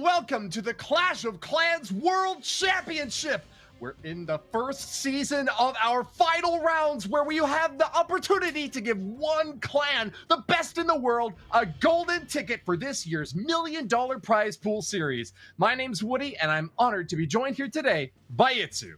welcome to the Clash of Clans World Championship. We're in the first season of our final rounds where we have the opportunity to give one clan, the best in the world, a golden ticket for this year's $1 million prize pool series. My name's Woody, and I'm honored to be joined here today by Itsu.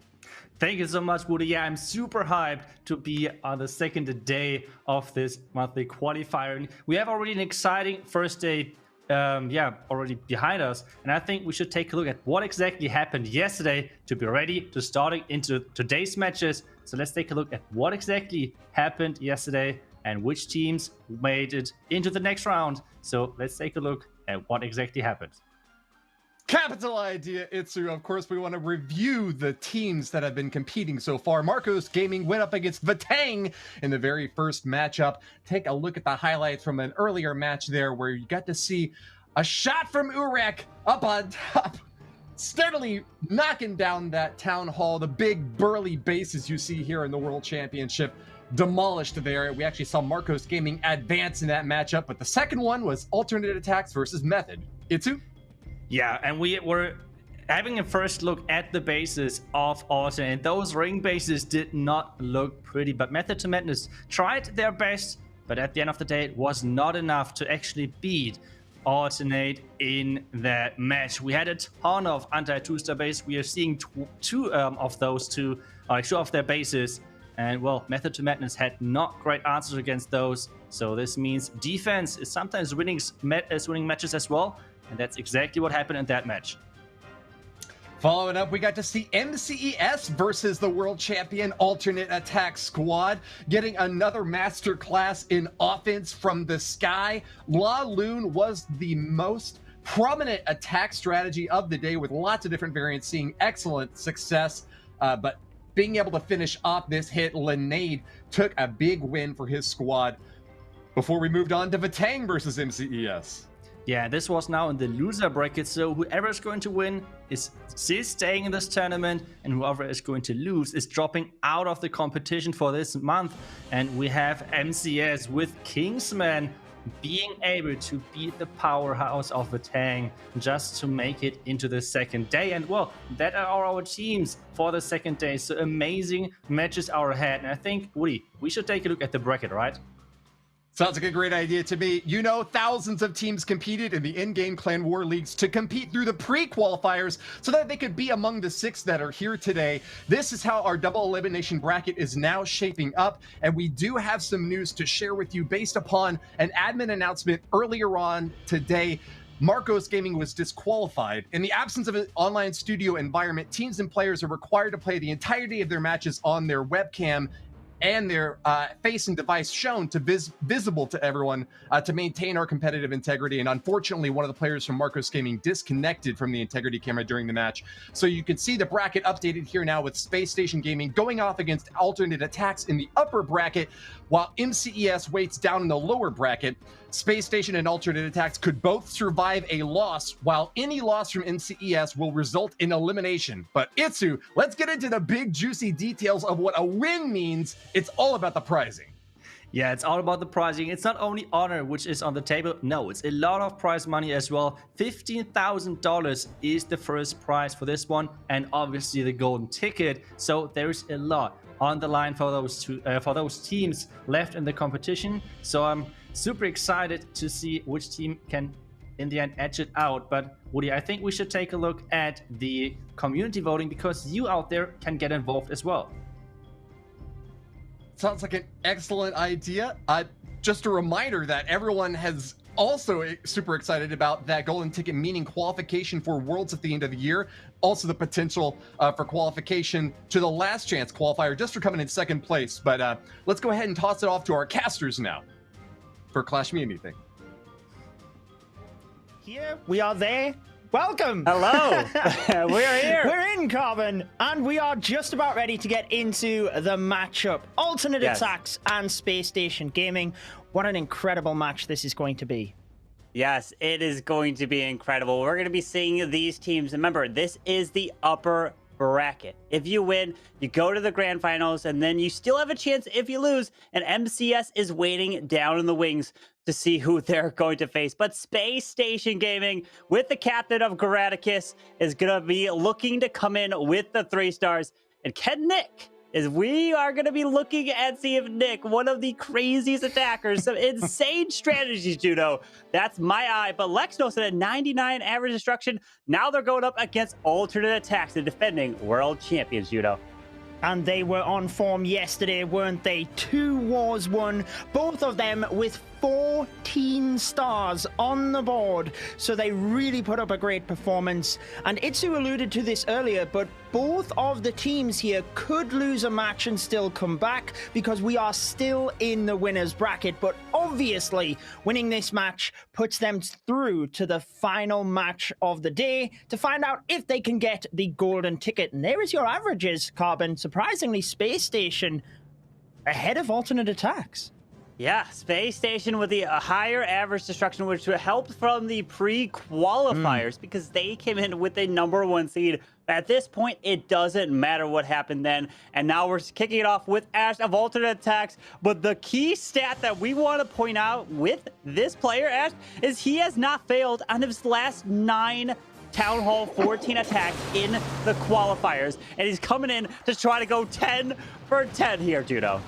Thank you so much, Woody. Yeah, I'm super hyped to be on the second day of this monthly qualifier. And we have already an exciting first day already behind us, and I think we should take a look at what exactly happened yesterday to be ready to starting into today's matches. So let's take a look at what exactly happened yesterday and which teams made it into the next round. So let's take a look at what exactly happened. Capital idea, Itsu. Of course, we want to review the teams that have been competing so far. Marcos Gaming went up against Vatang in the very first matchup. Take a look at the highlights from an earlier match there where you got to see a shot from Urek up on top, steadily knocking down that town hall, the big burly bases you see here in the World Championship. Demolished there. We actually saw Marcos Gaming advance in that matchup, but the second one was ATN.aTTaX versus Method. Itsu? Yeah, and we were having a first look at the bases of Alternate, and those ring bases did not look pretty, but Method to Madness tried their best, but at the end of the day, it was not enough to actually beat Alternate in that match. We had a ton of anti-two-star base. We are seeing two of their bases, and well, Method to Madness had not great answers against those, so this means defense is sometimes winning matches as well. And that's exactly what happened in that match. Following up, we got to see MCES versus the world champion ATN.aTTaX squad, getting another masterclass in offense from the sky. La Lune was the most prominent attack strategy of the day with lots of different variants, seeing excellent success. But being able to finish off this hit, Linade took a big win for his squad before we moved on to Vatang versus MCES. Yeah, this was now in the loser bracket, so whoever is going to win is still staying in this tournament, and whoever is going to lose is dropping out of the competition for this month. And we have MCES with Kingsman being able to beat the powerhouse of Vatang just to make it into the second day. And well, that are our teams for the second day, so amazing matches are ahead. And I think, Woody, we should take a look at the bracket, right? Sounds like a great idea to me. You know, thousands of teams competed in the in-game clan war leagues to compete through the pre-qualifiers so that they could be among the 6 that are here today. This is how our double elimination bracket is now shaping up, and we do have some news to share with you based upon an admin announcement earlier on today. Marcos Gaming was disqualified. In the absence of an online studio environment, teams and players are required to play the entirety of their matches on their webcam and their face and device shown to visible to everyone to maintain our competitive integrity. And unfortunately, one of the players from Marcos Gaming disconnected from the integrity camera during the match. So you can see the bracket updated here now with SpaceStation Gaming going off against ATN.aTTaX in the upper bracket, while MCES waits down in the lower bracket. SpaceStation and ATN.aTTaX could both survive a loss, while any loss from MCES will result in elimination. But Itsu, let's get into the big juicy details of what a win means. It's all about the pricing. Yeah, it's all about the pricing. It's not only honor which is on the table. No, it's a lot of prize money as well. $15,000 is the first prize for this one, and obviously the golden ticket. So there's a lot on the line for those teams left in the competition. So I'm super excited to see which team can in the end edge it out. But Woody, I think we should take a look at the community voting, because you out there can get involved as well. Sounds like an excellent idea. Just a reminder that everyone has also super excited about that golden ticket, meaning qualification for Worlds at the end of the year. Also the potential for qualification to the Last Chance Qualifier just for coming in second place. But let's go ahead and toss it off to our casters now for Clash Me Anything. Here we are there. Welcome. Hello. We're here. We're in Carbon, and we are just about ready to get into the matchup. ATN.aTTaX and SpaceStation Gaming. What an incredible match this is going to be. Yes, it is going to be incredible. We're going to be seeing these teams. Remember, this is the upper bracket. If you win, you go to the grand finals, and then you still have a chance if you lose, and MCS is waiting down in the wings to see who they're going to face. But SpaceStation Gaming, with the captain of Graticus, is going to be looking to come in with the 3 stars. And can Nick, is we are going to be looking and see if Nick, one of the craziest attackers, some insane strategies, Judo. That's my eye. But Lex knows that at 99 average destruction, now they're going up against Alternate.aTTaX, the defending world champions, Judo. And they were on form yesterday, weren't they? 2 wars won, both of them with 14 stars on the board. So they really put up a great performance. And Itsu alluded to this earlier, but both of the teams here could lose a match and still come back because we are still in the winner's bracket. But obviously, winning this match puts them through to the final match of the day to find out if they can get the golden ticket. And there is your averages, Carbon. Surprisingly, SpaceStation ahead of Alternate.aTTaX. Yeah, SpaceStation with the higher average destruction, which helped from the pre-qualifiers because they came in with a #1 seed. At this point, it doesn't matter what happened then. And now we're kicking it off with Ash of Alternate.aTTaX. But the key stat that we want to point out with this player, Ash, is he has not failed on his last 9 Town Hall 14 attacks in the qualifiers. And he's coming in to try to go 10 for 10 here, Judo.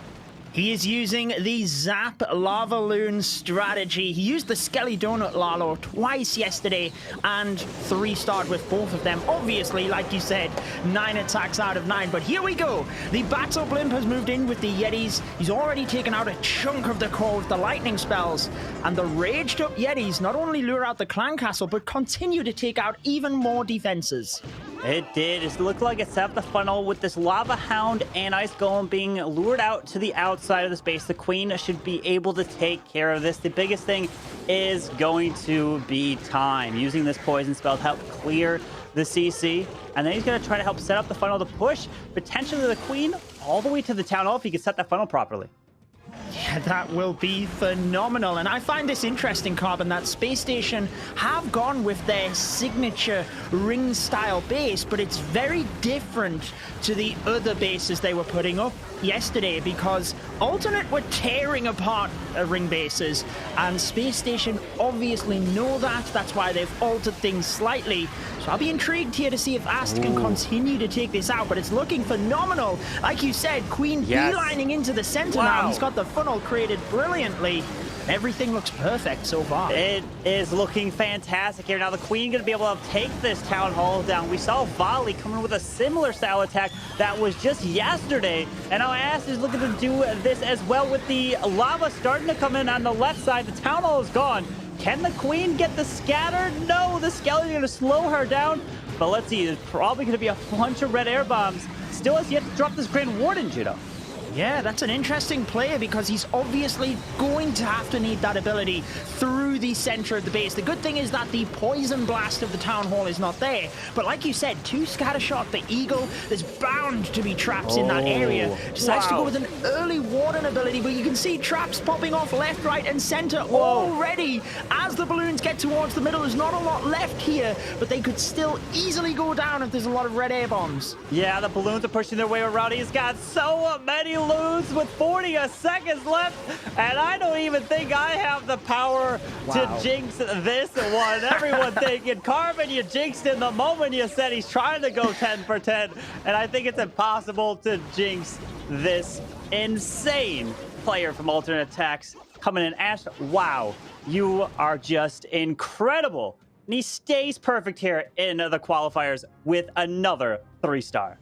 He is using the Zap Lava Loon strategy. He used the Skelly Donut Lalo twice yesterday and 3-starred with both of them. Obviously, like you said, 9 attacks out of 9. But here we go. The Battle Blimp has moved in with the Yetis. He's already taken out a chunk of the core with the lightning spells. And the raged up Yetis not only lure out the clan castle, but continue to take out even more defenses. It did. It looked like it set up the funnel with this Lava Hound and Ice Golem being lured out to the outside of the space. The Queen should be able to take care of this. The biggest thing is going to be time. Using this poison spell to help clear the CC. And then he's going to try to help set up the funnel to push potentially the Queen all the way to the Town Hall if he can set that funnel properly. Yeah, that will be phenomenal. And I find this interesting, Carbon, that SpaceStation have gone with their signature ring-style base, but it's very different to the other bases they were putting up yesterday because Alternate were tearing apart ring bases, and SpaceStation obviously know that. That's why they've altered things slightly. So I'll be intrigued here to see if Ast can continue to take this out, but it's looking phenomenal. Like you said, Queen beelining into the center now. He's got the funnel created brilliantly. Everything looks perfect so far. It is looking fantastic here. Now the Queen going to be able to take this Town Hall down. We saw Volley coming with a similar style attack that was just yesterday. And now Ast is looking to do this as well with the lava starting to come in on the left side. The Town Hall is gone. Can the Queen get the scatter? No, the skeleton is going to slow her down. But let's see, there's probably going to be a bunch of red air bombs. Still has yet to drop this Grand Warden, Judo. Yeah, that's an interesting player because he's obviously going to have to need that ability through the center of the base. The good thing is that the poison blast of the Town Hall is not there. But like you said, 2 scatter shot, the Eagle, there's bound to be traps in that area. Decides to go with an early Warden ability, but you can see traps popping off left, right, and center already. As the balloons get towards the middle, there's not a lot left here, but they could still easily go down if there's a lot of red air bombs. Yeah, the balloons are pushing their way around. He's got so many lose with 40 seconds left, and I don't even think I have the power to jinx this one. Everyone thinking, Carbon, you jinxed in the moment you said he's trying to go 10 for 10, and I think it's impossible to jinx this insane player from Alternate.aTTaX coming in. Ash, wow, you are just incredible. And he stays perfect here in the qualifiers with another 3-star.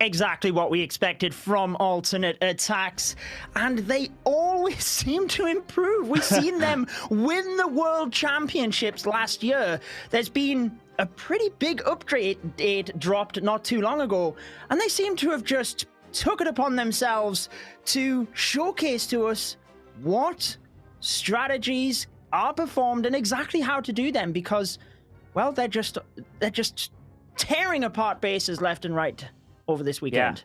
Exactly what we expected from Alternate.aTTaX, and they always seem to improve. We've seen them win the World Championships last year. There's been a pretty big upgrade date dropped not too long ago, and they seem to have just took it upon themselves to showcase to us what strategies are performed and exactly how to do them because, well, they're just tearing apart bases left and right over this weekend.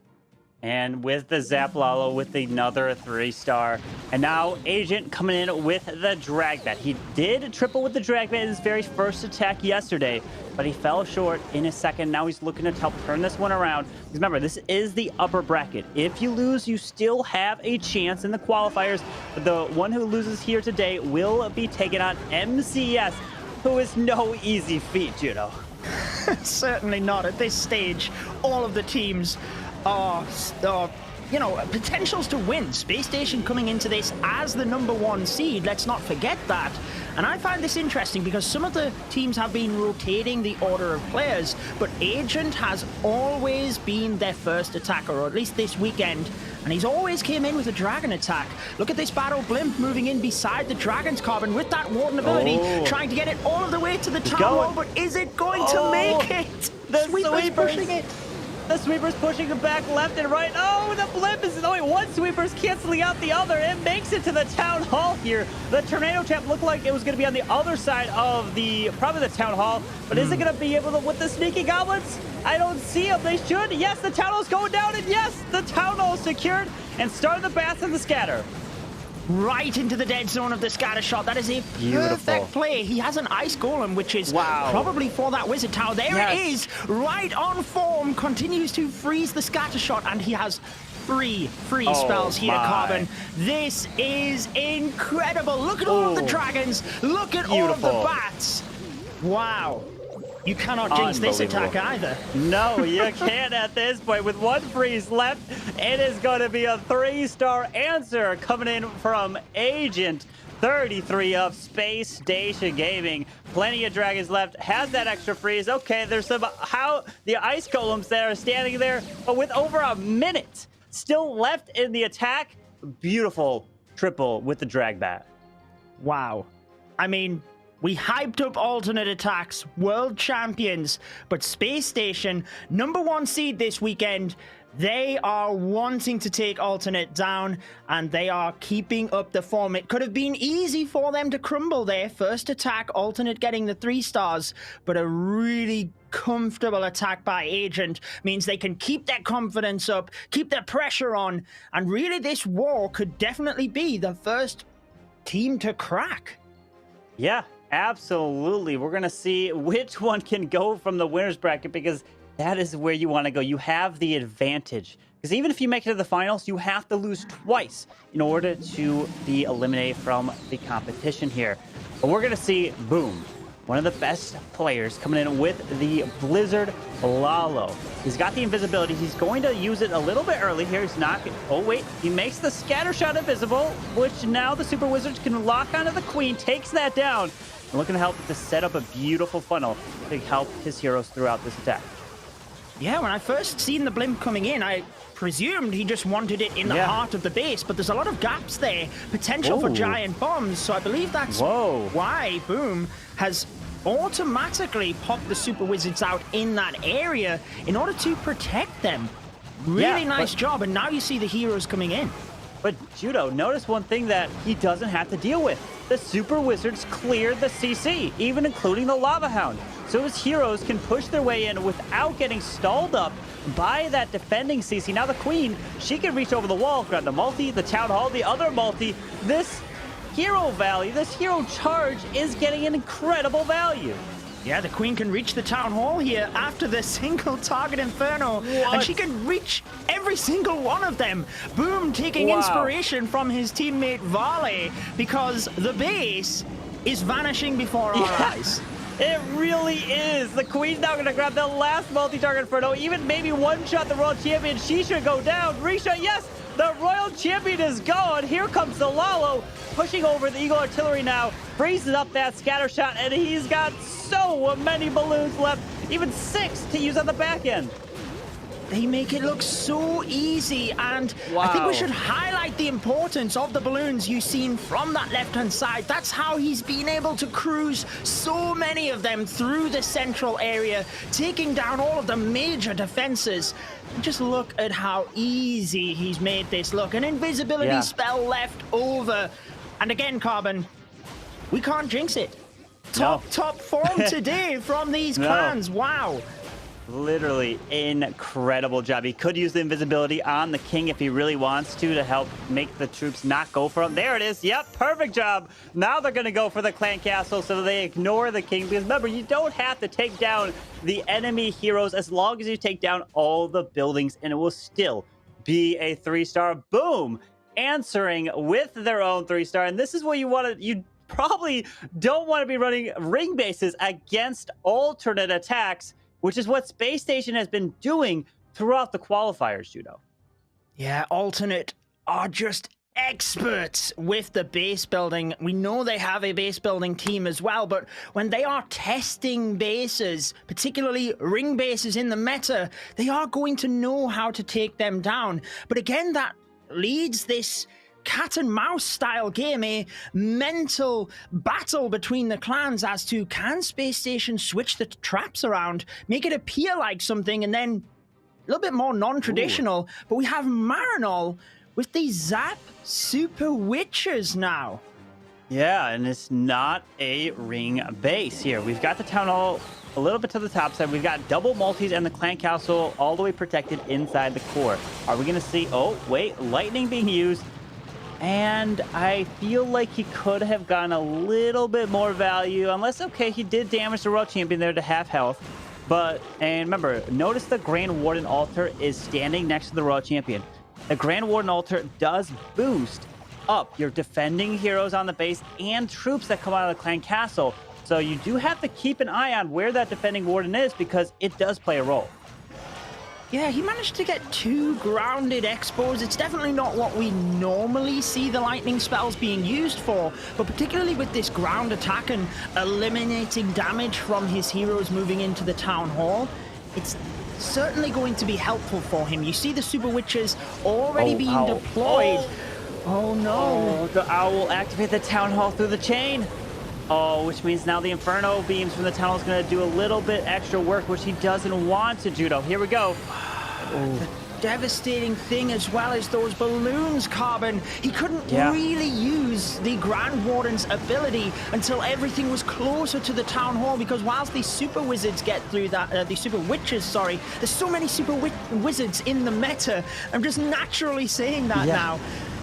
And with the Zap Lalo with another 3-star. And now Agent coming in with the drag bat. He did triple with the drag bat in his very first attack yesterday, but he fell short in his second. Now he's looking to help turn this one around. Because remember, this is the upper bracket. If you lose, you still have a chance in the qualifiers. But the one who loses here today will be taking on MCES, who is no easy feat, Judo. Certainly not at this stage. All of the teams are you know, potentials to win. SpaceStation coming into this as the #1 seed, let's not forget that. And I find this interesting because some of the teams have been rotating the order of players, but Agent has always been their first attacker, or at least this weekend, and he's always came in with a dragon attack. Look at this battle blimp moving in beside the dragon's carbon with that warden ability, trying to get it all of the way to the town hall, but is it going to make it? The Sweeper's pushing it. The sweeper's pushing him back left and right. Oh, the blimp is... Oh, wait, one sweeper's canceling out the other. It makes it to the town hall here. The tornado trap looked like it was going to be on the other side of probably the town hall. But is it going to be able to, with the sneaky goblins? I don't see them. They should. Yes, the town hall's going down. And yes, the town hall is secured. And starting the bats and the scatter. Right into the dead zone of the scatter shot. That is a perfect play. He has an ice golem, which is probably for that wizard tower. There it is, right on form. Continues to freeze the scatter shot, and he has three free spells here, Carbon. This is incredible. Look at all of the dragons. Look at all of the bats. Wow. You cannot jinx this attack either. No, you can't at this point. With one freeze left, it is going to be a 3-star answer coming in from Agent 33 of SpaceStation Gaming. Plenty of dragons left. Has that extra freeze. Okay, there's some the ice golems that are standing there, but with over a minute still left in the attack. Beautiful triple with the drag bat. Wow. I mean, we hyped up alternate attacks, world champions, but SpaceStation, #1 seed this weekend, they are wanting to take alternate down, and they are keeping up the form. It could have been easy for them to crumble there. First attack, alternate getting the 3 stars, but a really comfortable attack by Agent means they can keep their confidence up, keep their pressure on, and really this war could definitely be the first team to crack. Yeah. Absolutely. We're going to see which one can go from the winner's bracket, because that is where you want to go. You have the advantage. Because even if you make it to the finals, you have to lose twice in order to be eliminated from the competition here. But we're going to see, boom, one of the best players coming in with the Blizzard Lalo. He's got the invisibility. He's going to use it a little bit early here. He's not... Oh, wait. He makes the scatter shot invisible, which now the Super Wizards can lock onto the Queen, takes that down. And looking to help to set up a beautiful funnel to help his heroes throughout this attack. Yeah, when I first seen the blimp coming in, I presumed he just wanted it in the heart of the base, but there's a lot of gaps there. Potential for giant bombs, so I believe that's why Boom has automatically popped the Super Wizards out in that area in order to protect them. Really nice job, and now you see the heroes coming in. But Judo, notice one thing that he doesn't have to deal with. The Super Wizards cleared the CC, even including the Lava Hound. So his heroes can push their way in without getting stalled up by that defending CC. Now the Queen, she can reach over the wall, grab the multi, the Town Hall, the other multi. This hero value, this hero charge is getting an incredible value. Yeah, the Queen can reach the Town Hall here after the single target Inferno, and she can reach every single one of them. Boom, taking inspiration from his teammate Varley, because the base is vanishing before our eyes. It really is. The Queen's now going to grab the last multi-target Inferno, even maybe one-shot the Royal Champion. She should go down. Reshot, yes! The Royal Champion is gone. Here comes the Lalo, pushing over the Eagle Artillery now, freezes up that scatter shot, and he's got so many balloons left, even 6 to use on the back end. They make it look so easy, and I think we should highlight the importance of the balloons you've seen from that left-hand side. That's how he's been able to cruise so many of them through the central area, taking down all of the major defenses. Just look at how easy he's made this look. An invisibility spell left over. And again, Carbon, we can't jinx it. Top form today from these clans. Wow. Literally incredible job. He could use the invisibility on the king if he really wants to help make the troops not go for him. There it is. Yep, perfect job. Now they're going to go for the clan castle so they ignore the king. Because remember, you don't have to take down the enemy heroes as long as you take down all the buildings, and it will still be a 3-star. Boom! Answering with their own 3-star. And this is what you want to... You probably don't want to be running ring bases against alternate attacks, which is what SpaceStation has been doing throughout the qualifiers, Judo. Yeah, alternate are just experts with the base building. We know they have a base building team as well, but when they are testing bases, particularly ring bases in the meta, they are going to know how to take them down. But again, that leads this cat and mouse style game, a mental battle between the clans as to can SpaceStation switch the traps around, make it appear like something, and then a little bit more non-traditional. But we have Marinol with the Zap Super Witches now. Yeah, and it's not a ring base here. We've got the Town Hall a little bit to the top side. We've got double multis and the clan castle all the way protected inside the core. Are we going to see... Oh, wait, lightning being used. And I feel like he could have gotten a little bit more value, unless, okay, he did damage the World Champion there to half health. But, and remember, notice the Grand Warden altar is standing next to the World Champion. The Grand Warden altar does boost up your defending heroes on the base and troops that come out of the clan castle. So you do have to keep an eye on where that defending warden is, because it does play a role. Yeah, he managed to get 2 grounded expos. It's definitely not what we normally see the lightning spells being used for, but particularly with this ground attack and eliminating damage from his heroes moving into the town hall, it's certainly going to be helpful for him. You see the Super Witches already being deployed. Oh no. Oh, the owl will activate the town hall through the chain. Oh, which means now the Inferno beams from the tunnel is going to do a little bit extra work, which he doesn't want to, Judo. Here we go. The devastating thing as well as those balloons, Carbon. He couldn't really use the Grand Warden's ability until everything was closer to the Town Hall, because whilst these Super Wizards get through that, the Super Witches, sorry, there's so many Super Wizards in the meta. I'm just naturally saying that now.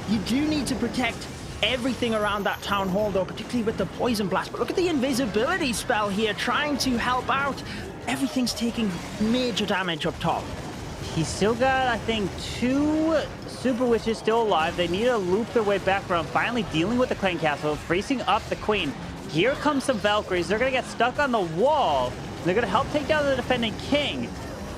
You do need to protect everything around that town hall, though, particularly with the poison blast. But look at the invisibility spell here, trying to help out. Everything's taking major damage up top. He's still got, I think, 2 Super Witches still alive. They need to loop their way back around, finally dealing with the clan castle, freezing up the queen. Here comes some Valkyries. They're going to get stuck on the wall. They're going to help take down the defending king.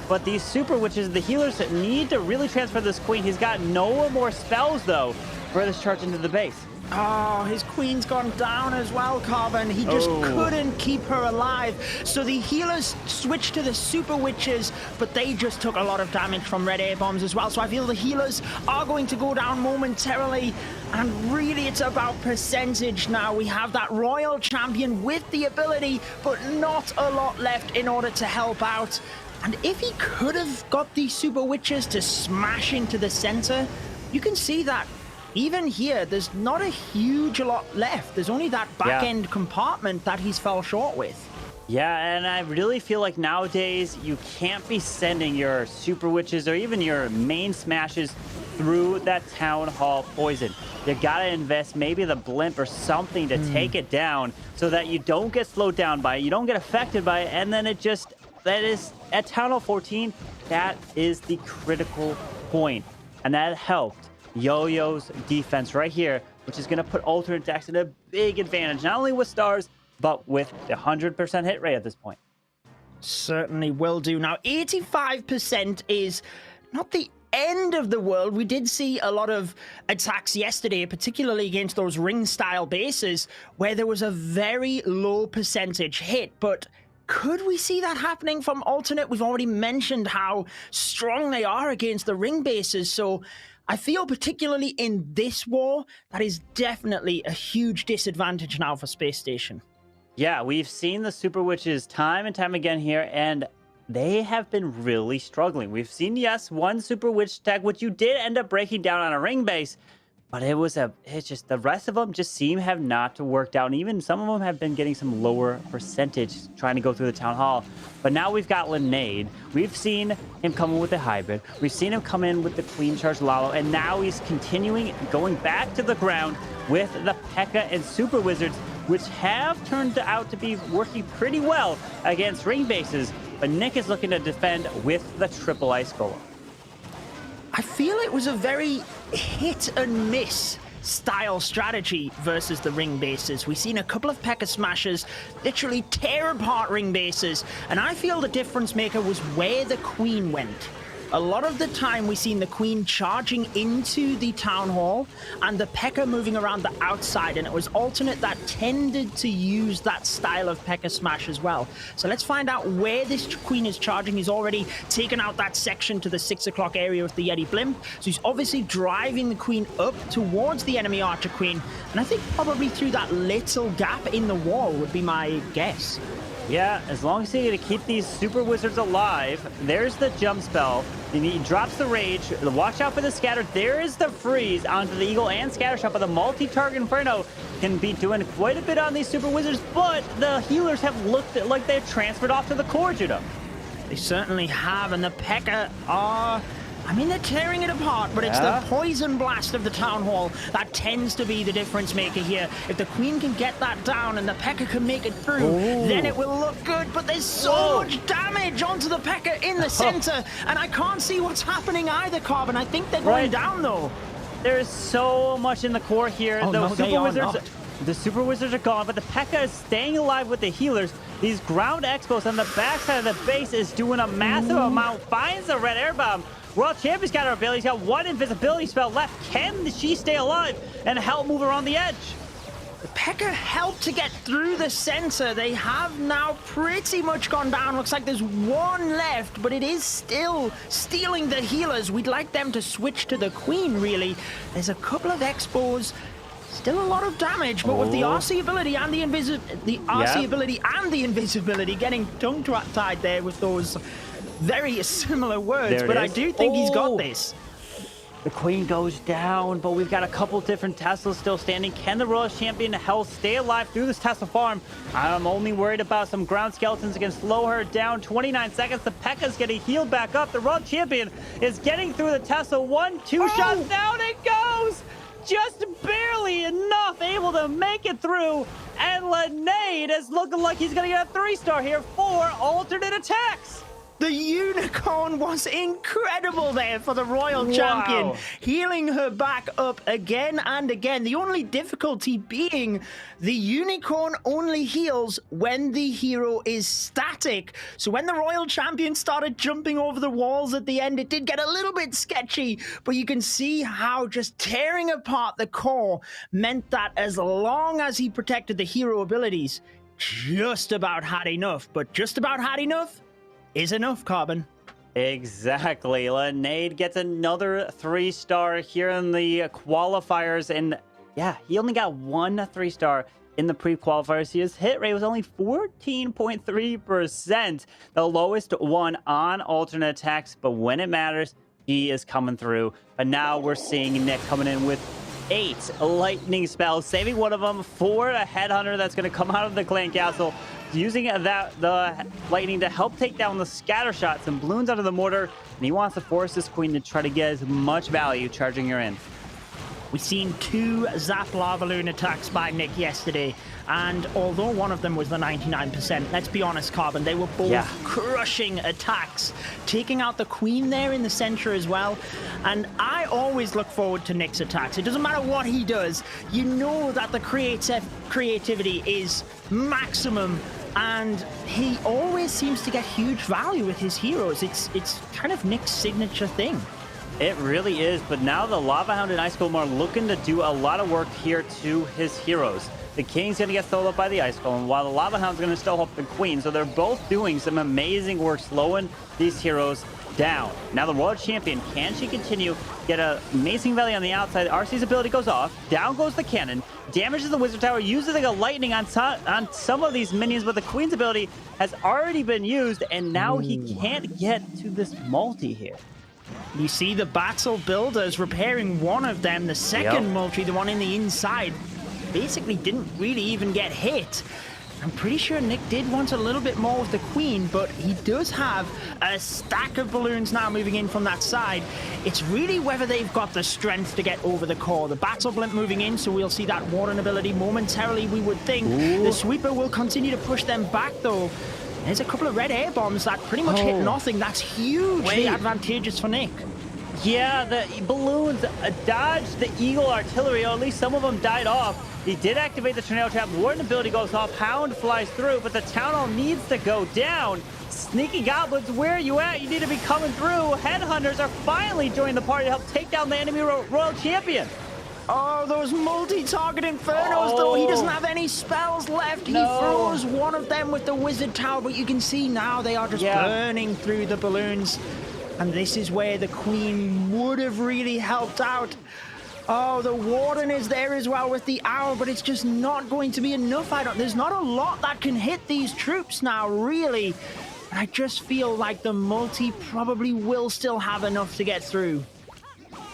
But these Super Witches, the healers, need to really transfer this queen. He's got no more spells, though, for this charge into the base. Oh, his queen's gone down as well, Carbon. He just couldn't keep her alive. So the healers switched to the Super Witches, but they just took a lot of damage from red air bombs as well. So I feel the healers are going to go down momentarily. And really, it's about percentage now. We have that Royal Champion with the ability, but not a lot left in order to help out. And if he could have got the Super Witches to smash into the center, you can see that even here, there's not a huge lot left. There's only that back-end compartment that he's fell short with. Yeah, and I really feel like nowadays you can't be sending your Super Witches or even your main smashes through that Town Hall poison. You gotta invest maybe the blimp or something to take it down so that you don't get slowed down by it, you don't get affected by it, and then it just... That is, at Town Hall 14, that is the critical point. And that helped Yo-Yo's defense right here, which is going to put alternate attacks in a big advantage, not only with stars, but with the 100% hit rate at this point. Certainly will do. Now, 85% is not the end of the world. We did see a lot of attacks yesterday, particularly against those ring-style bases, where there was a very low percentage hit, but could we see that happening from alternate? We've already mentioned how strong they are against the ring bases, so I feel particularly in this war, that is definitely a huge disadvantage now for SpaceStation. Yeah, we've seen the Super Witches time and time again here, and they have been really struggling. We've seen, yes, one Super Witch tag, which you did end up breaking down on a ring base, But it's just the rest of them just seem have not to worked out. And even some of them have been getting some lower percentage trying to go through the town hall. But now we've got Linade. We've seen him come in with the hybrid. We've seen him come in with the Queen Charge Lalo. And now he's continuing going back to the ground with the P.E.K.K.A. and Super Wizards, which have turned out to be working pretty well against ring bases. But Nick is looking to defend with the triple ice golem. I feel it was a very hit and miss style strategy versus the ring bases. We've seen a couple of P.E.K.K.A. smashers literally tear apart ring bases, and I feel the difference maker was where the Queen went. A lot of the time we've seen the Queen charging into the town hall and the P.E.K.K.A. moving around the outside, and it was alternate that tended to use that style of P.E.K.K.A. smash as well. So let's find out where this Queen is charging. He's already taken out that section to the 6 o'clock area with the Yeti Blimp, so he's obviously driving the Queen up towards the enemy Archer Queen, and I think probably through that little gap in the wall would be my guess. Yeah, as long as you're going to keep these Super Wizards alive, there's the jump spell. He drops the rage. Watch out for the scatter. There is the freeze onto the Eagle and Scatter Shot, but the multi-target Inferno can be doing quite a bit on these Super Wizards, but the healers have looked like they're transferred off to the core, Judah. They certainly have, and the P.E.K.K.A. are... I mean, they're tearing it apart, but it's the poison blast of the town hall that tends to be the difference maker here. If the Queen can get that down and the P.E.K.K.A. can make it through, then it will look good. But there's so much damage onto the P.E.K.K.A. in the center, and I can't see what's happening either, Carbon. I think they're going down, though. There's so much in the core here. No, Super Wizards, the Super Wizards are gone, but the P.E.K.K.A. is staying alive with the healers. These ground expos on the backside of the base is doing a massive amount. Finds the red air bomb. World Champion's got her ability. He's got one invisibility spell left. Can she stay alive and help move around the edge? The P.E.K.K.A. helped to get through the center. They have now pretty much gone down. Looks like there's one left, but it is still stealing the healers. We'd like them to switch to the Queen, really. There's a couple of expos. Still a lot of damage, but with the RC ability and the invisibility getting tongue-tied there with those very similar words, but I do think he's got this. The Queen goes down, but we've got a couple different Teslas still standing. Can the Royal Champion Health stay alive through this Tesla farm? I'm only worried about some ground skeletons that can slow her down. 29 seconds. The P.E.K.K.A.'s getting healed back up. The Royal Champion is getting through the Tesla. 1-2 shots down it goes. Just barely enough able to make it through. And Linade is looking like he's going to get a 3-star here for alternate attacks. The unicorn was incredible there for the Royal Champion, healing her back up again and again. The only difficulty being the unicorn only heals when the hero is static. So when the Royal Champion started jumping over the walls at the end, it did get a little bit sketchy, but you can see how just tearing apart the core meant that as long as he protected the hero abilities, just about had enough. But just about had enough is enough, Carbon. Exactly. Linade gets another 3-star here in the qualifiers. And yeah, he only got one 3-star in the pre-qualifiers. His hit rate was only 14.3%, the lowest one on alternate attacks. But when it matters, he is coming through. But now we're seeing Nick coming in with 8 lightning spells, saving one of them for a headhunter that's going to come out of the clan castle, using the lightning to help take down the scatter shots and balloons out of the mortar. And he wants to force this Queen to try to get as much value charging her in. We've seen 2 Zap Lava Loon attacks by Nick yesterday, and although one of them was the 99%, let's be honest, Carbon, they were both crushing attacks, taking out the Queen there in the center as well. And I always look forward to Nick's attacks. It doesn't matter what he does, you know that the creativity is maximum, and he always seems to get huge value with his heroes. It's kind of Nick's signature thing. It really is, but now the Lava Hound and Ice Golem are looking to do a lot of work here to his heroes. The King's going to get stole up by the Ice Golem, while the Lava Hound's going to stole up the Queen. So they're both doing some amazing work slowing these heroes down. Now the Royal Champion, can she continue? Get an amazing value on the outside. RC's ability goes off. Down goes the cannon. Damages the Wizard Tower. Uses like a lightning on some of these minions, but the Queen's ability has already been used, and now he can't get to this multi here. You see the battle builders repairing one of them, the second multi, the one in the inside, basically didn't really even get hit. I'm pretty sure Nick did want a little bit more with the queen, but he does have a stack of balloons now moving in from that side. It's really whether they've got the strength to get over the core. The battle blimp moving in, so we'll see that warden ability momentarily, we would think. Ooh. The sweeper will continue to push them back, though. There's a couple of red air bombs that pretty much hit nothing. That's hugely advantageous for Nick. Yeah, the balloons dodged the Eagle artillery, or at least some of them died off. He did activate the tornado trap. Warden ability goes off. Hound flies through, but the town hall needs to go down. Sneaky goblins, where are you at? You need to be coming through. Headhunters are finally joining the party to help take down the enemy royal champion. Oh, those multi-target infernos, though. He doesn't have any spells left. He throws one of them with the wizard tower, but you can see now they are just burning through the balloons. And this is where the queen would have really helped out. Oh, the warden is there as well with the owl, but it's just not going to be enough. There's not a lot that can hit these troops now, really. I just feel like the multi probably will still have enough to get through.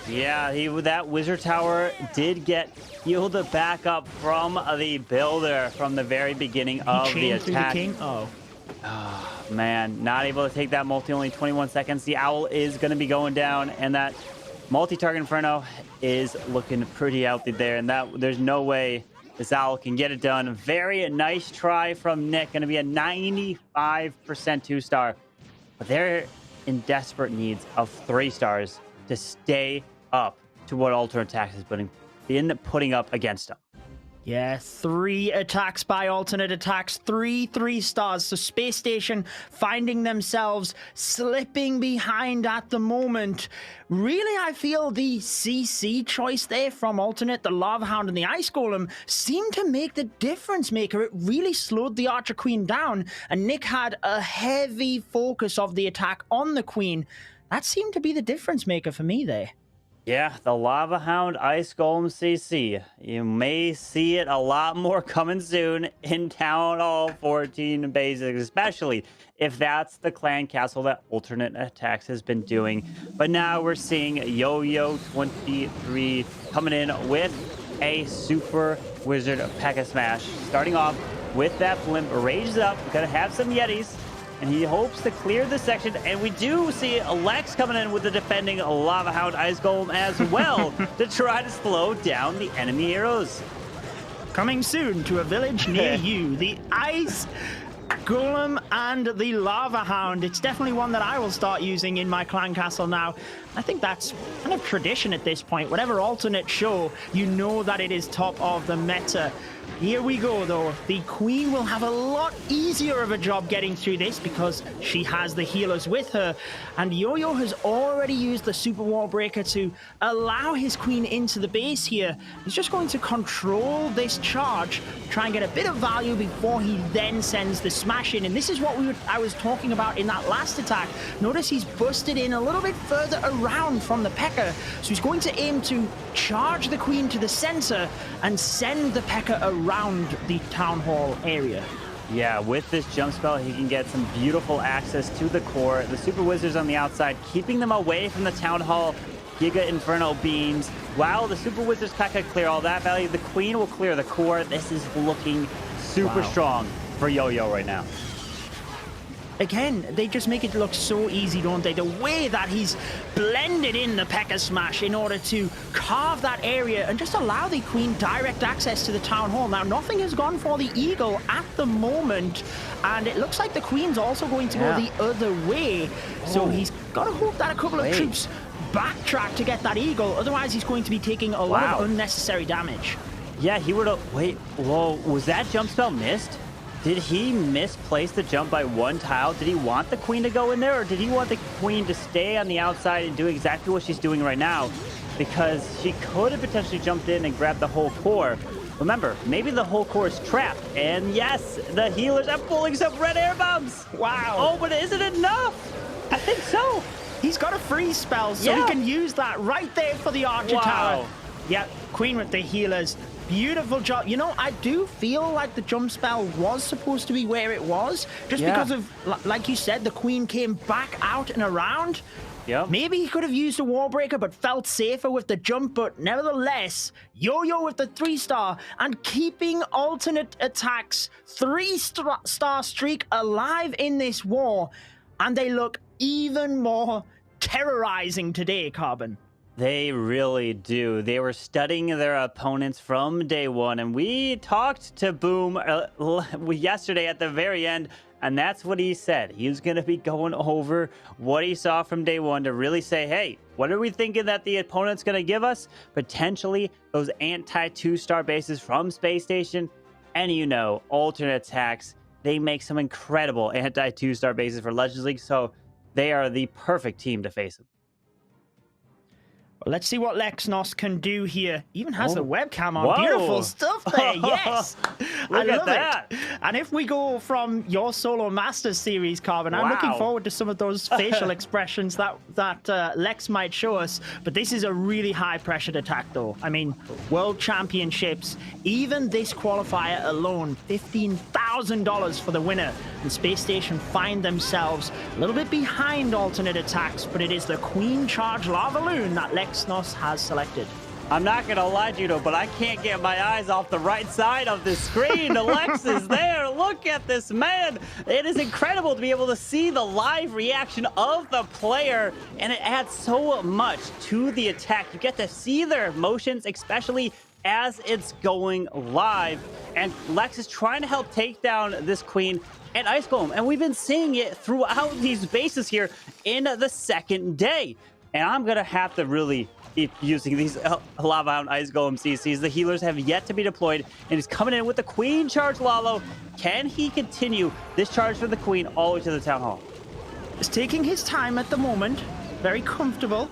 Yeah, that wizard tower did get healed back up from the builder from the very beginning of the attack. The king? Oh, man, not able to take that multi, only 21 seconds. The owl is going to be going down, and that multi-target inferno is looking pretty out there, and there's no way this owl can get it done. Very nice try from Nick. Going to be a 95% 2-star, but they're in desperate needs of 3 stars to stay up to what ATN.aTTaX has been putting up against them. Yeah, 3 attacks by ATN.aTTaX, 3 stars. So SpaceStation finding themselves slipping behind at the moment. Really, I feel the CC choice there from Alternate, the Lava Hound and the Ice Golem seemed to make the difference maker. It really slowed the Archer Queen down, and Nick had a heavy focus of the attack on the Queen. That seemed to be the difference maker for me there. Yeah, the Lava Hound Ice Golem CC. You may see it a lot more coming soon in Town Hall 14 Basics, especially if that's the clan castle that ATN.aTTaX has been doing. But now we're seeing Yo-Yo23 coming in with a Super Wizard P.E.K.K.A. Smash. Starting off with that blimp, raises up, gonna have some Yetis. And he hopes to clear this section. And we do see Lex coming in with the defending Lava Hound Ice Golem as well to try to slow down the enemy heroes. Coming soon to a village near you, the Ice Golem and the Lava Hound. It's definitely one that I will start using in my clan castle now. I think that's kind of tradition at this point. Whatever alternate show, you know that it is top of the meta. Here we go, though. The Queen will have a lot easier of a job getting through this because she has the healers with her. And Yo-Yo has already used the Super Wall Breaker to allow his Queen into the base here. He's just going to control this charge, try and get a bit of value before he then sends the smash in. And this is what I was talking about in that last attack. Notice he's busted in a little bit further around from the P.E.K.K.A. So he's going to aim to charge the Queen to the center and send the P.E.K.K.A. around the town hall area. Yeah, with this jump spell, he can get some beautiful access to the core. The Super Wizards on the outside, keeping them away from the town hall Giga Inferno beams. While the Super Wizards P.E.K.K.A. clear all that value, the Queen will clear the core. This is looking super strong for Yo-Yo right now. Again, they just make it look so easy, don't they? The way that he's blended in the P.E.K.K.A. Smash in order to carve that area and just allow the Queen direct access to the Town Hall. Now, nothing has gone for the Eagle at the moment, and it looks like the Queen's also going to go the other way. So he's got to hope that a couple of troops backtrack to get that Eagle. Otherwise, he's going to be taking a lot of unnecessary damage. Yeah, he would have... Wait, whoa, was that jump spell missed? Did he misplace the jump by 1 tile? Did he want the Queen to go in there, or did he want the Queen to stay on the outside and do exactly what she's doing right now? Because she could have potentially jumped in and grabbed the whole core. Remember, maybe the whole core is trapped. And yes, the healers are pulling some red air bombs. Wow. Oh, but is it enough? I think so. He's got a freeze spell, so he can use that right there for the Archer Tower. Yep, Queen with the healers. Beautiful job. You know, I do feel like the jump spell was supposed to be where it was, just because of, like you said, the Queen came back out and around. Yep. Maybe he could have used a wall breaker but felt safer with the jump, but nevertheless, Yo-Yo with the 3-star and keeping alternate attacks 3-star streak alive in this war, and they look even more terrorizing today, Carbon. They really do. They were studying their opponents from day one, and we talked to Boom yesterday at the very end, and that's what he said. He's going to be going over what he saw from day one to really say, hey, what are we thinking that the opponent's going to give us? Potentially those anti-2-star bases from SpaceStation, and you know, alternate attacks. They make some incredible anti-2-star bases for Legends League, so they are the perfect team to face them. Well, let's see what Lexnos can do here. Even has the webcam on. Whoa. Beautiful stuff there. Yes. Look I at love that. it. And if we go from your Solo Masters series, Carbon, I'm looking forward to some of those facial expressions that Lex might show us. But this is a really high-pressured attack, though. I mean, World Championships, even this qualifier alone, $15,000 for the winner. And SpaceStation find themselves a little bit behind alternate attacks, but it is the Queen Charge Lava Loon that Lexnos has selected. I'm not going to lie, Judo, but I can't get my eyes off the right side of the screen. Lex is there. Look at this man. It is incredible to be able to see the live reaction of the player, and it adds so much to the attack. You get to see their emotions, especially as it's going live. And Lex is trying to help take down this Queen and Ice Golem, and we've been seeing it throughout these bases here in the second day. And I'm going to have to really keep using these Lava Hound Ice Golem CCs. The healers have yet to be deployed, and he's coming in with the Queen Charge Lalo. Can he continue this charge for the Queen all the way to the Town Hall? He's taking his time at the moment. Very comfortable.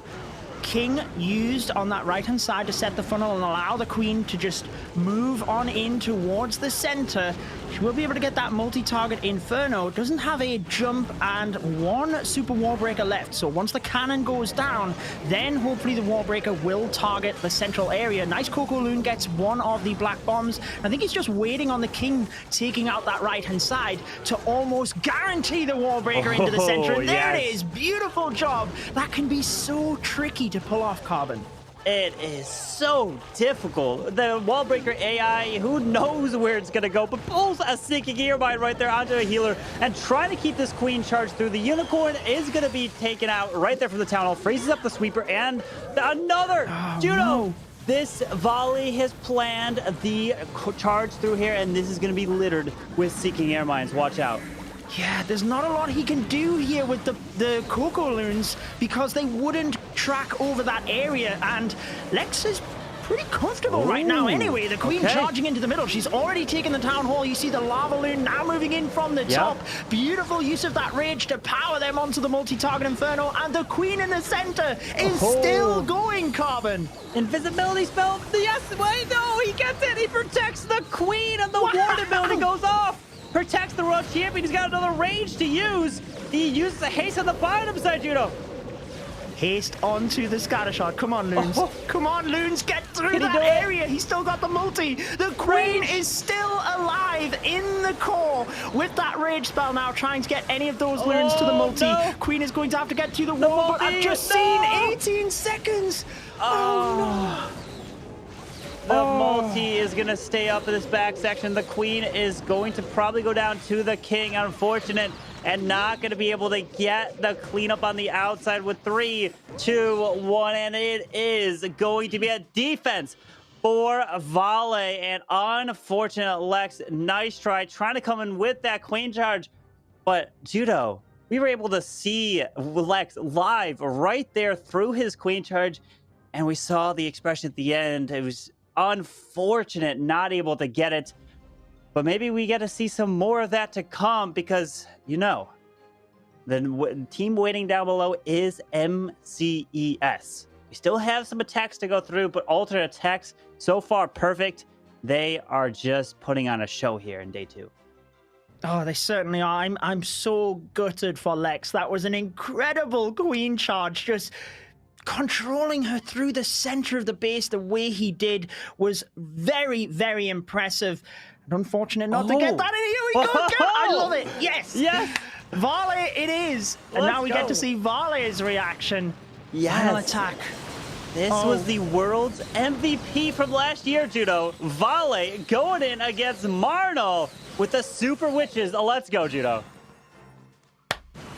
King used on that right-hand side to set the funnel and allow the Queen to just move on in towards the center. She will be able to get that multi-target Inferno. Doesn't have a jump and one super wall breaker left. So once the cannon goes down, then hopefully the wall breaker will target the central area. Nice Coco Loon gets one of the black bombs. I think he's just waiting on the King taking out that right-hand side to almost guarantee the wall breaker into the center. And there it is. Beautiful job. That can be so tricky to pull off, Carbon. It is so difficult. The wall breaker AI, who knows where it's going to go, but pulls a Sinking Earmine right there onto a healer and trying to keep this Queen charged through. The Unicorn is going to be taken out right there from the Town Hall. Freezes up the Sweeper and another Judo. No. This volley has planned the charge through here, and this is going to be littered with Sinking Air Mines. Watch out. Yeah, there's not a lot he can do here with the Coco Loons because they wouldn't track over that area, and Lex is pretty comfortable right now anyway. The Queen charging into the middle. She's already taken the Town Hall. You see the Lava Loon now moving in from the top. Beautiful use of that Rage to power them onto the multi-target Inferno, and the Queen in the center is still going, Carbon. Invisibility spell. Yes, wait, no, he gets it. He protects the Queen, and the Ward ability goes off. Protects the world champion. He's got another Rage to use. He uses the haste on the bottom side, Judo. Haste onto the scatter shot. Come on, Loons. Come on, Loons. Get through that area. He's still got the multi. The Queen is still alive in the core with that Rage spell now, trying to get any of those Loons to the multi. No. Queen is going to have to get to the wall, but I've just seen 18 seconds. Oh, no. The multi is going to stay up in this back section. The Queen is going to probably go down to the King. Unfortunate, and not going to be able to get the cleanup on the outside with 3, 2, 1. And it is going to be a defense for Vale. And unfortunate, Lex, nice try. Trying to come in with that Queen charge. But Judo, we were able to see Lex live right there through his Queen charge. And we saw the expression at the end. It was unfortunate not able to get it, but maybe we get to see some more of that to come, because you know the team waiting down below is MCES. We still have some attacks to go through, but alternate attacks so far perfect. They are just putting on a show here in day 2. Oh, they certainly are. I'm so gutted for Lex. That was an incredible Queen charge. Just controlling her through the center of the base the way he did was very, very impressive. And unfortunate not to get that. And here we go. I love it. Yes. Yes. Varley it is. And Let's now we go. get to see Varley's reaction. Yes. Final attack. This was the world's MVP from last year, Judo. Vale going in against Marno with the Super Witches. Let's go, Judo.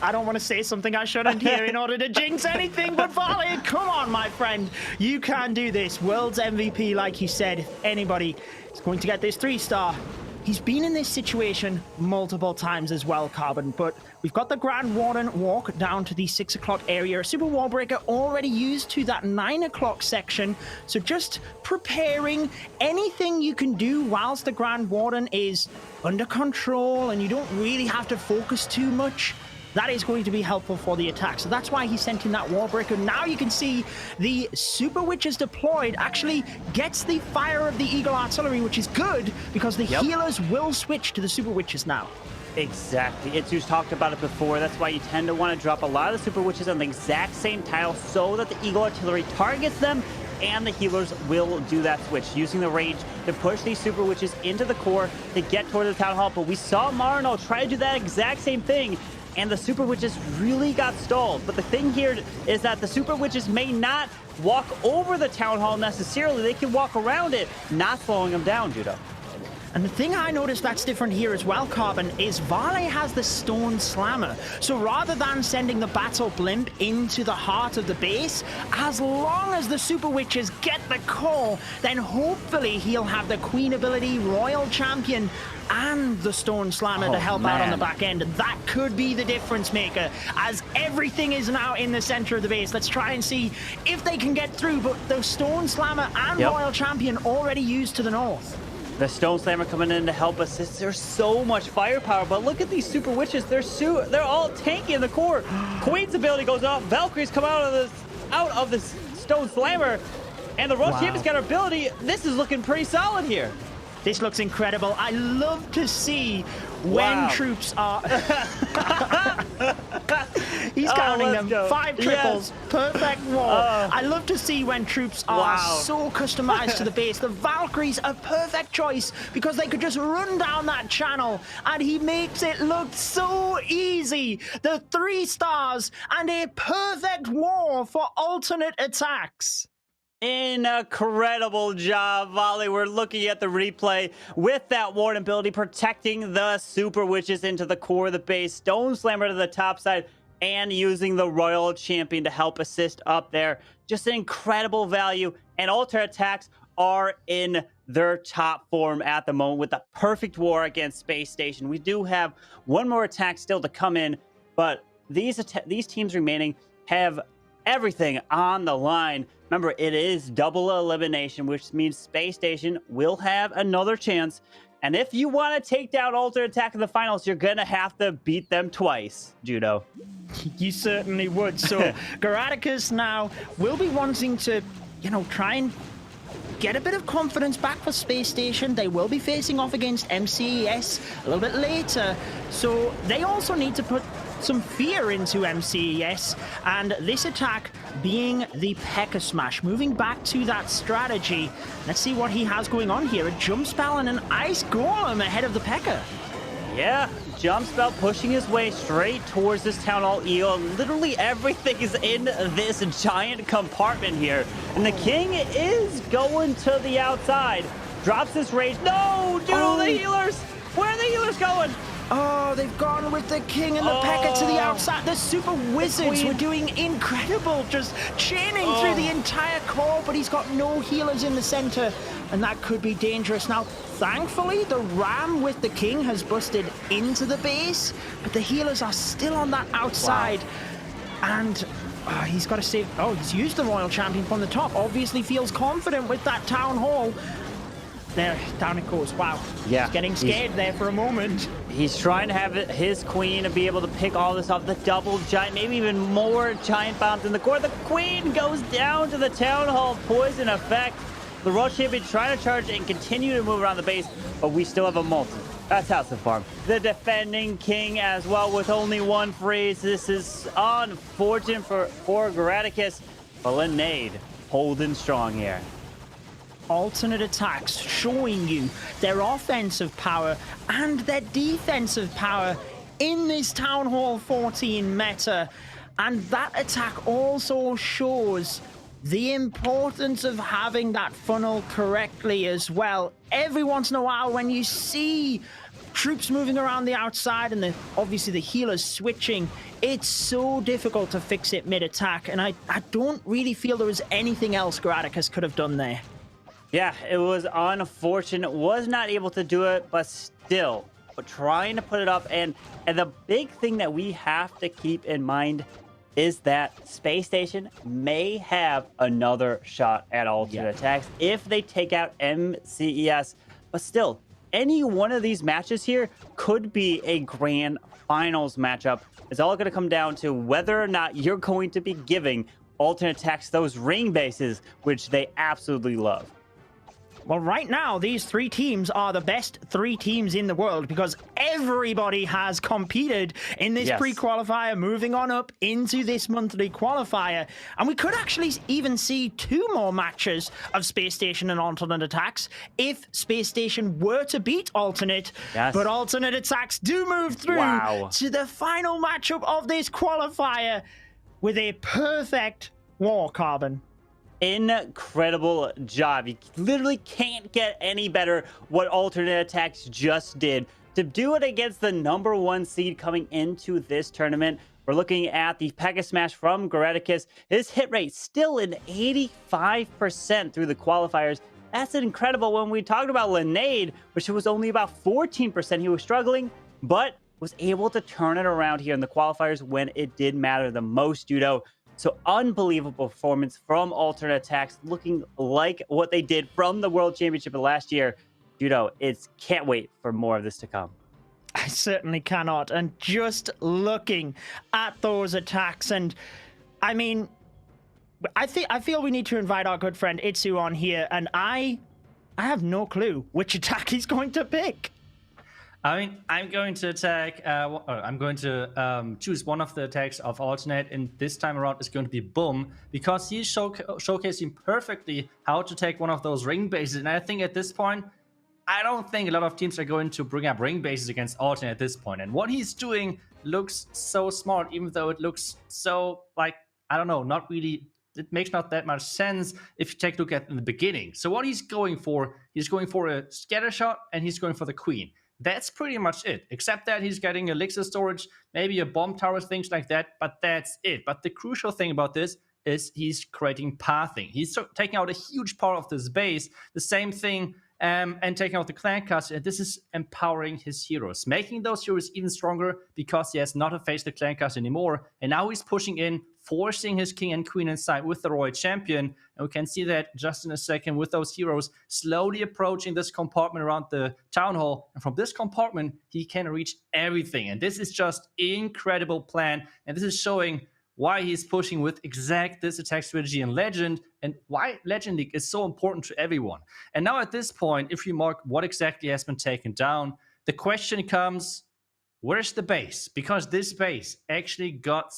I don't want to say something I shouldn't here in order to jinx anything, but Varley, come on, my friend. You can do this. World's MVP, like you said. If anybody is going to get this 3-star, he's been in this situation multiple times as well, Carbon, but we've got the Grand Warden walk down to the 6 o'clock area. A Super Wall Breaker already used to that 9 o'clock section, so just preparing anything you can do whilst the Grand Warden is under control and you don't really have to focus too much. That is going to be helpful for the attack. So that's why he sent in that Wall Breaker. Now you can see the Super Witches deployed actually gets the Fire of the Eagle Artillery, which is good because the healers will switch to the Super Witches now. Exactly. Itsu's talked about it before. That's why you tend to want to drop a lot of the Super Witches on the exact same tile so that the Eagle Artillery targets them and the healers will do that switch, using the rage to push these Super Witches into the core to get toward the Town Hall. But we saw Marno try to do that exact same thing, and the Super Witches really got stalled. But the thing here is that the Super Witches may not walk over the Town Hall necessarily. They can walk around it, not slowing them down, Judo. And the thing I noticed that's different here as well, Carbon, is Varley has the Stone Slammer. So rather than sending the Battle Blimp into the heart of the base, as long as the Super Witches get the core, then hopefully he'll have the Queen ability, Royal Champion, and the Stone Slammer to help out on the back end. That could be the difference maker, as everything is now in the center of the base. Let's try and see if they can get through, but the Stone Slammer and Royal Champion already used to the north. The Stone Slammer coming in to help assist. There's so much firepower, but look at these Super Witches. They're all tanky in the core. Queen's ability goes off. Valkyries come out of this Stone Slammer, and the Royal Champion's got her ability. This is looking pretty solid here. This looks incredible. I love to see when troops are... He's counting them. Go. 5 triples. Perfect wall. I love to see when troops are so customized to the base. The Valkyries a perfect choice because they could just run down that channel and he makes it look so easy. The 3 stars and a perfect wall for alternate attacks. Incredible job, Volley. We're looking at the replay with that Warden ability protecting the Super Witches into the core of the base. Stone Slammer to the top side and using the Royal Champion to help assist up there. Just an incredible value, and Alter attacks are in their top form at the moment with the perfect war against SpaceStation. We do have one more attack still to come in, but these teams remaining have everything on the line. Remember, it is double elimination, which means SpaceStation will have another chance. And if you want to take down Alter Attack in the finals, you're going to have to beat them twice, Judo. You certainly would. So Garaticus now will be wanting to, try and get a bit of confidence back for SpaceStation. They will be facing off against MCES a little bit later. So they also need to put some fear into MCES, and this attack being the P.E.K.K.A. Smash. Moving back to that strategy, let's see what he has going on here. A Jump Spell and an Ice Golem ahead of the P.E.K.K.A. Yeah, Jump Spell pushing his way straight towards this Town Hall Eel. Literally everything is in this giant compartment here. And the King is going to the outside. Drops this rage. No, Doodle, the healers! Where are the healers going? Oh, they've gone with the King and the P.E.K.K.A. to the outside. The Super Wizards were doing incredible, just chaining through the entire core, but he's got no healers in the center, and that could be dangerous. Now, thankfully, the Ram with the King has busted into the base, but the healers are still on that outside. And he's got to save... Oh, he's used the Royal Champion from the top. Obviously feels confident with that Town Hall. There, down it goes. Wow. Yeah. He's getting scared there for a moment. He's trying to have his Queen to be able to pick all this off. The double giant, maybe even more giant bombs in the core. The Queen goes down to the Town Hall. Poison effect. The Royal Champion trying to charge and continue to move around the base, but we still have a multi. That's House of Farm. The defending King as well with only 1 freeze. This is unfortunate for Garaticus, but Linnaid holding strong here. Alternate attacks showing you their offensive power and their defensive power in this Town Hall 14 meta. And that attack also shows the importance of having that funnel correctly as well. Every once in a while, when you see troops moving around the outside and obviously the healers switching, it's so difficult to fix it mid-attack. And I don't really feel there was anything else Graticus could have done there. Yeah, it was unfortunate. Was not able to do it, but still trying to put it up. And the big thing that we have to keep in mind is that SpaceStation may have another shot at alternate attacks if they take out MCES. But still, any one of these matches here could be a grand finals matchup. It's all going to come down to whether or not you're going to be giving alternate attacks those ring bases, which they absolutely love. Well, right now, these three teams are the best three teams in the world because everybody has competed in this pre-qualifier, moving on up into this monthly qualifier. And we could actually even see 2 more matches of SpaceStation and alternate attacks if SpaceStation were to beat alternate. But alternate attacks do move through to the final matchup of this qualifier with a perfect war carbon. Incredible job. You literally can't get any better what alternate attacks just did. To do it against the #1 seed coming into this tournament, we're looking at the Pega Smash from Graticus. His hit rate still in 85% through the qualifiers. That's incredible. When we talked about Linade, which was only about 14%, he was struggling, but was able to turn it around here in the qualifiers when it did matter the most, Judo. So unbelievable performance from alternate attacks, looking like what they did from the World Championship of last year. Judo, can't wait for more of this to come. I certainly cannot. And just looking at those attacks, and I mean, I feel we need to invite our good friend Itsu on here, and I have no clue which attack he's going to pick. I mean, I'm going to attack, I'm going to choose one of the attacks of alternate, and this time around is going to be Boom, because he's showcasing perfectly how to take one of those ring bases. And I think at this point, I don't think a lot of teams are going to bring up ring bases against alternate at this point. And what he's doing looks so smart, even though it looks so, like, I don't know, not really, it makes not that much sense if you take a look at in the beginning. So what he's going for a scatter shot, and he's going for the queen. That's pretty much it, except that he's getting elixir storage, maybe a bomb tower, things like that, but that's it. But the crucial thing about this is he's creating pathing. He's taking out a huge part of this base, the same thing, and taking out the clan caster, and this is empowering his heroes, making those heroes even stronger because he has not to face the clan caster anymore, and now he's pushing in, forcing his king and queen inside with the royal champion, and we can see that just in a second with those heroes slowly approaching this compartment around the town hall, and from this compartment he can reach everything, and this is just incredible plan, and this is showing why he's pushing with exact this attack strategy in Legend, and why Legend League is so important to everyone. And now at this point, if you mark what exactly has been taken down, the question comes, where's the base? Because this base actually got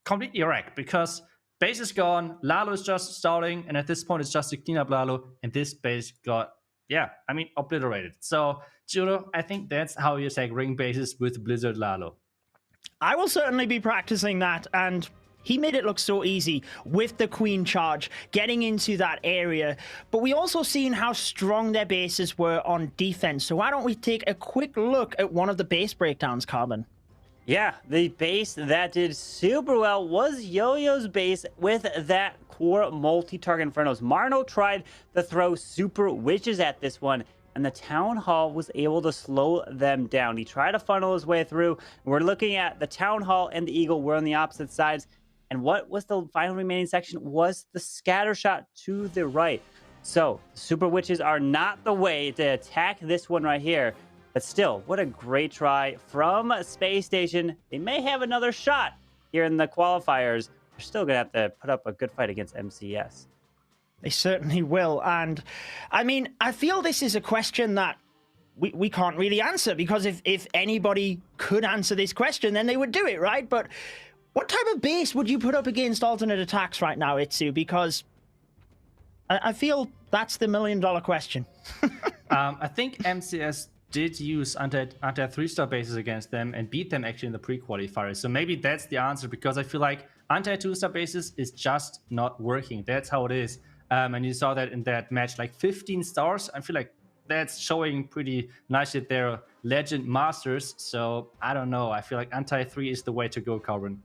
completely wrecked, because base is gone, Lalo is just starting, and at this point it's just a cleanup Lalo, and this base got, obliterated. So, Judo, I think that's how you attack ring bases with Blizzard Lalo. I will certainly be practicing that, and he made it look so easy with the queen charge, getting into that area. But we also seen how strong their bases were on defense. So why don't we take a quick look at one of the base breakdowns, Carbon? Yeah, the base that did super well was Yo-Yo's base with that core multi-target Infernos. Marno tried to throw super witches at this one, and the Town Hall was able to slow them down. He tried to funnel his way through. We're looking at the Town Hall and the Eagle were on the opposite sides. And what was the final remaining section was the scatter shot to the right. So Super Witches are not the way to attack this one right here. But still, what a great try from SpaceStation. They may have another shot here in the qualifiers. They're still going to have to put up a good fight against MCES. They certainly will. And I mean, I feel this is a question that we can't really answer, because if anybody could answer this question, then they would do it, right? But what type of base would you put up against alternate attacks right now, Itsu? Because I feel that's the $1 million question. I think MCES did use anti 3-star bases against them and beat them actually in the pre-qualifier. So maybe that's the answer, because I feel like anti 2-star bases is just not working. That's how it is. And you saw that in that match, like 15 stars. I feel like that's showing pretty nicely that they're legend masters. So I don't know. I feel like anti 3 is the way to go, Carbon.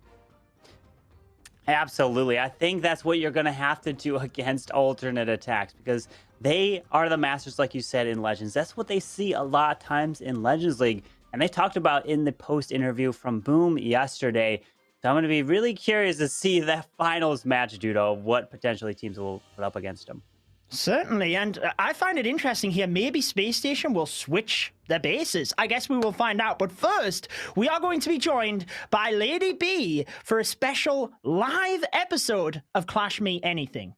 Absolutely. I think that's what you're going to have to do against Alternate.aTTaX, because they are the masters, like you said, in Legends. That's what they see a lot of times in Legends League. And they talked about in the post interview from Boom yesterday. So I'm going to be really curious to see that finals match, Judo, what potentially teams will put up against them. Certainly, and I find it interesting here. Maybe SpaceStation will switch their bases. I guess we will find out. But first, we are going to be joined by Lady B for a special live episode of Clash Me Anything.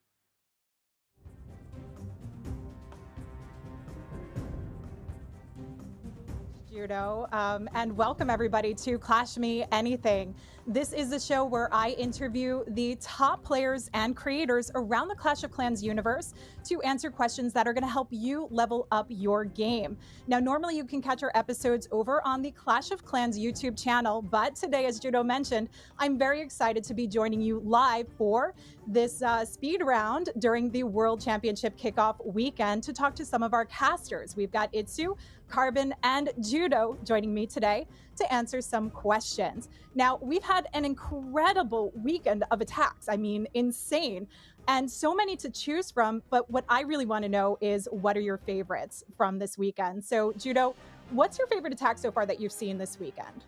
Judo, and welcome everybody to Clash Me Anything. This is the show where I interview the top players and creators around the Clash of Clans universe to answer questions that are going to help you level up your game. Now, normally you can catch our episodes over on the Clash of Clans YouTube channel, but today, as Judo mentioned, I'm very excited to be joining you live for this speed round during the World Championship kickoff weekend to talk to some of our casters. We've got Itsu, Carbon, and Judo joining me today to answer some questions. Now, we've had an incredible weekend of attacks. I mean, insane. And so many to choose from. But what I really want to know is, what are your favorites from this weekend? So, Judo, what's your favorite attack so far that you've seen this weekend?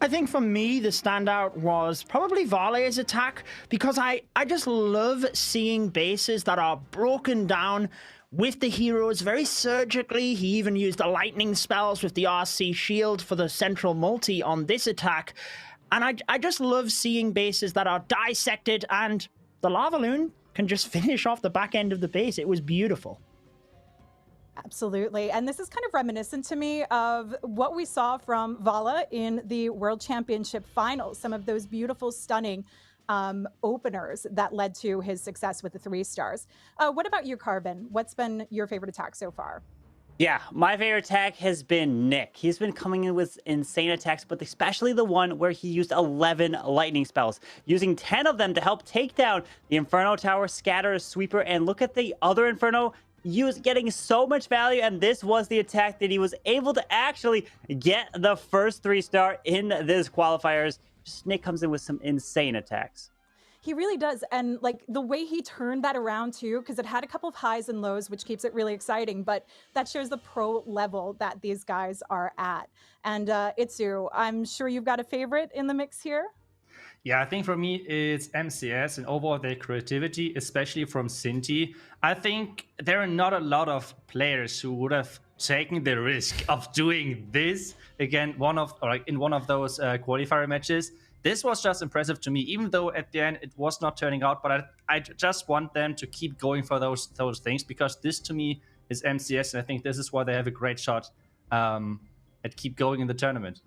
I think for me, the standout was probably Varley's attack, because I just love seeing bases that are broken down with the heroes very surgically. He even used the lightning spells with the RC shield for the central multi on this attack. And I just love seeing bases that are dissected, and the Lava Loon can just finish off the back end of the base. It was beautiful. Absolutely. And this is kind of reminiscent to me of what we saw from Vala in the World Championship finals, some of those beautiful, stunning openers that led to his success with the 3 stars. What about you, Carbon? What's been your favorite attack so far? Yeah, my favorite attack has been Nick. He's been coming in with insane attacks, but especially the one where he used 11 lightning spells, using 10 of them to help take down the Inferno Tower, Scatter, Sweeper, and look at the other Inferno. He was getting so much value, and this was the attack that he was able to actually get the first 3-star in this qualifiers. Just Nick comes in with some insane attacks. He really does. And like the way he turned that around too, because it had a couple of highs and lows, which keeps it really exciting, but that shows the pro level that these guys are at. And Itsu, I'm sure you've got a favorite in the mix here. Yeah, I think for me, it's MCES and overall their creativity, especially from Cinti. I think there are not a lot of players who would have taken the risk of doing this again, in one of those qualifier matches. This was just impressive to me, even though at the end it was not turning out. But I just want them to keep going for those things, because this to me is MCES, and I think this is why they have a great shot at keep going in the tournament.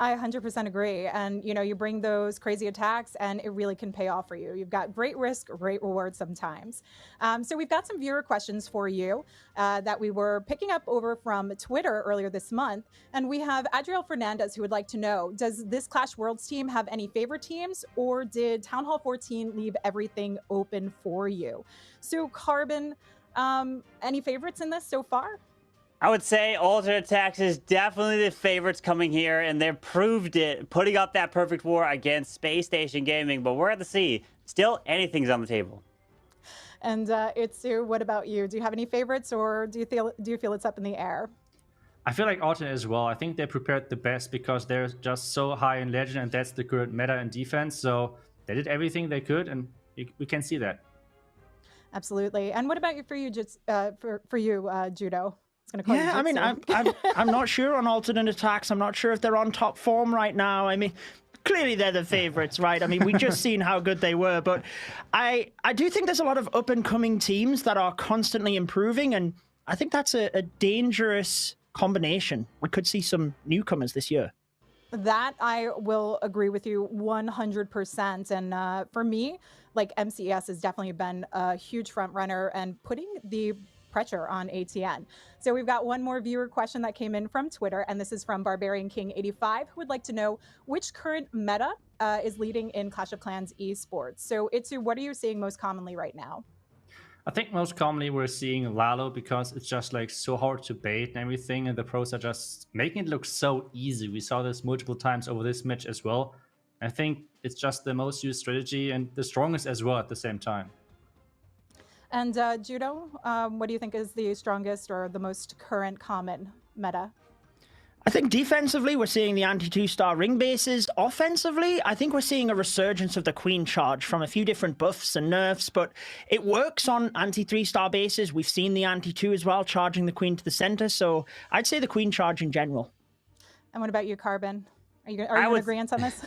I 100% agree. And, you know, you bring those crazy attacks and it really can pay off for you. You've got great risk, great reward sometimes. So we've got some viewer questions for you that we were picking up over from Twitter earlier this month. And we have Adriel Fernandez who would like to know, does this Clash Worlds team have any favorite teams, or did Town Hall 14 leave everything open for you? So Carbon, any favorites in this so far? I would say Alternate.aTTaX is definitely the favorites coming here, and they've proved it, putting up that perfect war against SpaceStation Gaming. But we're at the sea. Still, anything's on the table. And Itsu, what about you? Do you have any favorites, or do you feel it's up in the air? I feel like Alternate as well. I think they prepared the best because they're just so high in Legend, and that's the current meta and defense. So they did everything they could, and we can see that. Absolutely. And what about you, Judo? Yeah, I mean, I'm not sure on Alternate.aTTaX. I'm not sure if they're on top form right now. I mean, clearly they're the favorites, right? I mean, we just seen how good they were, but I do think there's a lot of up-and-coming teams that are constantly improving, and I think that's a dangerous combination. We could see some newcomers this year. That I will agree with you 100%. And for me, like MCES has definitely been a huge front runner and putting the pressure on ATN. So we've got one more viewer question that came in from Twitter, and this is from Barbarian King 85, who would like to know which current meta is leading in Clash of Clans esports. So Itsu, what are you seeing most commonly right now? I think most commonly we're seeing Lalo because it's just like so hard to bait and everything, and the pros are just making it look so easy. We saw this multiple times over this match as well. I think it's just the most used strategy and the strongest as well at the same time. And Judo, what do you think is the strongest or the most current common meta? I think defensively, we're seeing the anti-2-star ring bases. Offensively, I think we're seeing a resurgence of the Queen Charge from a few different buffs and nerfs, but it works on anti-3-star bases. We've seen the anti-2 as well, charging the Queen to the center, so I'd say the Queen Charge in general. And what about you, Carbon? Are you in agreement on this?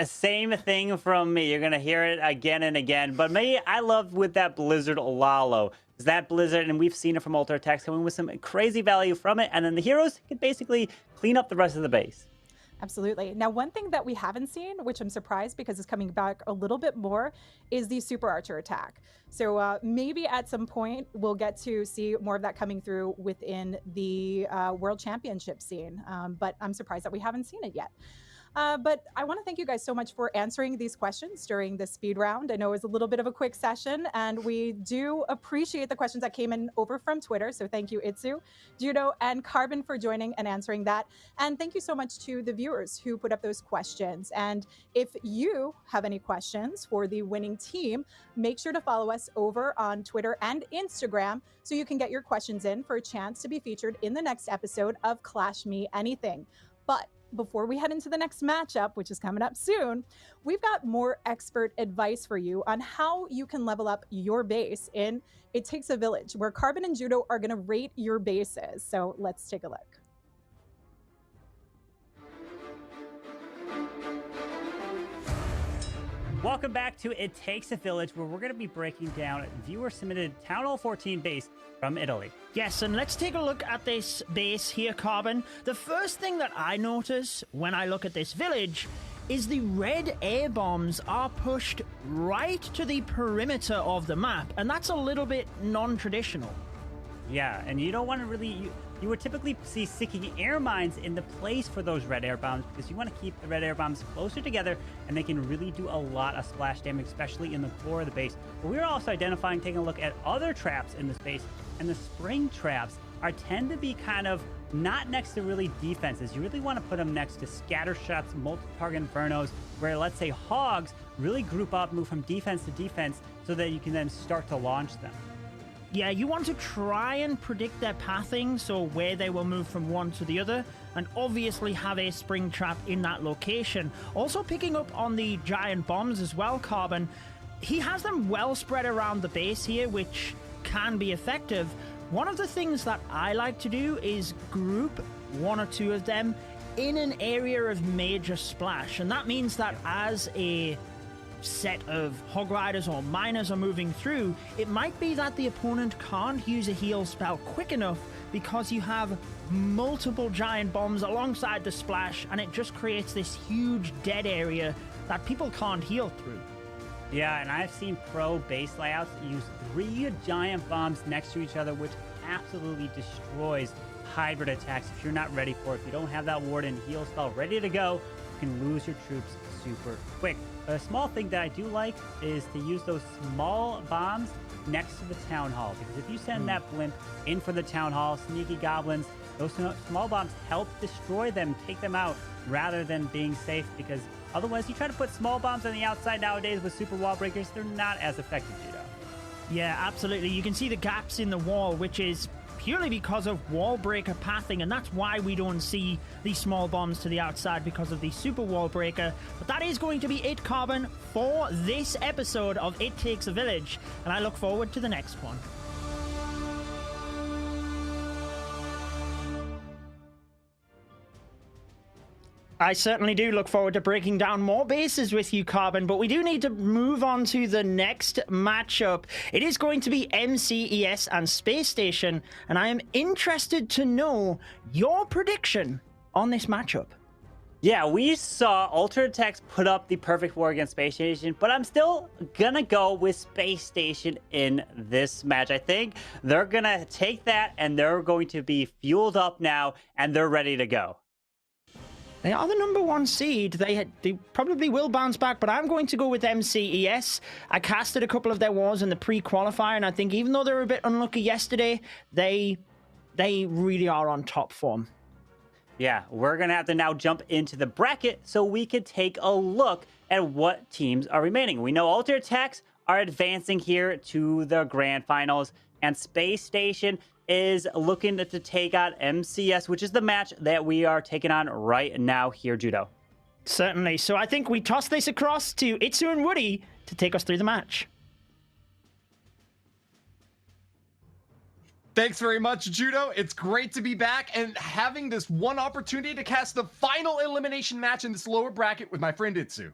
Same thing from me. You're going to hear it again and again. But me, I love with that Blizzard Lalo. That Blizzard, and we've seen it from ATN.aTTaX coming with some crazy value from it. And then the heroes can basically clean up the rest of the base. Absolutely. Now, one thing that we haven't seen, which I'm surprised because it's coming back a little bit more, is the Super Archer attack. So maybe at some point we'll get to see more of that coming through within the World Championship scene. But I'm surprised that we haven't seen it yet. But I want to thank you guys so much for answering these questions during this speed round. I know it was a little bit of a quick session, and we do appreciate the questions that came in over from Twitter. So thank you, Itsu, Judo, and Carbon for joining and answering that. And thank you so much to the viewers who put up those questions. And if you have any questions for the winning team, make sure to follow us over on Twitter and Instagram so you can get your questions in for a chance to be featured in the next episode of Clash Me Anything. But before we head into the next matchup, which is coming up soon, we've got more expert advice for you on how you can level up your base in It Takes a Village, where Carbon and Judo are going to rate your bases. So let's take a look. Welcome back to It Takes a Village, where we're going to be breaking down viewer-submitted Town Hall 14 base from Italy. Yes, and let's take a look at this base here, Carbon. The first thing that I notice when I look at this village is the red air bombs are pushed right to the perimeter of the map, and that's a little bit non-traditional. Yeah, and you don't want to really... You would typically see sticking air mines in the place for those red air bombs because you want to keep the red air bombs closer together and they can really do a lot of splash damage, especially in the core of the base. But we're also identifying, taking a look at other traps in the space, and the spring traps tend to be kind of not next to really defenses. You really want to put them next to scatter shots, multi-target infernos, where let's say hogs really group up, move from defense to defense so that you can then start to launch them. Yeah, you want to try and predict their pathing, so where they will move from one to the other, and obviously have a spring trap in that location. Also picking up on the giant bombs as well, Carbon. He has them well spread around the base here, which can be effective. One of the things that I like to do is group one or two of them in an area of major splash, and that means that as a set of hog riders or miners are moving through, it might be that the opponent can't use a heal spell quick enough because you have multiple giant bombs alongside the splash, and it just creates this huge dead area that people can't heal through. Yeah, and I've seen pro base layouts use 3 giant bombs next to each other, which absolutely destroys hybrid attacks if you're not ready for it. If you don't have that warden heal spell ready to go, you can lose your troops super quick. But a small thing that I do like is to use those small bombs next to the town hall, because if you send that blimp in for the town hall, sneaky goblins, those small bombs help destroy them, take them out, rather than being safe, because otherwise you try to put small bombs on the outside nowadays with super wall breakers, they're not as effective, Judo. Yeah, absolutely. You can see the gaps in the wall, which is purely because of wall breaker pathing, and that's why we don't see these small bombs to the outside, because of the super wall breaker. But that is going to be it, Carbon, for this episode of It Takes a Village, and I look forward to the next one. I certainly do look forward to breaking down more bases with you, Carbon, but we do need to move on to the next matchup. It is going to be MCES and SpaceStation, and I am interested to know your prediction on this matchup. Yeah, we saw ATN.aTTaX put up the perfect war against SpaceStation, but I'm still gonna go with SpaceStation in this match. I think they're gonna take that and they're going to be fueled up now and they're ready to go. They are the #1 seed. They probably will bounce back, but I'm going to go with MCES. I casted a couple of their wars in the pre-qualifier, and I think even though they were a bit unlucky yesterday, they really are on top form. Yeah, we're going to have to now jump into the bracket so we could take a look at what teams are remaining. We know ATN.aTTaX are advancing here to the grand finals, and SpaceStation is looking to take on MCES, which is the match that we are taking on right now here, Judo. Certainly. So I think we toss this across to Itsu and Woody to take us through the match. Thanks very much, Judo. It's great to be back and having this one opportunity to cast the final elimination match in this lower bracket with my friend Itsu.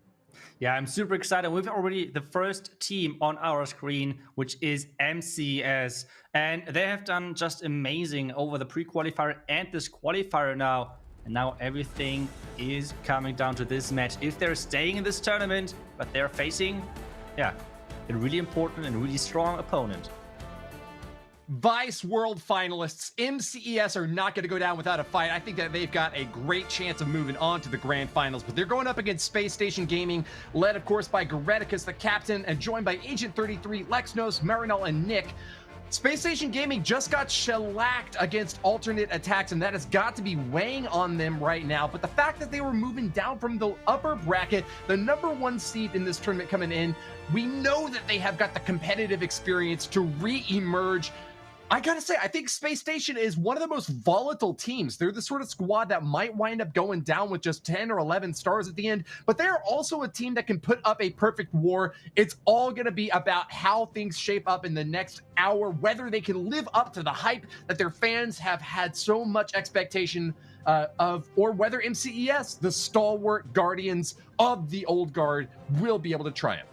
Yeah, I'm super excited. We've already the first team on our screen, which is MCES. And they have done just amazing over the pre-qualifier and this qualifier now. And now everything is coming down to this match. If they're staying in this tournament, but they're facing, a really important and really strong opponent. Vice World finalists, MCES are not going to go down without a fight. I think that they've got a great chance of moving on to the grand finals, but they're going up against SpaceStation Gaming, led of course by Goreticus, the captain, and joined by Agent 33, Lexnos, Marinel, and Nick. SpaceStation Gaming just got shellacked against ATN.aTTaX, and that has got to be weighing on them right now. But the fact that they were moving down from the upper bracket, the #1 seed in this tournament coming in, we know that they have got the competitive experience to re-emerge. I gotta say, I think SpaceStation is one of the most volatile teams. They're the sort of squad that might wind up going down with just 10 or 11 stars at the end, but they're also a team that can put up a perfect war. It's all gonna be about how things shape up in the next hour, whether they can live up to the hype that their fans have had so much expectation of, or whether MCES, the stalwart guardians of the old guard, will be able to triumph.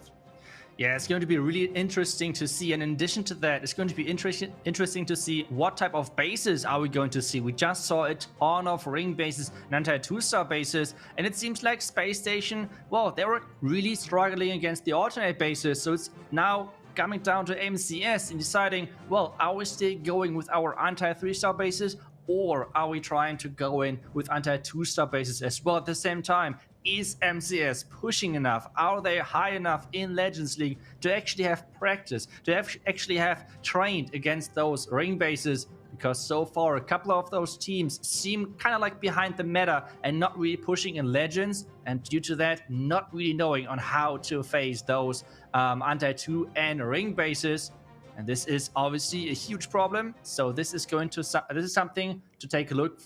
Yeah, it's going to be really interesting to see. And in addition to that, it's going to be interesting to see what type of bases are we going to see. We just saw a ton of ring bases and anti-2-star bases. And it seems like SpaceStation, well, they were really struggling against the alternate bases. So it's now coming down to MCES and deciding, well, are we still going with our anti-3-star bases? Or are we trying to go in with anti-2-star bases as well at the same time? Is MCES pushing enough? Are they high enough in Legends League to actually have practice, to actually have trained against those ring bases? Because so far, a couple of those teams seem kind of like behind the meta and not really pushing in Legends. And due to that, not really knowing on how to face those anti-2 and ring bases. And this is obviously a huge problem. So this is something to take a look.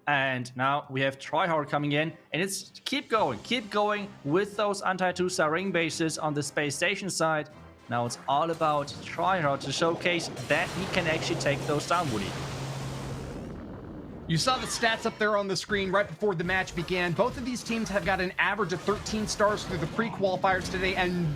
And now we have Tryhard coming in, and it's keep going with those anti-2-star ring bases on the SpaceStation side. Now it's all about Tryhard to showcase that he can actually take those down, Woody. You saw the stats up there on the screen right before the match began. Both of these teams have got an average of 13 stars through the pre-qualifiers today and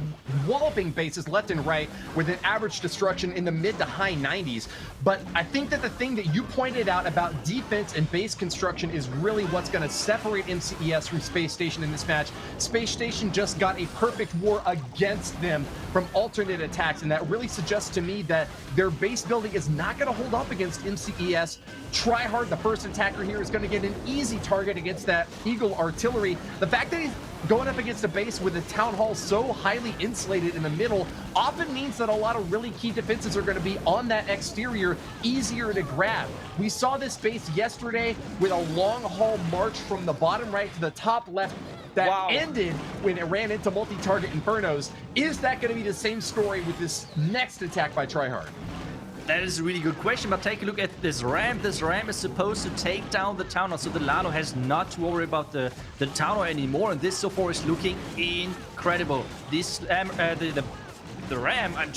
walloping bases left and right with an average destruction in the mid to high 90s. But I think that the thing that you pointed out about defense and base construction is really what's going to separate MCES from SpaceStation in this match. SpaceStation just got a perfect war against them from ATN.aTTaX, and that really suggests to me that their base building is not going to hold up against MCES. Tryhard, the first attacker here, is going to get an easy target against that Eagle artillery. The fact that he's going up against a base with a town hall so highly insulated in the middle often means that a lot of really key defenses are going to be on that exterior, easier to grab. We saw this base yesterday with a long haul march from the bottom right to the top left that ended when it ran into multi-target infernos. Is that going to be the same story with this next attack by Tryhard? That is a really good question, but take a look at this ramp. This ramp is supposed to take down the town hall, so the Lalo has not to worry about the town hall anymore, and this so far is looking incredible. This the ram, I'm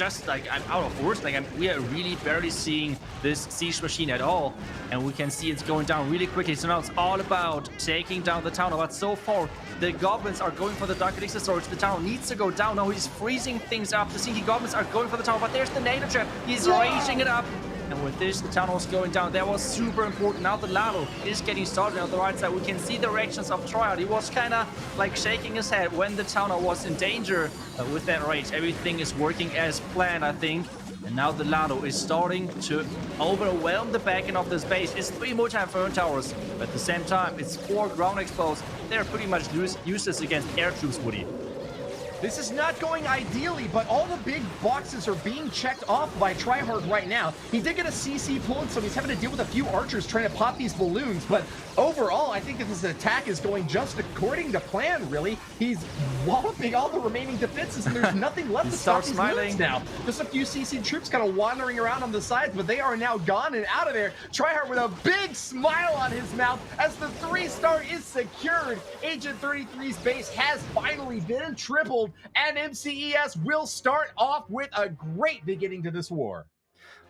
out of words. We are really barely seeing this siege machine at all, and we can see it's going down really quickly. So now it's all about taking down the town hall, but so far the goblins are going for the Dark Elixir storage. The town hall needs to go down. Now he's freezing things up. The Sinky goblins are going for the town hall, but there's the NATO trap. He's raging it up. And with this, the Town Hall's going down. That was super important. Now the Lalo is getting started on the right side. We can see the reactions of Tryhard. He was kind of like shaking his head when the Town Hall was in danger. But with that rage, everything is working as planned, I think. And now the Lalo is starting to overwhelm the back end of this base. It's 3 multi-time phone towers, but at the same time, it's 4 ground exposed. They're pretty much useless against air troops, Woody. This is not going ideally, but all the big boxes are being checked off by Tryhard right now. He did get a CC pulled, so he's having to deal with a few archers trying to pop these balloons, but overall, I think that this attack is going just according to plan, really. He's walloping all the remaining defenses, and there's nothing left to stop these balloons now. Just a few CC troops kind of wandering around on the sides, but they are now gone and out of there. Tryhard with a big smile on his mouth as the 3-star is secured. Agent 33's base has finally been tripled, and MCES will start off with a great beginning to this war.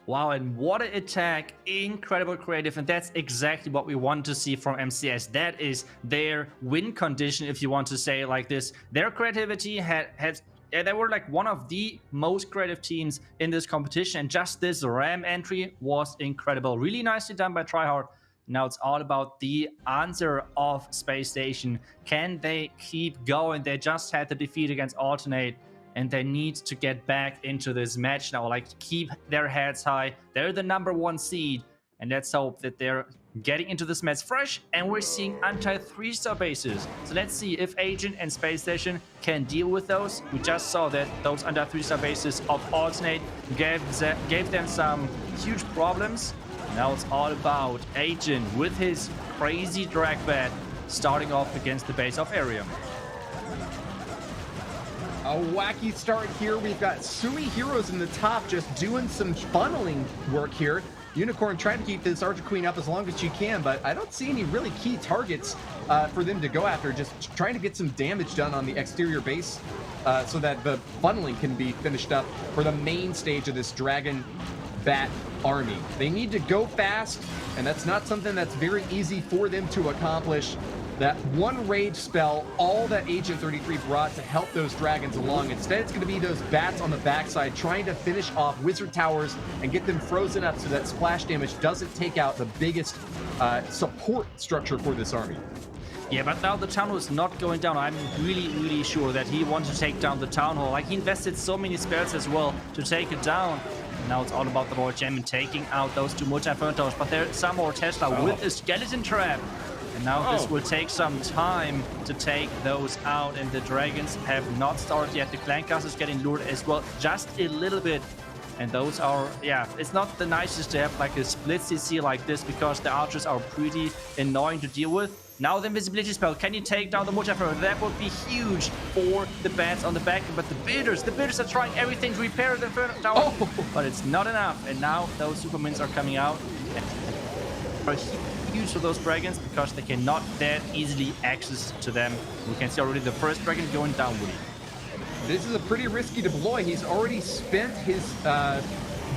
Wow, and what an attack. Incredible creative, and that's exactly what we want to see from MCS. That is their win condition, if you want to say it like this. Their creativity they were like one of the most creative teams in this competition, and just this Ram entry was incredible. Really nicely done by Tryhard. Now it's all about the answer of SpaceStation. Can they keep going? They just had the defeat against Alternate, and they need to get back into this match now, like keep their heads high. They're the #1 seed, and let's hope that they're getting into this match fresh, and we're seeing anti-3-star bases. So let's see if Agent and SpaceStation can deal with those. We just saw that those anti-3-star bases of Alternate gave them some huge problems. Now it's all about Agent with his crazy drag bat starting off against the base of Arium. A wacky start here. We've got Sui Heroes in the top just doing some funneling work here. Unicorn trying to keep this Archer Queen up as long as she can, but I don't see any really key targets for them to go after. Just trying to get some damage done on the exterior base so that the funneling can be finished up for the main stage of this Dragon Bat army. They need to go fast, and that's not something that's very easy for them to accomplish. That one rage spell, all that Agent 33 brought to help those dragons along. Instead, it's going to be those bats on the backside trying to finish off wizard towers and get them frozen up so that splash damage doesn't take out the biggest support structure for this army. Yeah, but now the Town Hall is not going down. I'm really sure that he wants to take down the Town Hall. Like, he invested so many spells as well to take it down. Now it's all about the Royal Gem and taking out those 2 multi-inferno towers, but there's some more Tesla with a skeleton trap. And now this will take some time to take those out, and the dragons have not started yet. The clan castle is getting lured as well, just a little bit. And those are, yeah, it's not the nicest to have like a split CC like this, because the archers are pretty annoying to deal with. Now the invisibility spell, can you take down the multi-inferno? That would be huge for the bats on the back end, but the builders are trying everything to repair the inferno tower, but it's not enough. And now those supermins are coming out. Are huge for those dragons because they cannot that easily access to them. We can see already the first dragon going down, Woody. This is a pretty risky deploy. He's already spent his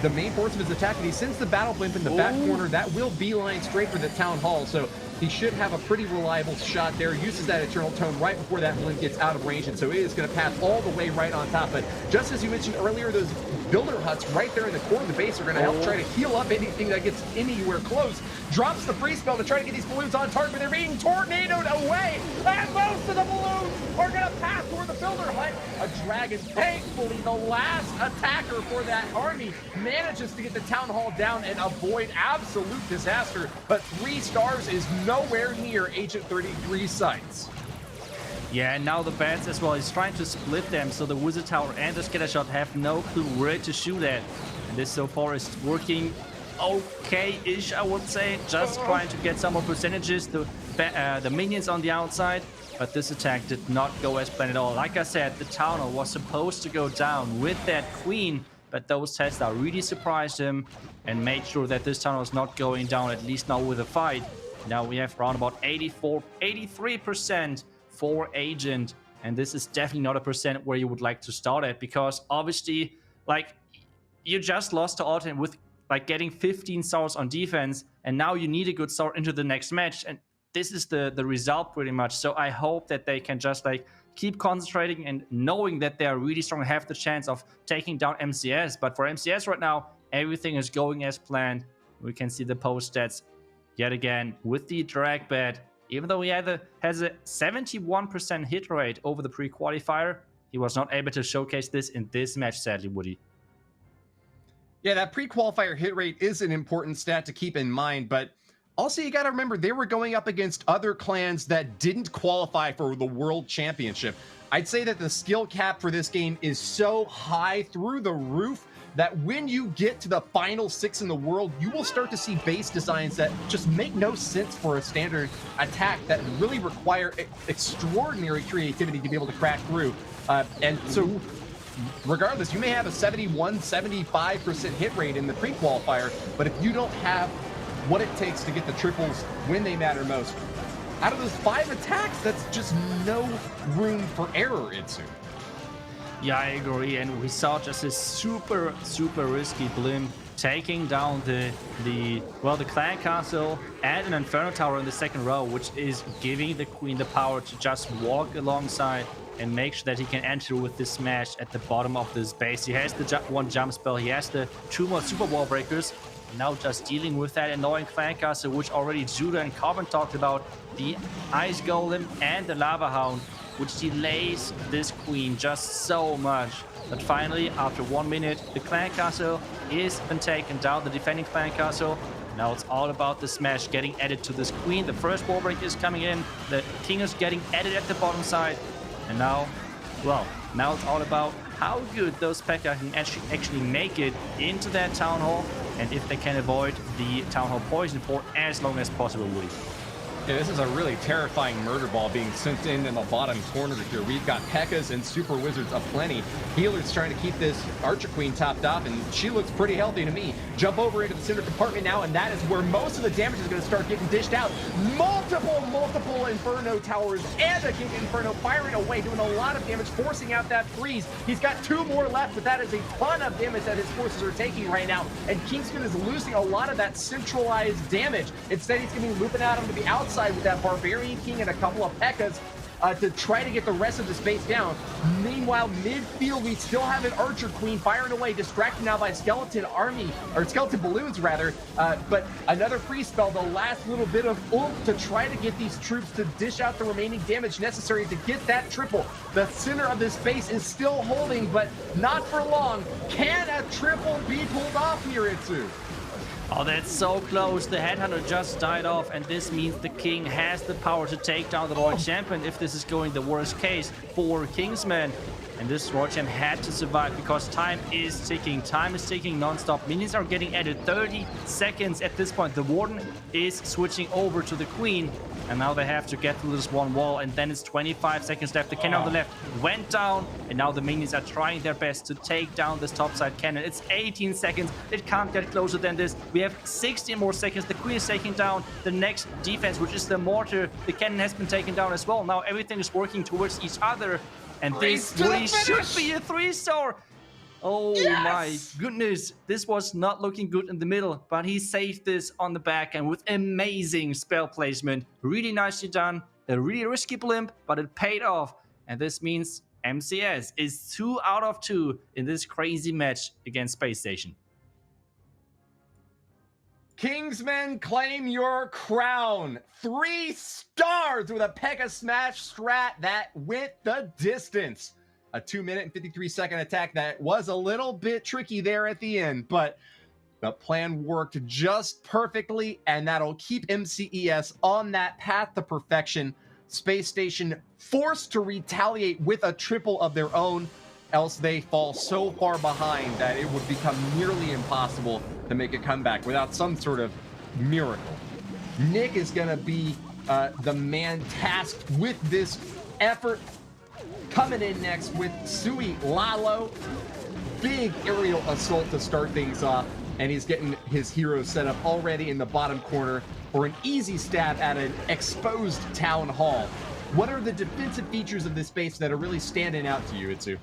the main force of his attack, and he sends the battle blimp in the back corner. That will beeline straight for the Town Hall, so he should have a pretty reliable shot there. Uses that Eternal Tome right before that blimp gets out of range, and so it is going to pass all the way right on top. But just as you mentioned earlier, those builder huts right there in the core of the base are going to help try to heal up anything that gets anywhere close. Drops the free spell to try to get these balloons on target, but they're being tornadoed away, and most of the balloons are going to pass toward the builder hut. A dragon, thankfully, the last attacker for that army, manages to get the Town Hall down and avoid absolute disaster, but 3 stars is nowhere near Agent 33's sights. Yeah, and now the bats as well. He's trying to split them, so the Wizard Tower and the Scatter Shot have no clue where to shoot at. And this so far is working okay-ish, I would say. Just trying to get some more percentages, the minions on the outside. But this attack did not go as planned at all. Like I said, the Town Hall was supposed to go down with that Queen, but those Tesla really surprised him and made sure that this Town Hall is not going down, at least not with a fight. Now we have around about 83% for Agent, and this is definitely not a percent where you would like to start at, because obviously, like, you just lost to Alternate with like getting 15 stars on defense, and now you need a good start into the next match, and this is the result pretty much. So I hope that they can just like keep concentrating and knowing that they are really strong and have the chance of taking down MCS. But for MCS right now, everything is going as planned. We can see the post stats yet again with the drag bed. Even though he has a 71% hit rate over the pre-qualifier, he was not able to showcase this in this match, sadly, Woody. Yeah, that pre-qualifier hit rate is an important stat to keep in mind, but also you got to remember they were going up against other clans that didn't qualify for the World Championship. I'd say that the skill cap for this game is so high through the roof that when you get to the final 6 in the world, you will start to see base designs that just make no sense for a standard attack that really require extraordinary creativity to be able to crack through. And so regardless, you may have a 71, 75% hit rate in the pre-qualifier, but if you don't have what it takes to get the triples when they matter most, out of those 5 attacks, that's just no room for error, Itsu. Yeah, I agree, and we saw just a super risky blimp taking down the clan castle and an inferno tower in the second row, which is giving the queen the power to just walk alongside and make sure that he can enter with the smash at the bottom of this base. He has the one jump spell, he has the 2 more super wall breakers. Now just dealing with that annoying clan castle, which already Judah and Corbin talked about, the ice golem and the lava hound, which delays this queen just so much. But finally, after 1 minute, the clan castle is been taken down, the defending clan castle. Now it's all about the smash getting added to this queen. The first wall break is coming in, the king is getting added at the bottom side. And now, well, now it's all about how good those P.E.K.K.A can actually make it into that town hall, and if they can avoid the town hall poison for as long as possible, Woody. Yeah, this is a really terrifying murder ball being sent in the bottom corner here. We've got P.E.K.K.As and Super Wizards aplenty. Healer's trying to keep this Archer Queen topped off, and she looks pretty healthy to me. Jump over into the center compartment now, and that is where most of the damage is going to start getting dished out. Multiple Inferno towers and a King Inferno firing away, doing a lot of damage, forcing out that freeze. He's got 2 more left, but that is a ton of damage that his forces are taking right now, and Kingston is losing a lot of that centralized damage. Instead, he's going to be looping out onto the outside with that Barbarian King and a couple of P.E.K.K.As to try to get the rest of the space down. Meanwhile, midfield, we still have an Archer Queen firing away, distracted now by Skeleton Army, or Skeleton Balloons rather, but another free spell, the last little bit of oomph to try to get these troops to dish out the remaining damage necessary to get that triple. The center of this base is still holding, but not for long. Can a triple be pulled off here, Itsu? Oh, that's so close. The Headhunter just died off, and this means the King has the power to take down the Royal Champion if this is going the worst case for Kingsman. And this Royal Champ had to survive because time is ticking. Time is ticking non-stop. Minions are getting added 30 seconds at this point. The Warden is switching over to the Queen, and now they have to get through this one wall, and then it's 25 seconds left. The cannon on the left went down, and now the minions are trying their best to take down this topside cannon. It's 18 seconds. It can't get closer than this. We have 16 more seconds. The Queen is taking down the next defense, which is the mortar. The cannon has been taken down as well. Now everything is working towards each other, and this really should be a 3-star. Oh my goodness, this was not looking good in the middle, but he saved this on the back end with amazing spell placement. Really nicely done. A really risky blimp, but it paid off. And this means MCES is 2 out of 2 in this crazy match against SpaceStation. Kingsmen, claim your crown. 3 stars with a P.E.K.K.A smash strat that went the distance. A 2 minute and 53-second attack that was a little bit tricky there at the end, but the plan worked just perfectly, and that'll keep MCES on that path to perfection. SpaceStation forced to retaliate with a triple of their own, else they fall so far behind that it would become nearly impossible to make a comeback without some sort of miracle. Nick is going to be the man tasked with this effort. Coming in next with Sui Lalo. Big aerial assault to start things off, and he's getting his heroes set up already in the bottom corner for an easy stab at an exposed town hall. What are the defensive features of this base that are really standing out to you, Itsu?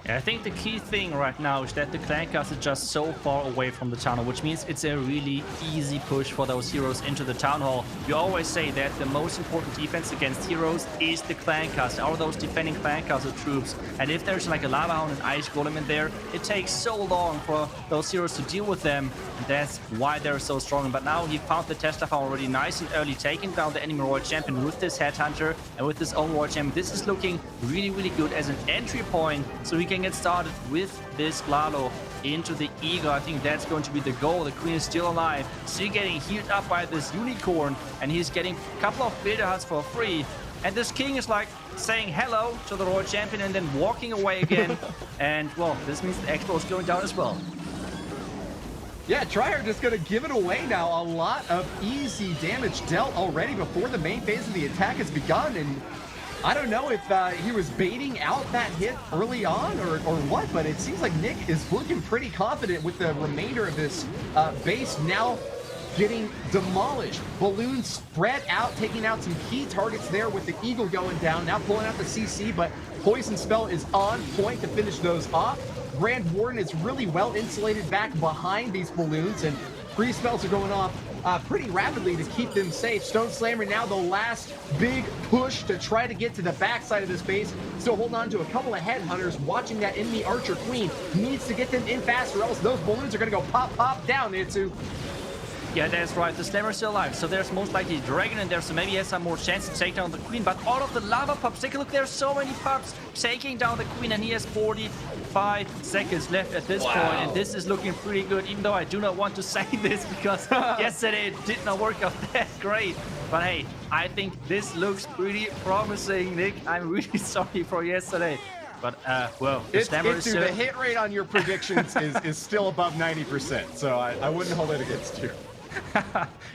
Yeah, I think the key thing right now is that the clan cast is just so far away from the town hall, which means it's a really easy push for those heroes into the town hall. You always say that the most important defense against heroes is the clan cast, or those defending clan castle troops. And if there's like a lava hound and ice golem in there, it takes so long for those heroes to deal with them. And that's why they're so strong. But now he found the Testa farm already nice and early, taking down the enemy royal champion with this headhunter and with his own royal champion. This is looking really, really good as an entry point, so he can get started with this Lalo into the Eagle. I think that's going to be the goal. The queen is still alive. She's getting healed up by this unicorn, and he's getting a couple of builder huts for free. And this king is like saying hello to the royal champion and then walking away again. And well, this means the expo is going down as well. Yeah, Tryhard just going to give it away now. A lot of easy damage dealt already before the main phase of the attack has begun. And I don't know if he was baiting out that hit early on or what, but it seems like Nick is looking pretty confident with the remainder of this base now getting demolished. Balloons spread out, taking out some key targets there with the Eagle going down, now pulling out the CC, but Poison Spell is on point to finish those off. Grand Warden is really well insulated back behind these balloons, and freeze spells are going off pretty rapidly to keep them safe. Stone Slammer now the last big push to try to get to the backside of this base. Still holding on to a couple of headhunters, watching that enemy Archer Queen. Needs to get them in fast, or else those balloons are going to go pop, pop down, Itsu. Yeah, that's right. The Slammer is still alive, so there's most likely a dragon in there, so maybe he has some more chance to take down the queen. But all of the lava pups, take a look, there's so many pups taking down the queen, and he has 45 seconds left at this point, and this is looking pretty good, even though I do not want to say this because yesterday it did not work out that great. But hey, I think this looks pretty promising, Nick. I'm really sorry for yesterday. But, well, the the hit rate on your predictions is still above 90%, so I wouldn't hold it against you.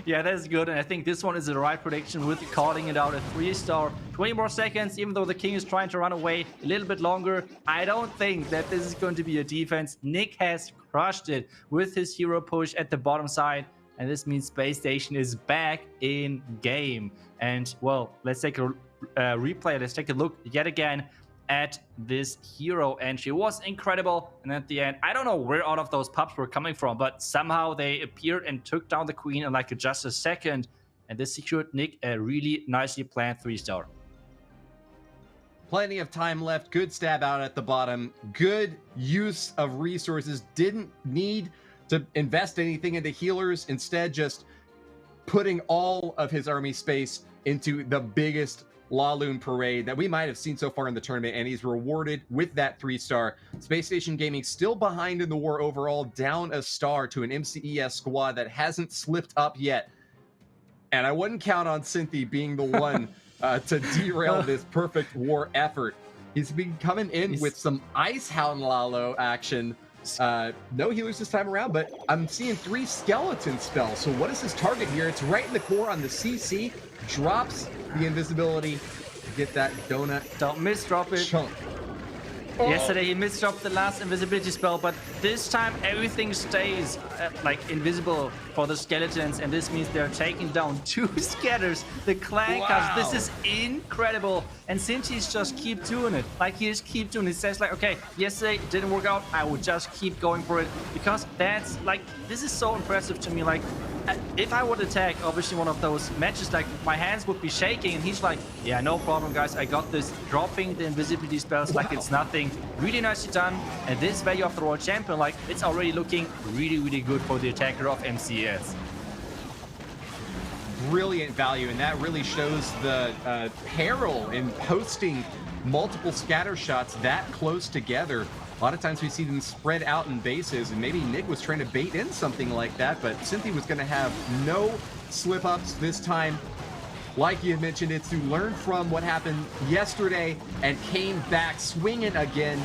Yeah, that's good, and I think this one is the right prediction with calling it out at 3-star. 20 more seconds, even though the king is trying to run away a little bit longer. I don't think that this is going to be a defense. Nick has crushed it with his hero push at the bottom side, and this means SpaceStation is back in game. And, well, let's take a replay. Let's take a look yet again at this hero entry. It was incredible, and at the end, I don't know where all of those pups were coming from, but somehow they appeared and took down the queen in like just a second, and this secured Nick a really nicely planned 3-star. Plenty of time left. Good stab out at the bottom. Good use of resources. Didn't need to invest anything into healers. Instead, just putting all of his army space into the biggest Laloon parade that we might have seen so far in the tournament, and he's rewarded with that 3-star. SpaceStation Gaming still behind in the war overall, down a star to an MCES squad that hasn't slipped up yet. And I wouldn't count on Cynthia being the one to derail this perfect war effort. He's been coming in with some Ice Hound Lalo action. No healers this time around, but I'm seeing 3 skeleton spells. So what is his target here? It's right in the core on the CC. Drops the invisibility to get that donut. Don't misdrop it. Chunk. Yesterday he misdropped the last invisibility spell, but this time everything stays like invisible for the skeletons, and this means they're taking down 2 scatters. The clan cast, this is incredible. And since he's just keep doing it, like he just keep doing it, he says like, okay, yesterday it didn't work out, I would just keep going for it, because that's like, this is so impressive to me. Like, if I would attack obviously one of those matches, like my hands would be shaking, and he's like, yeah, no problem guys, I got this, dropping the invisibility spells like it's nothing. Really nicely done. And this value of the Royal Champion, like, it's already looking really, really good for the attacker of MCES. Brilliant value, and that really shows the peril in posting multiple scatter shots that close together. A lot of times we see them spread out in bases, and maybe Nick was trying to bait in something like that, but Cynthia was going to have no slip-ups this time. Like you had mentioned, it's to learn from what happened yesterday and came back swinging again.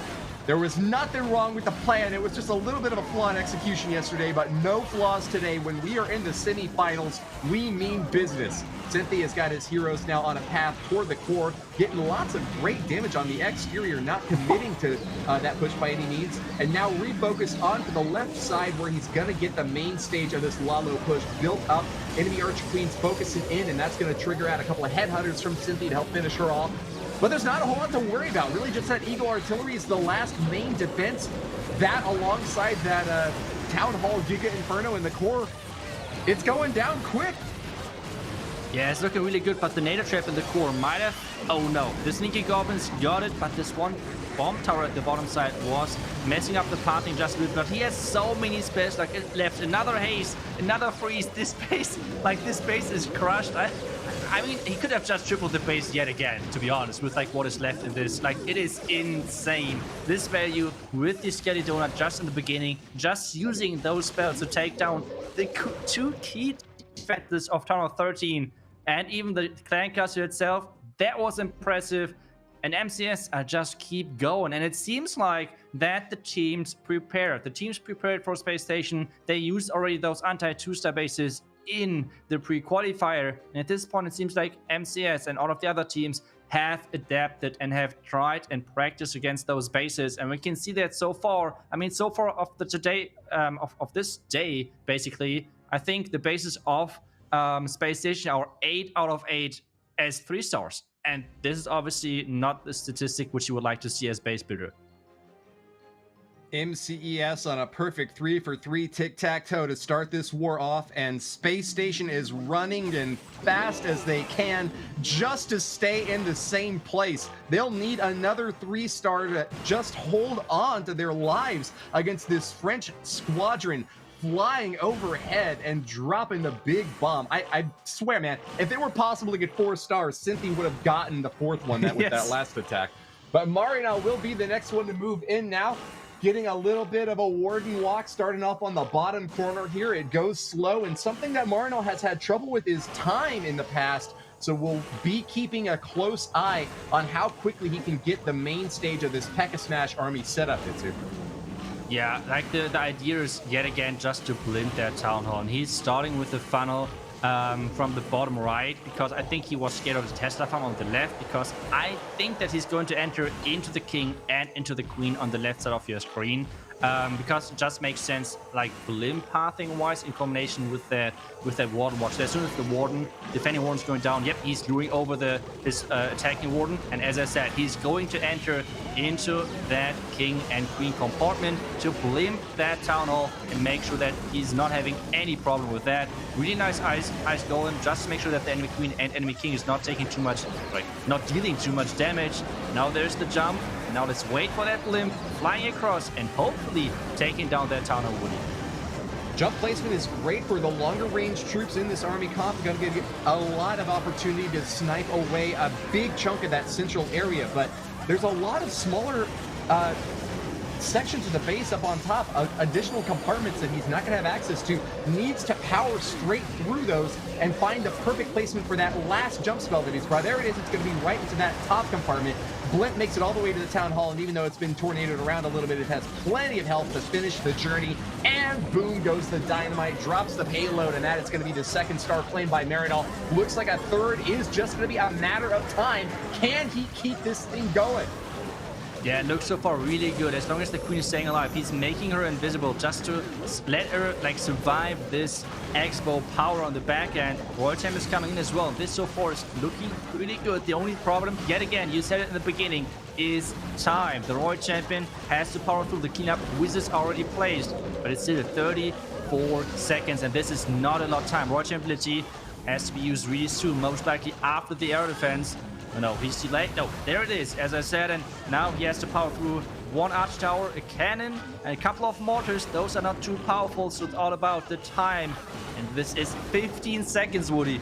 There was nothing wrong with the plan. It was just a little bit of a flaw in execution yesterday, but no flaws today. When we are in the semifinals, we mean business. Cynthia's got his heroes now on a path toward the core, getting lots of great damage on the exterior, not committing to that push by any means, and now refocus onto the left side where he's going to get the main stage of this Lalo push built up. Enemy Archer Queen's focusing in, and that's going to trigger out a couple of headhunters from Cynthia to help finish her off. But there's not a whole lot to worry about. Really, just that Eagle Artillery is the last main defense. That alongside that Town Hall Giga Inferno in the core, it's going down quick. Yeah, it's looking really good, but the NATO trap in the core might have... Oh no, the sneaky goblins got it, but this one bomb tower at the bottom side was messing up the pathing just a bit. But he has so many space, like it left another haze, another freeze. This base, like this base is crushed. I mean, he could have just tripled the base yet again, to be honest, with like what is left in this. Like, it is insane. This value with the Skelly Donut just in the beginning, just using those spells to take down the two key defenders of Town Hall 13 and even the clan castle itself. That was impressive. And MCES just keep going. And it seems like that the teams prepared. The teams prepared for SpaceStation. They used already those anti-2-star bases in the pre-qualifier. And at this point, it seems like MCES and all of the other teams have adapted and have tried and practiced against those bases. And we can see that so far. I mean, so far of the today, of this day, basically, I think the bases of SpaceStation are 8 out of 8 as 3 stars. And this is obviously not the statistic which you would like to see as base builder. MCES on a perfect 3-for-3 tic-tac-toe to start this war off, and SpaceStation is running as fast as they can just to stay in the same place. They'll need another 3-star to just hold on to their lives against this French squadron flying overhead and dropping the big bomb. I swear, man, if it were possible to get 4 stars, Cynthia would have gotten the 4th one with Yes. that last attack. But Marina will be the next one to move in now. Getting a little bit of a warden walk, starting off on the bottom corner here. It goes slow, and something that Marino has had trouble with is time in the past. So we'll be keeping a close eye on how quickly he can get the main stage of this P.E.K.K.A. Smash army set up. Yeah, like the idea is yet again just to blind that Town Hall. And he's starting with the funnel from the bottom right, because I think he was scared of the Tesla farm on the left, because I think that he's going to enter into the king and into the queen on the left side of your screen. Because it just makes sense, like blimp pathing wise, in combination with that warden watch. So as soon as the warden, defending warden's going down, yep, he's luring over his attacking warden, and as I said, he's going to enter into that king and queen compartment to blimp that town hall and make sure that he's not having any problem with that. Really nice ice golem, just to make sure that the enemy queen and enemy king is not taking too much, like not dealing too much damage. Now there's the jump. Now let's wait for that blimp flying across and hopefully taking down that town hall, Woody. Jump placement is great for the longer range troops in this army comp. You're going to get a lot of opportunity to snipe away a big chunk of that central area, but there's a lot of smaller sections of the base up on top, additional compartments that he's not going to have access to. Needs to power straight through those and find the perfect placement for that last jump spell that he's brought. There it is. It's going to be right into that top compartment. Blimp makes it all the way to the town hall, and even though it's been tornadoed around a little bit, it has plenty of health to finish the journey. And boom goes the dynamite, drops the payload, and that is going to be the second star claimed by Marinol. Looks like a third is just going to be a matter of time. Can he keep this thing going? Yeah, it looks so far really good. As long as the queen is staying alive, he's making her invisible just to let her like survive this Expo power on the back end. Royal Champ is coming in as well. This so far is looking pretty good. The only problem, yet again, you said it in the beginning, is time. The Royal Champion has to power through. The cleanup wizards already placed, but it's still 34 seconds, and this is not a lot of time. Royal Champion ability has to be used really soon, most likely after the air defense. Oh, no, he's too late. No, there it is, as I said, and now he has to power through one arch tower, a cannon, and a couple of mortars. Those are not too powerful, so it's all about the time. And this is 15 seconds, Woody.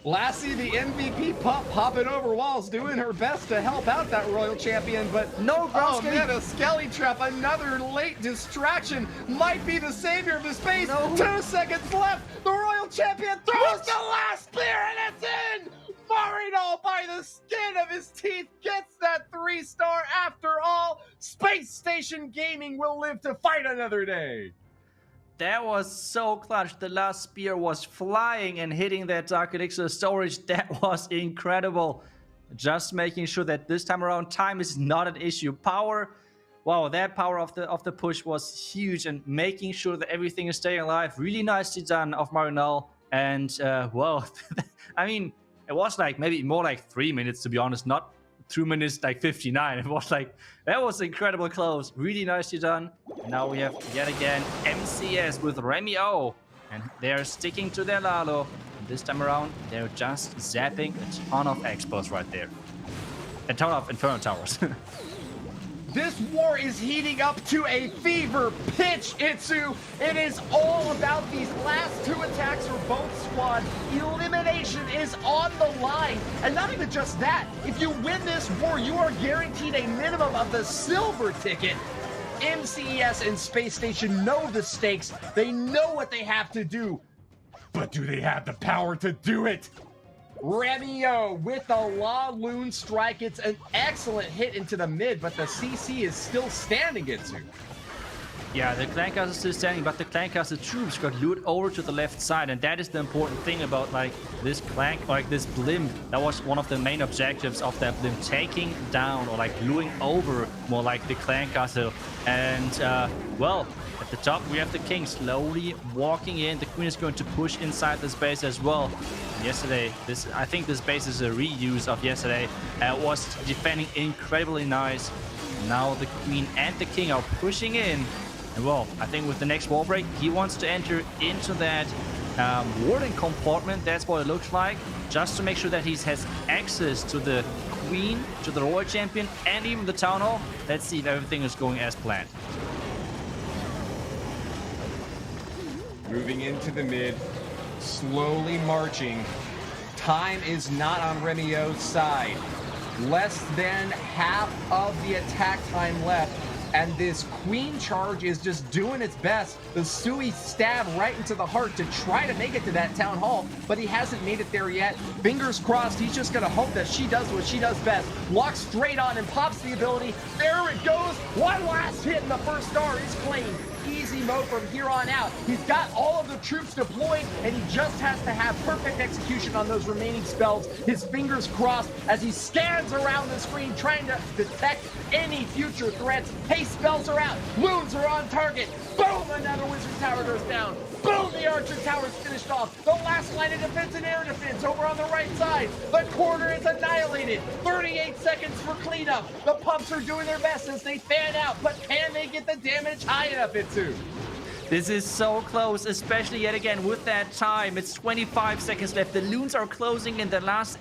Lassie, the MVP pup, popping over walls, doing her best to help out that Royal Champion, but no, oh man, a Skelly Trap, another late distraction, might be the savior of the space. No. 2 seconds left. The Royal Champion throws the last spear, and it's in. Marino, by the skin of his teeth, gets that 3-star after all. SpaceStation Gaming will live to fight another day. That was so clutch. The last spear was flying and hitting that Dark Elixir storage. That was incredible. Just making sure that this time around time is not an issue. Power, wow, that power of the push was huge, and making sure that everything is staying alive. Really nicely done of Marinol. And well, I mean, It was like maybe more like 3 minutes, to be honest, not 2 minutes like 59. It was like, that was incredible close. Really nicely done. And now we have yet again MCES with Remy O. And they're sticking to their Lalo. And this time around, they're just zapping a ton of expos right there. A ton of Inferno Towers. This war is heating up to a fever pitch, Itsu. It is all about these last 2 attacks for both squads. Elimination is on the line. And not even just that, if you win this war, you are guaranteed a minimum of the silver ticket. MCES and SpaceStation know the stakes. They know what they have to do. But do they have the power to do it? Remio with the La Lune strike. It's an excellent hit into the mid, but the CC is still standing, Itsu. Yeah, the clan castle is still standing, but the clan castle troops got lured over to the left side, and that is the important thing about like this clan, like this blimp. That was one of the main objectives of that blimp, taking down or like luring over more like the clan castle. And well, at the top we have the king slowly walking in. The queen is going to push inside this base as well. Yesterday, I think this base is a reuse of yesterday. Was defending incredibly nice. Now the queen and the king are pushing in. And well, I think with the next wall break, he wants to enter into that warden compartment. That's what it looks like. Just to make sure that he has access to the queen, to the royal champion, and even the town hall. Let's see if everything is going as planned. Moving into the mid, slowly marching. Time is not on Remio's side. Less than half of the attack time left. And this queen charge is just doing its best. The Sui stab right into the heart to try to make it to that town hall, but he hasn't made it there yet. Fingers crossed, he's just gonna hope that she does what she does best. Locks straight on and pops the ability. There it goes. One last hit and the first star is claimed. Easy mode from here on out. He's got all of the troops deployed, and he just has to have perfect execution on those remaining spells. His fingers crossed as he scans around the screen trying to detect any future threats. Hey, spells are out. Loons are on target. Boom! Another wizard tower goes down. Boom! The archer tower is finished off. The last line of defense and air defense over on the right side. The corner is annihilated. 38 seconds for cleanup. The pumps are doing their best as they fan out, but can they get the damage high enough, Itsu? This is so close, especially yet again with that time. It's 25 seconds left. The loons are closing in. The last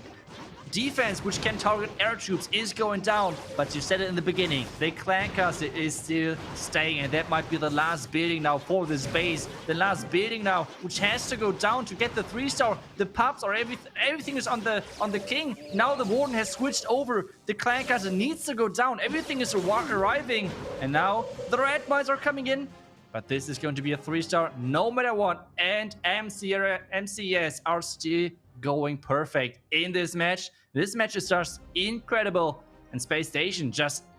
defense, which can target air troops, is going down. But you said it in the beginning, the clan castle is still staying, and that might be the last building now for this base. The last building now, which has to go down to get the 3-star. The pups are everything is on the king. Now the warden has switched over. The clan castle needs to go down. Everything is arriving, and now the red mines are coming in. But this is going to be a 3-star no matter what. And MCES are still going perfect in this match. This match is just incredible. And SpaceStation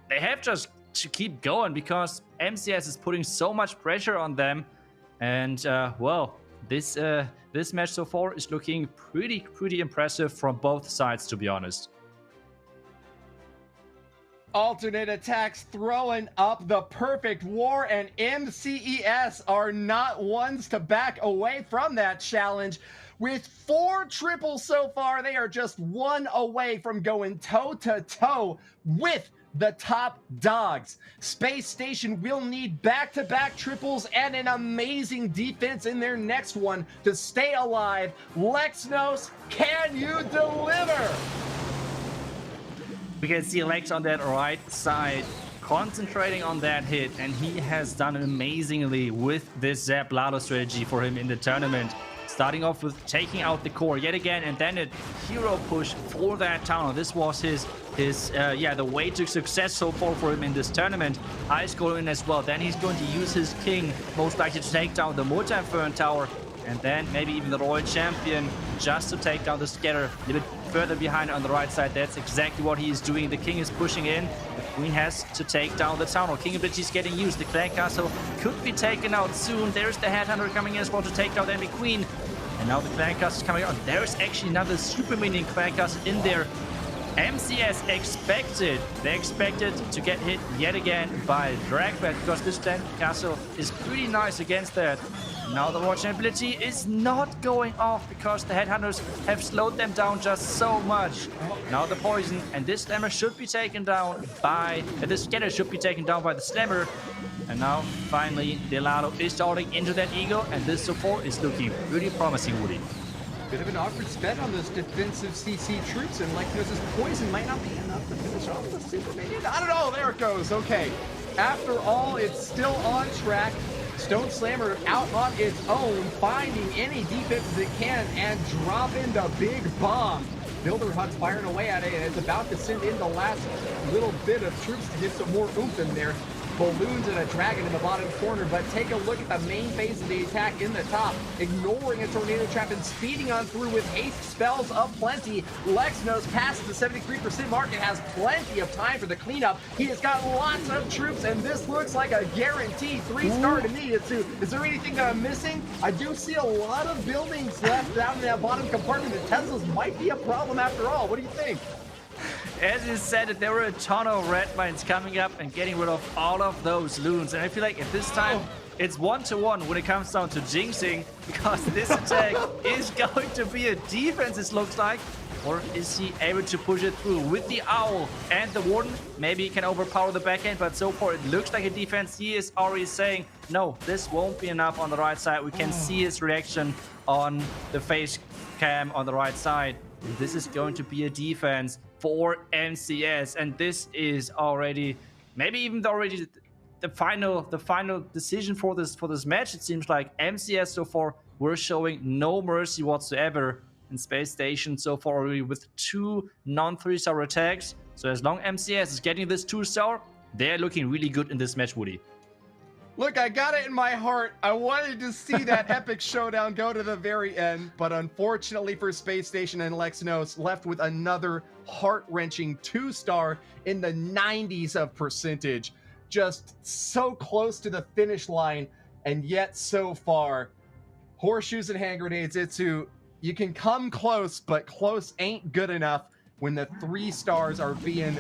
they have just to keep going because MCES is putting so much pressure on them. And well, this match so far is looking pretty impressive from both sides, to be honest. Alternate attacks throwing up the perfect war, and MCES are not ones to back away from that challenge. With 4 triples so far, they are just 1 away from going toe-to-toe with the top dogs. SpaceStation will need back-to-back triples and an amazing defense in their next one to stay alive. Lexnos, can you deliver? We can see Lex on that right side concentrating on that hit, and he has done amazingly with this Zap Lalo strategy for him in the tournament. Starting off with taking out the core yet again, and then a hero push for that tower. This was his the way to success so far for him in this tournament. Ice going in as well. Then he's going to use his king, most likely to take down the multi-fern tower, and then maybe even the royal champion just to take down the scatter a little bit further behind on the right side. That's exactly what he is doing. The king is pushing in. The queen has to take down the town hall. King ability is getting used. The clan castle could be taken out soon. There's the headhunter coming in as well to take down the enemy queen. And now the clan castle is coming out. There's actually another super minion clan castle in there. MCES they expected to get hit yet again by Dragbat because this Stand Castle is pretty nice against that. Now the Roach ability is not going off because the Headhunters have slowed them down just so much. Now the Poison, and this Slammer should be taken down by... this Scatter should be taken down by the Slammer. And now, finally, Delano is starting into that Eagle, and this support is looking pretty promising, Woody. Bit of an awkward sped on those defensive CC troops, and like this Poison might not be enough to finish off the Super Minion. I don't know, there it goes, okay. After all, it's still on track. Stone Slammer out on its own, finding any defenses it can and dropping the big bomb. Builder Hut's firing away at it, and it's about to send in the last little bit of troops to get some more oomph in there. Balloons and a dragon in the bottom corner, but take a look at the main phase of the attack in the top, ignoring a tornado trap and speeding on through with 8 spells aplenty. Lexnos passes the 73% mark and has plenty of time for the cleanup. He has got lots of troops, and this looks like a guaranteed 3-star to me. Is there anything that I'm missing? I do see a lot of buildings left down in that bottom compartment. The Teslas might be a problem after all. What do you think? As you said, there were a ton of red mines coming up and getting rid of all of those loons. And I feel like at this time, it's 1-to-1 when it comes down to jinxing, because this attack is going to be a defense, it looks like. Or is he able to push it through with the Owl and the Warden? Maybe he can overpower the back end, but so far it looks like a defense. He is already saying, no, this won't be enough on the right side. We can see his reaction on the face cam on the right side. And this is going to be a defense for MCES, and this is already maybe even the final decision for this match. It seems like MCES so far were showing no mercy whatsoever, and SpaceStation so far already with 2 non-3-star attacks. So as long as MCES is getting this 2-star, they're looking really good in this match, Woody. Look, I got it in my heart. I wanted to see that epic showdown go to the very end, but unfortunately for SpaceStation and Lexnos, left with another heart-wrenching 2-star in the 90s of percentage. Just so close to the finish line, and yet so far. Horseshoes and hand grenades, Itsu, you can come close, but close ain't good enough when the 3 stars are being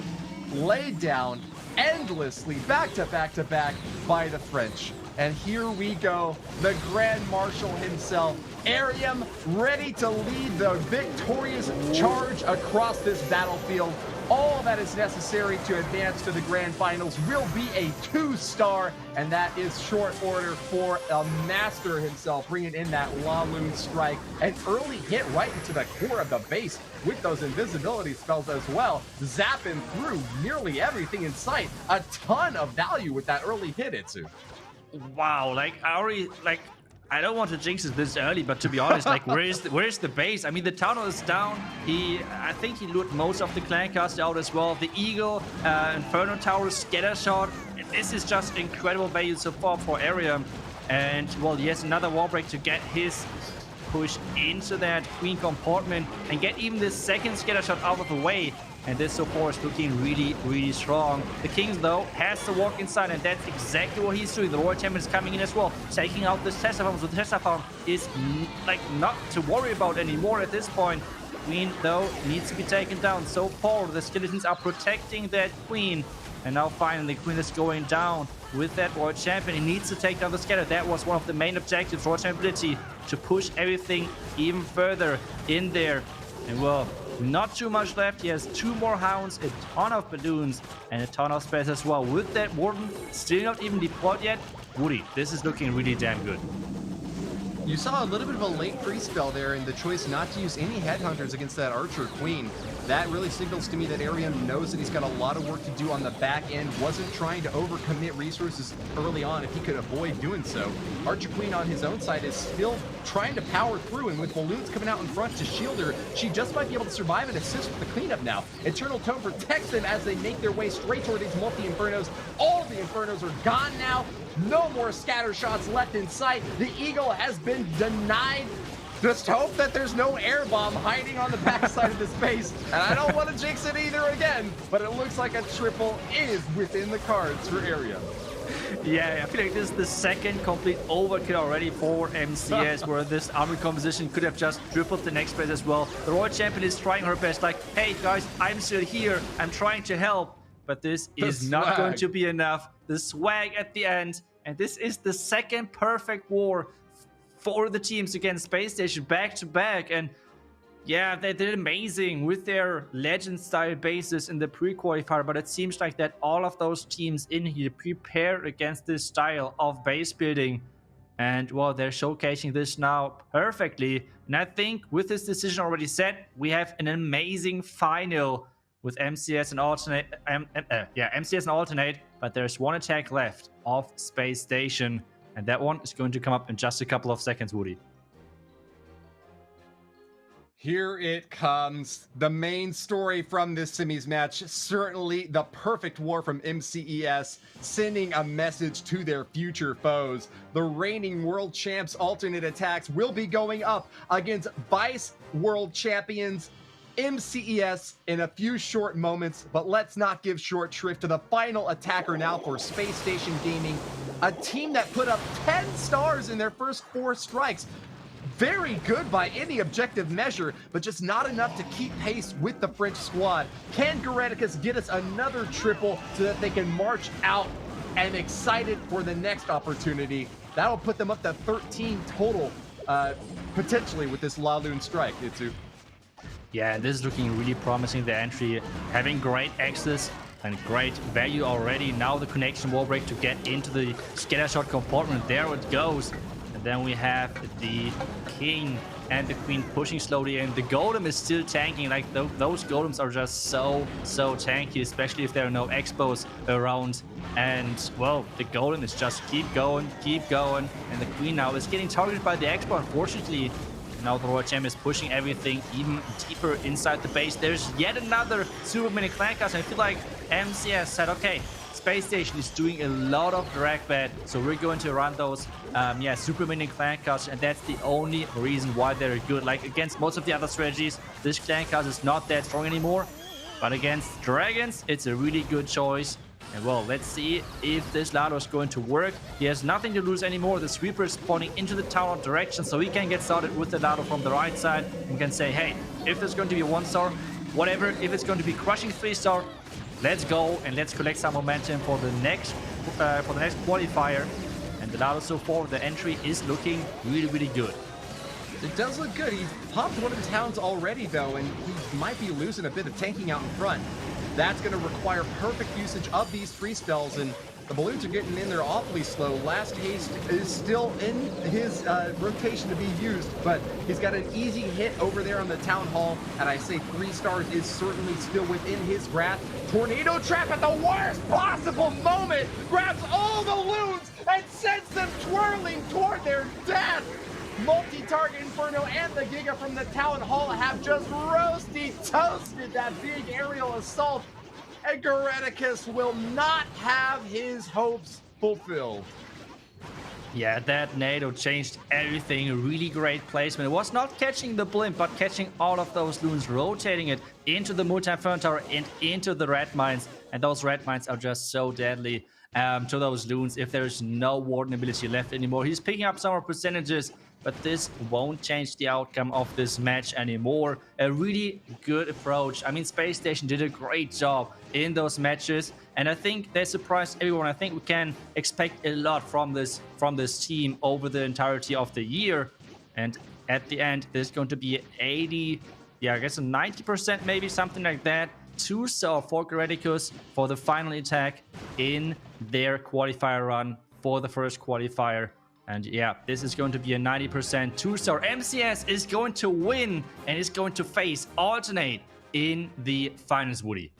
laid down endlessly back to back by the French. And here we go, the Grand Marshal himself, Arium, ready to lead the victorious charge across this battlefield. All that is necessary to advance to the grand finals will be a 2-star, and that is short order for a master himself, bringing in that Laloon strike. An early hit right into the core of the base with those invisibility spells as well, zapping through nearly everything in sight. A ton of value with that early hit, Itsu. Wow, I don't want to jinx it this early, but to be honest, where's the base? I mean, the tunnel is down. I think he looted most of the clan cast out as well. The Eagle, Inferno Tower, Scatter Shot. This is just incredible value so far for Arium. And, well, yes, another wall break to get his push into that Queen compartment and get even the second Scatter Shot out of the way. And this so far is looking really, really strong. The Kings, though, has to walk inside, and that's exactly what he's doing. The Royal Champion is coming in as well, taking out this Tesla Farm. So the Tesla Farm is, not to worry about anymore at this point. Queen, though, needs to be taken down. So far, the Skeletons are protecting that Queen. And now, finally, the Queen is going down with that Royal Champion. He needs to take down the Scatter. That was one of the main objectives, Royal Champion ability, to push everything even further in there. And, well, not too much left. He has 2 more Hounds, a ton of Balloons, and a ton of space as well. With that Warden still not even deployed yet, Woody, this is looking really damn good. You saw a little bit of a late free spell there in the choice not to use any headhunters against that Archer Queen. That really signals to me that Arium knows that he's got a lot of work to do on the back end, wasn't trying to overcommit resources early on if he could avoid doing so. Archer Queen on his own side is still trying to power through, and with Balloons coming out in front to shield her, she just might be able to survive and assist with the cleanup now. Eternal Tone protects them as they make their way straight toward these multi-infernos. All of the infernos are gone now. No more scatter shots left in sight. The Eagle has been denied. Just hope that there's no air bomb hiding on the backside of this base. And I don't want to jinx it either again, but it looks like a triple is within the cards for Arium. Yeah, I feel like this is the second complete overkill already for MCES, where this army composition could have just tripled the next phase as well. The Royal Champion is trying her best, like, hey guys, I'm still here, I'm trying to help, but this is not going to be enough. The swag at the end, and this is the second perfect war for the teams against SpaceStation back to back, and yeah, they did amazing with their legend-style bases in the pre-qualifier, but it seems like that all of those teams in here prepared against this style of base building. And, well, they're showcasing this now perfectly. And I think with this decision already set, we have an amazing final with MCES and Alternate. MCES and Alternate, but there's one attack left of SpaceStation. And that one is going to come up in just a couple of seconds, Woody. Here it comes, the main story from this semis match. Certainly the perfect war from MCES, sending a message to their future foes. The reigning world champs ATN.aTTaX will be going up against vice world champions MCES in a few short moments, but let's not give short shrift to the final attacker now for SpaceStation Gaming, a team that put up 10 stars in their first 4 strikes. Very good by any objective measure, but just not enough to keep pace with the French squad. Can Goreticus get us another triple so that they can march out and excited for the next opportunity? That'll put them up to 13 total, potentially, with this La Lune strike, Itsu. Yeah, this is looking really promising, the entry. Having great access and great value already. Now the connection wall break to get into the scattershot compartment. There it goes. Then we have the king and the queen pushing slowly, and the golem is still tanking. Like those golems are just so tanky, especially if there are no expos around. And well, the golem is just keep going, and the queen now is getting targeted by the expo, unfortunately. Now the Royal Champ is pushing everything even deeper inside the base. There's yet another super mini clan cast, and I feel like MCES said, okay, SpaceStation is doing a lot of drag bet, so we're going to run those super mini clan cards, and that's the only reason why they're good. Like against most of the other strategies, this clan card is not that strong anymore, but against dragons, it's a really good choice. And well, let's see if this Lado is going to work. He has nothing to lose anymore. The sweeper is pointing into the tower direction, so he can get started with the Lado from the right side and can say, hey, if there's going to be a 1-star, whatever, if it's going to be crushing 3-star, let's go and let's collect some momentum for the next qualifier. And the Lado so far, the entry is looking really good. It does look good. He's popped one of the towns already, though, and he might be losing a bit of tanking out in front. That's going to require perfect usage of these free spells, and the balloons are getting in there awfully slow. Last Haste is still in his rotation to be used, but he's got an easy hit over there on the Town Hall, and I say 3 stars is certainly still within his grasp. Tornado Trap at the worst possible moment grabs all the loons and sends them twirling toward their death. Multi-target Inferno and the Giga from the Town Hall have just toasted that big aerial assault, and Goreticus will not have his hopes fulfilled. Yeah, that NATO changed everything. Really great placement. It was not catching the blimp, but catching all of those loons, rotating it into the multi-fern tower and into the red mines. And those red mines are just so deadly to those loons if there's no warden ability left anymore. He's picking up some more percentages, but this won't change the outcome of this match anymore. A really good approach. I mean, SpaceStation did a great job in those matches, and I think they surprised everyone. I think we can expect a lot from this team over the entirety of the year. And at the end, there's going to be 80, I guess a 90% maybe, something like that. 2-star for Goreticus for the final attack in their qualifier run for the first qualifier. And yeah, this is going to be a 90% 2-star. MCES is going to win and is going to face Alternate in the finals, Woody.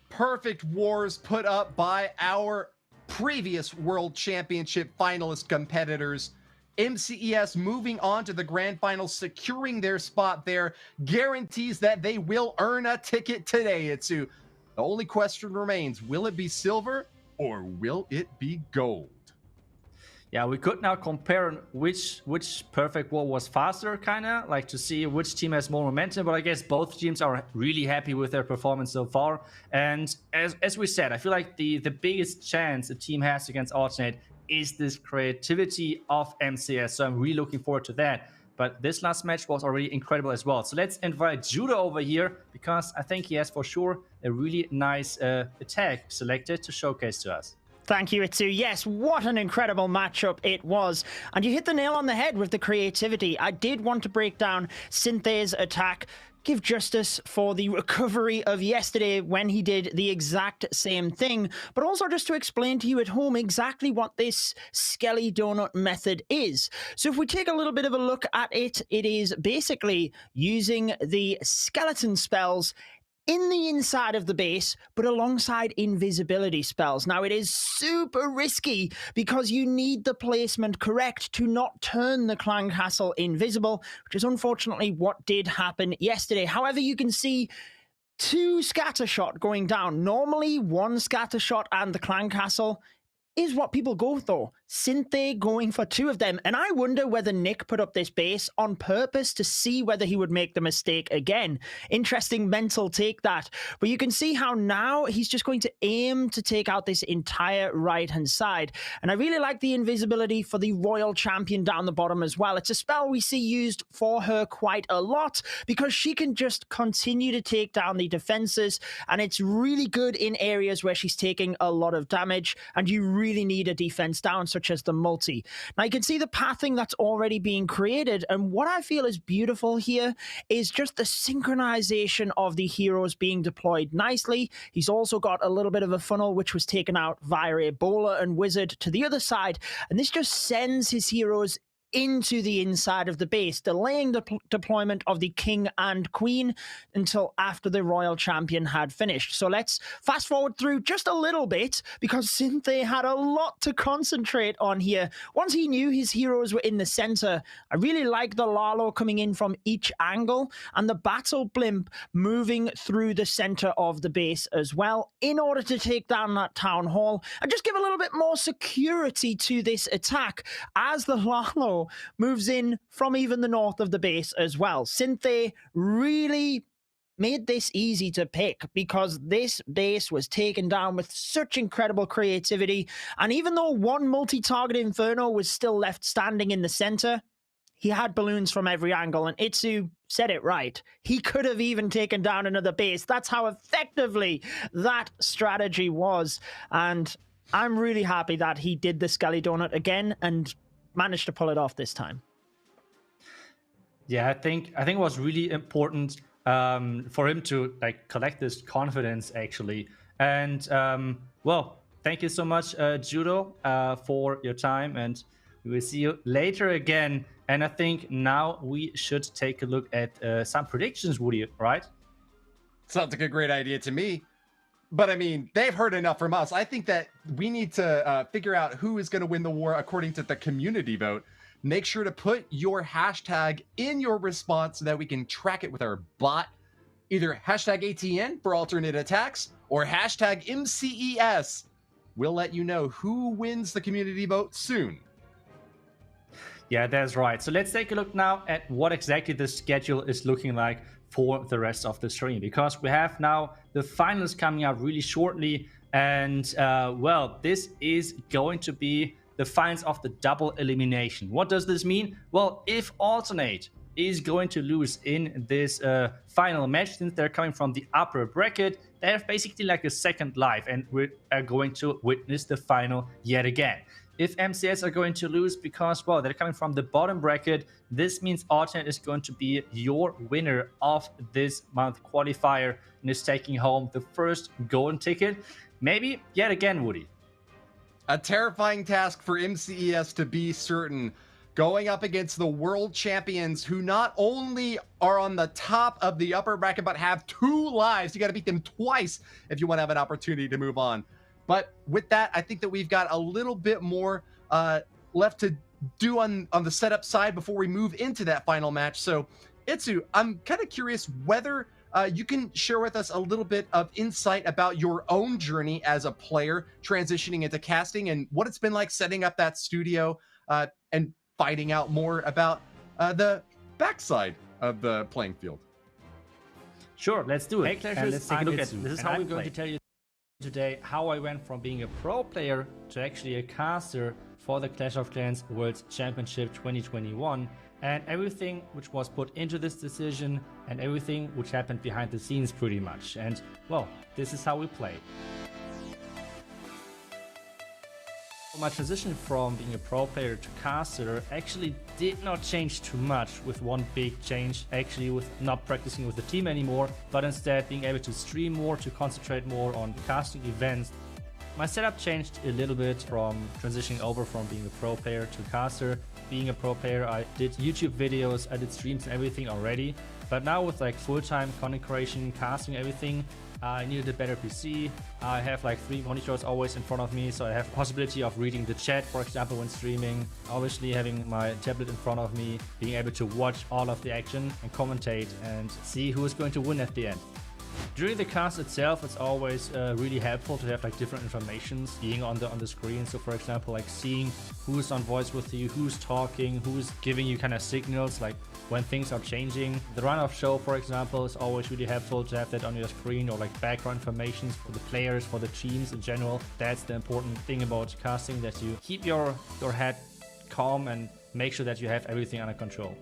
Perfect wars put up by our previous World Championship finalist competitors. MCES moving on to the grand finals, securing their spot there, guarantees that they will earn a ticket today, Itsu. The only question remains, will it be silver or will it be gold? Yeah, we could now compare which perfect wall was faster, kind of like to see which team has more momentum. But I guess both teams are really happy with their performance so far. And as we said, I feel like the biggest chance a team has against Alternate is this creativity of MCS. So I'm really looking forward to that. But this last match was already incredible as well. So let's invite Judo over here, because I think he has for sure a really nice attack selected to showcase to us. Thank you, Itsu. Yes, what an incredible matchup it was. And you hit the nail on the head with the creativity. I did want to break down Synthe's attack, give justice for the recovery of yesterday when he did the exact same thing, but also just to explain to you at home exactly what this Skelly Donut method is. So if we take a little bit of a look at it, it is basically using the skeleton spells in the inside of the base, but alongside invisibility spells. Now, it is super risky because you need the placement correct to not turn the clan castle invisible, which is unfortunately what did happen yesterday. However, you can see 2 scatter shot going down. Normally, 1 scatter shot and the clan castle is what people go for. Synthe going for 2 of them. And I wonder whether Nick put up this base on purpose to see whether he would make the mistake again. Interesting mental take that. But you can see how now he's just going to aim to take out this entire right-hand side. And I really like the invisibility for the Royal Champion down the bottom as well. It's a spell we see used for her quite a lot because she can just continue to take down the defenses. And it's really good in areas where she's taking a lot of damage and you really need a defense down, such as the multi. Now you can see the pathing that's already being created, and what I feel is beautiful here is just the synchronization of the heroes being deployed nicely. He's also got a little bit of a funnel which was taken out via Ebola and Wizard to the other side, and this just sends his heroes into the inside of the base, delaying the deployment of the king and queen until after the royal champion had finished. So let's fast forward through just a little bit because Synthe had a lot to concentrate on here. Once he knew his heroes were in the center, I really like the Lalo coming in from each angle and the battle blimp moving through the center of the base as well in order to take down that town hall and just give a little bit more security to this attack as the Lalo moves in from even the north of the base as well. Synthe really made this easy to pick because this base was taken down with such incredible creativity. And even though 1 multi-target Inferno was still left standing in the center, he had balloons from every angle, and Itsu said it right. He could have even taken down another base. That's how effectively that strategy was. And I'm really happy that he did the Skelly Donut again and managed to pull it off this time. Yeah, I think it was really important for him to like collect this confidence actually. And well, thank you so much, Judo, for your time, and we will see you later again. And I think now we should take a look at some predictions, Woody, right? Sounds like a great idea to me. But I mean, they've heard enough from us. I think that we need to figure out who is going to win the war according to the community vote. Make sure to put your hashtag in your response so that we can track it with our bot. Either hashtag ATN for alternate attacks or hashtag MCES. We'll let you know who wins the community vote soon. Yeah, that's right. So let's take a look now at what exactly the schedule is looking like for the rest of the stream, because we have now the finals coming up really shortly. And well, this is going to be the finals of the double elimination. What does this mean? Well, if alternate is going to lose in this final match, since they're coming from the upper bracket, they have basically like a second life and we are going to witness the final yet again. If MCS are going to lose because, well, they're coming from the bottom bracket, this means alternate is going to be your winner of this month qualifier and is taking home the first golden ticket. Maybe yet again, Woody. A terrifying task for MCES to be certain, going up against the world champions who not only are on the top of the upper bracket, but have 2 lives. You got to beat them twice if you want to have an opportunity to move on. But with that, I think that we've got a little bit more left to do on the setup side before we move into that final match. So, Itsu, I'm kind of curious whether you can share with us a little bit of insight about your own journey as a player transitioning into casting and what it's been like setting up that studio and finding out more about the backside of the playing field. Sure, let's do Hey it. Clashers, And let's take a look at Itsu, this is and how I'm we're going to playing. tell you today how I went from being a pro player to actually a caster for the Clash of Clans World Championship 2021, and everything which was put into this decision and everything which happened behind the scenes pretty much. And well, this is how we play. My transition from being a pro player to caster actually did not change too much, with one big change actually with not practicing with the team anymore, but instead being able to stream more, to concentrate more on casting events. My setup changed a little bit from transitioning over from being a pro player to caster. Being a pro player, I did YouTube videos, I did streams and everything already, but now with like full-time content creation, casting, everything, I needed a better PC. I have like 3 monitors always in front of me, so I have the possibility of reading the chat, for example, when streaming. Obviously having my tablet in front of me, being able to watch all of the action and commentate and see who is going to win at the end. During the cast itself, it's always really helpful to have like different informations being on the screen. So for example, like seeing who's on voice with you, who's talking, who's giving you kind of signals, like when things are changing. The run-off show, for example, is always really helpful to have that on your screen, or like background information for the players, for the teams in general. That's the important thing about casting, that you keep your head calm and make sure that you have everything under control.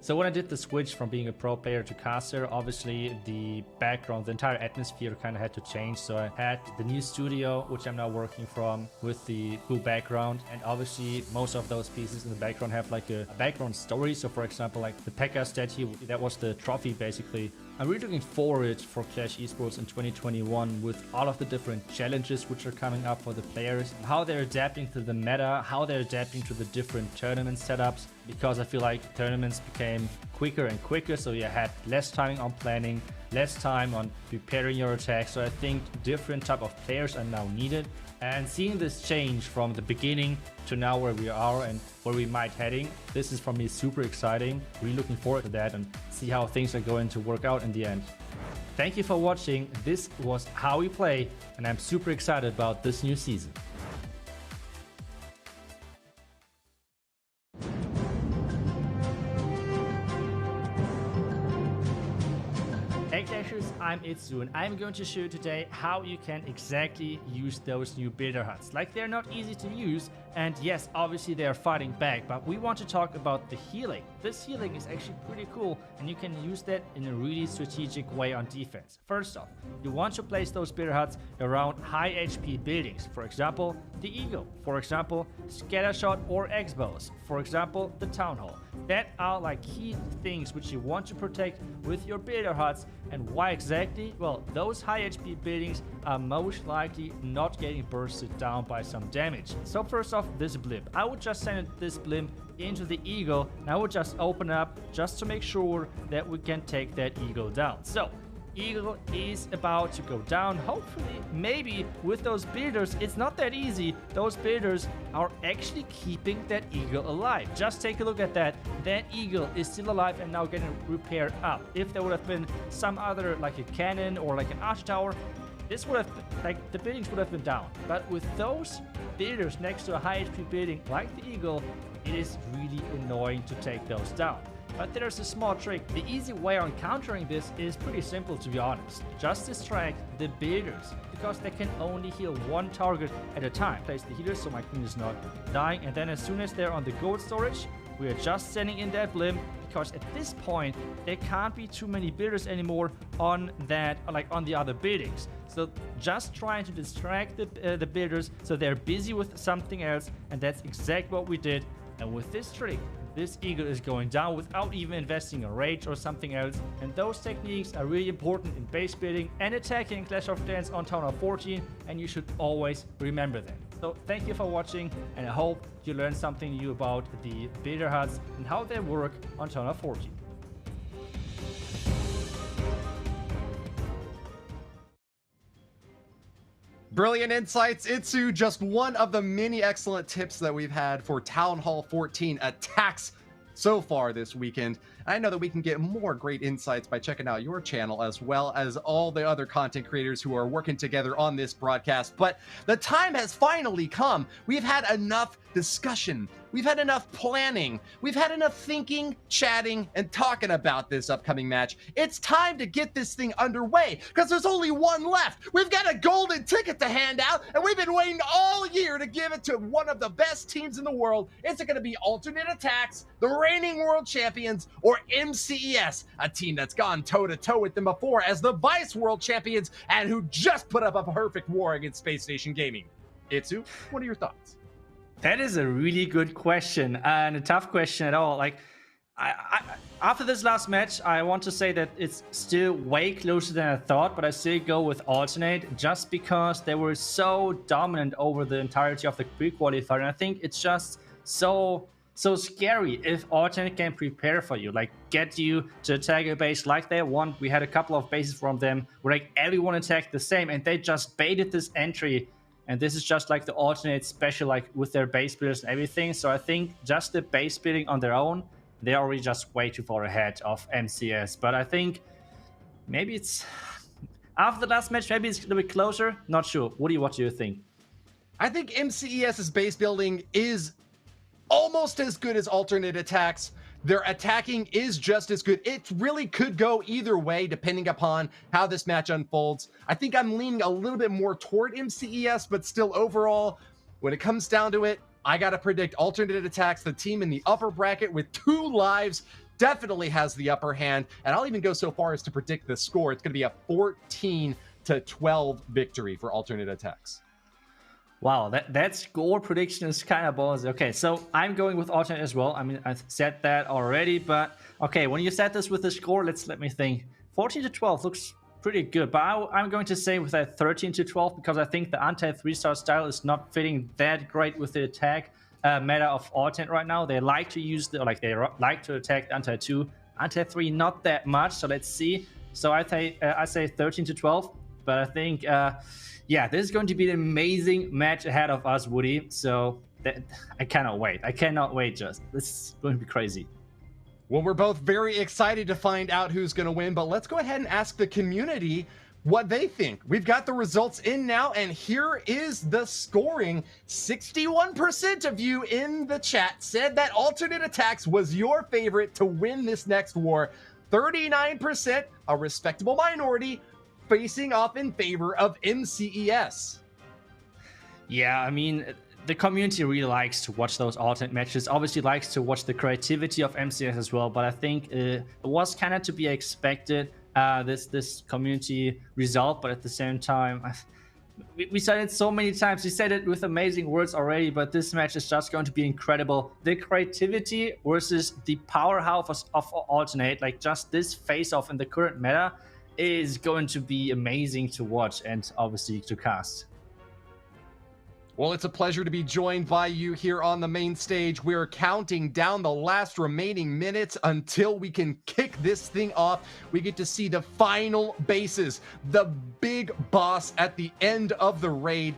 So when I did the switch from being a pro player to caster, obviously the background, the entire atmosphere kind of had to change. So I had the new studio, which I'm now working from, with the cool background. And obviously most of those pieces in the background have like a background story. So for example, like the P.E.K.K.A statue, that was the trophy basically. I'm really looking forward for Clash Esports in 2021 with all of the different challenges which are coming up for the players, how they're adapting to the meta, how they're adapting to the different tournament setups, because I feel like tournaments became quicker and quicker, so you had less time on planning, less time on preparing your attack. So I think different type of players are now needed, and seeing this change from the beginning to now where we are and where we might heading, this is for me super exciting. Really looking forward to that and see how things are going to work out in the end. Thank you for watching. This was how we play, and I'm super excited about this new season. Hey Clashers, I'm Itsu, and I'm going to show you today how you can exactly use those new builder huts. Like, they're not easy to use, and yes, obviously they are fighting back, but we want to talk about the healing. This healing is actually pretty cool, and you can use that in a really strategic way on defense. First off, you want to place those builder huts around high HP buildings. For example, the Eagle. For example, Scattershot or X-Bows. For example, the Town Hall. That are like key things which you want to protect with your builder huts. And why exactly? Well, those high HP buildings are most likely not getting bursted down by some damage. So first off, this blimp. I would just send this blimp into the Eagle, and I would just open up just to make sure that we can take that Eagle down. So Eagle is about to go down. Hopefully, maybe with those builders, it's not that easy. Those builders are actually keeping that Eagle alive. Just take a look at that. That Eagle is still alive and now getting repaired up. If there would have been some other, like a cannon or like an arch tower, this would have, like, the buildings would have been down. But with those builders next to a high HP building like the Eagle, it is really annoying to take those down. But there's a small trick. The easy way on countering this is pretty simple, to be honest. Just distract the builders, because they can only heal one target at a time. Place the healers so my queen is not dying, and then as soon as they're on the gold storage, we are just sending in that blimp, because at this point there can't be too many builders anymore on that, like on the other buildings. So just trying to distract the builders so they're busy with something else, and that's exactly what we did. And with this trick, this Eagle is going down without even investing a rage or something else. And those techniques are really important in base building and attacking Clash of Clans on Town Hall 14, and you should always remember them. So thank you for watching, and I hope you learned something new about the builder huts and how they work on Town Hall 14. Brilliant insights, Itsu. Just one of the many excellent tips that we've had for Town Hall 14 attacks so far this weekend. I know that we can get more great insights by checking out your channel as well as all the other content creators who are working together on this broadcast. But the time has finally come. We've had enough discussion. We've had enough planning. We've had enough thinking, chatting, and talking about this upcoming match. It's time to get this thing underway because there's only one left. We've got a golden ticket to hand out, and we've been waiting all year to give it to one of the best teams in the world. Is it going to be ATN.aTTaX, the reigning world champions, or MCES, a team that's gone toe-to-toe with them before as the vice world champions and who just put up a perfect war against SpaceStation Gaming? Itsu, what are your thoughts? That is a really good question and a tough question at all. Like, after this last match, I want to say that it's still way closer than I thought, but I still go with Alternate just because they were so dominant over the entirety of the pre-qualifier. And I think it's just so scary if Alternate can prepare for you, like get you to attack a base like they want. We had a couple of bases from them where like everyone attacked the same, and they just baited this entry. And this is just like the Alternate special, like with their base builders and everything. So I think just the base building on their own, they're already just way too far ahead of MCS. But I think maybe it's after the last match, maybe it's a little bit closer. Not sure. What do you think? I think MCES's base building is almost as good as ATN.aTTaX. Their attacking is just as good. It really could go either way depending upon how this match unfolds. I think I'm leaning a little bit more toward MCES, but still overall, when it comes down to it, I got to predict ATN.aTTaX, the team in the upper bracket with 2 lives, definitely has the upper hand. And I'll even go so far as to predict the score. It's going to be a 14-12 victory for ATN.aTTaX. Wow, that score prediction is kind of ballsy. Okay, so I'm going with Alternate as well. I mean, I said that already, but okay, when you said this with the score, let me think. 14-12 looks pretty good, but I'm going to say with that 13-12 because I think the anti-3-star style is not fitting that great with the attack meta of Alternate right now. They like to use they like to attack the anti-2, anti-3 not that much. So let's see. So I say 13-12, but I think. Yeah, this is going to be an amazing match ahead of us, Woody. So I cannot wait. Just this is going to be crazy. Well, we're both very excited to find out who's going to win, but let's go ahead and ask the community what they think. We've got the results in now, and here is the scoring. 61% of you in the chat said that ATN.aTTaX was your favorite to win this next war. 39%, a respectable minority, facing off in favor of MCES. Yeah, I mean, the community really likes to watch those alternate matches, obviously likes to watch the creativity of MCES as well, but I think it was kind of to be expected, this community result, but at the same time, we said it so many times, we said it with amazing words already, but this match is just going to be incredible. The creativity versus the powerhouse of alternate, like just this face-off in the current meta, is going to be amazing to watch and obviously to cast. Well, it's a pleasure to be joined by you here on the main stage. We're counting down the last remaining minutes until we can kick this thing off. We get to see the final bases, the big boss at the end of the raid.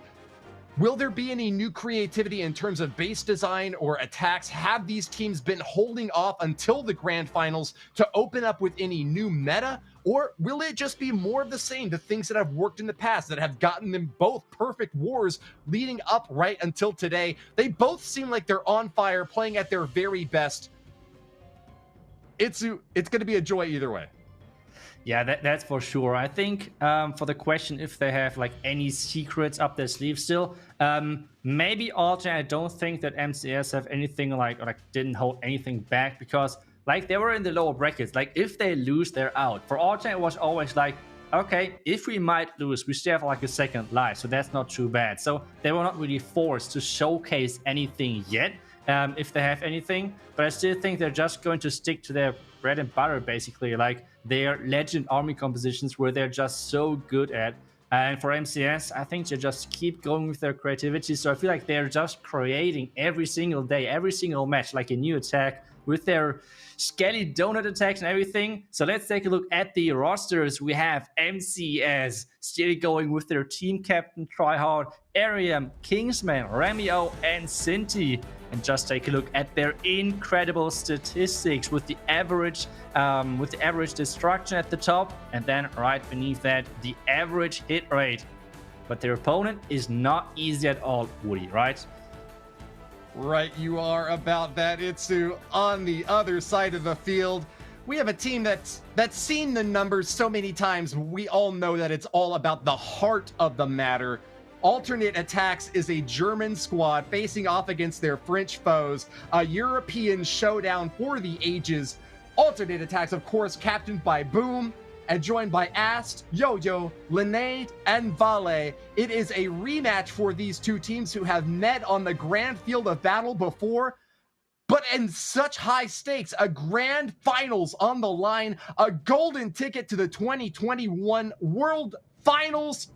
Will there be any new creativity in terms of base design or attacks? Have these teams been holding off until the grand finals to open up with any new meta? Or will it just be more of the same, the things that have worked in the past that have gotten them both perfect wars leading up right until today? They both seem like they're on fire, playing at their very best. It's going to be a joy either way. Yeah, that's for sure. I think for the question if they have like any secrets up their sleeve still, maybe Alternate. I don't think that MCS have anything like didn't hold anything back because like they were in the lower brackets. Like if they lose, they're out. For Alternate, it was always like, okay, if we might lose, we still have like a second life, so that's not too bad. So they were not really forced to showcase anything yet, if they have anything. But I still think they're just going to stick to their bread and butter, basically, like their legend army compositions where they're just so good at. And for MCS, I think they just keep going with their creativity. So I feel like they're just creating every single day, every single match, like a new attack, with their skelly donut attacks and everything. So let's take a look at the rosters. We have MCES still going with their team captain Tryhard, Ariam, Kingsman, Ramio, and Sinti. And just take a look at their incredible statistics with the average destruction at the top, and then right beneath that, the average hit rate. But their opponent is not easy at all, Woody, right? Right, you are about that, Itsu. On the other side of the field, we have a team that's seen the numbers so many times. We all know that it's all about the heart of the matter. ATN.aTTaX is a German squad facing off against their French foes, a European showdown for the ages. ATN.aTTaX, of course, captained by Boom and joined by Ast, Yo-Yo, Linnaeus, and Vale. It is a rematch for these two teams who have met on the grand field of battle before, but in such high stakes, a grand finals on the line, a golden ticket to the 2021 World Finals.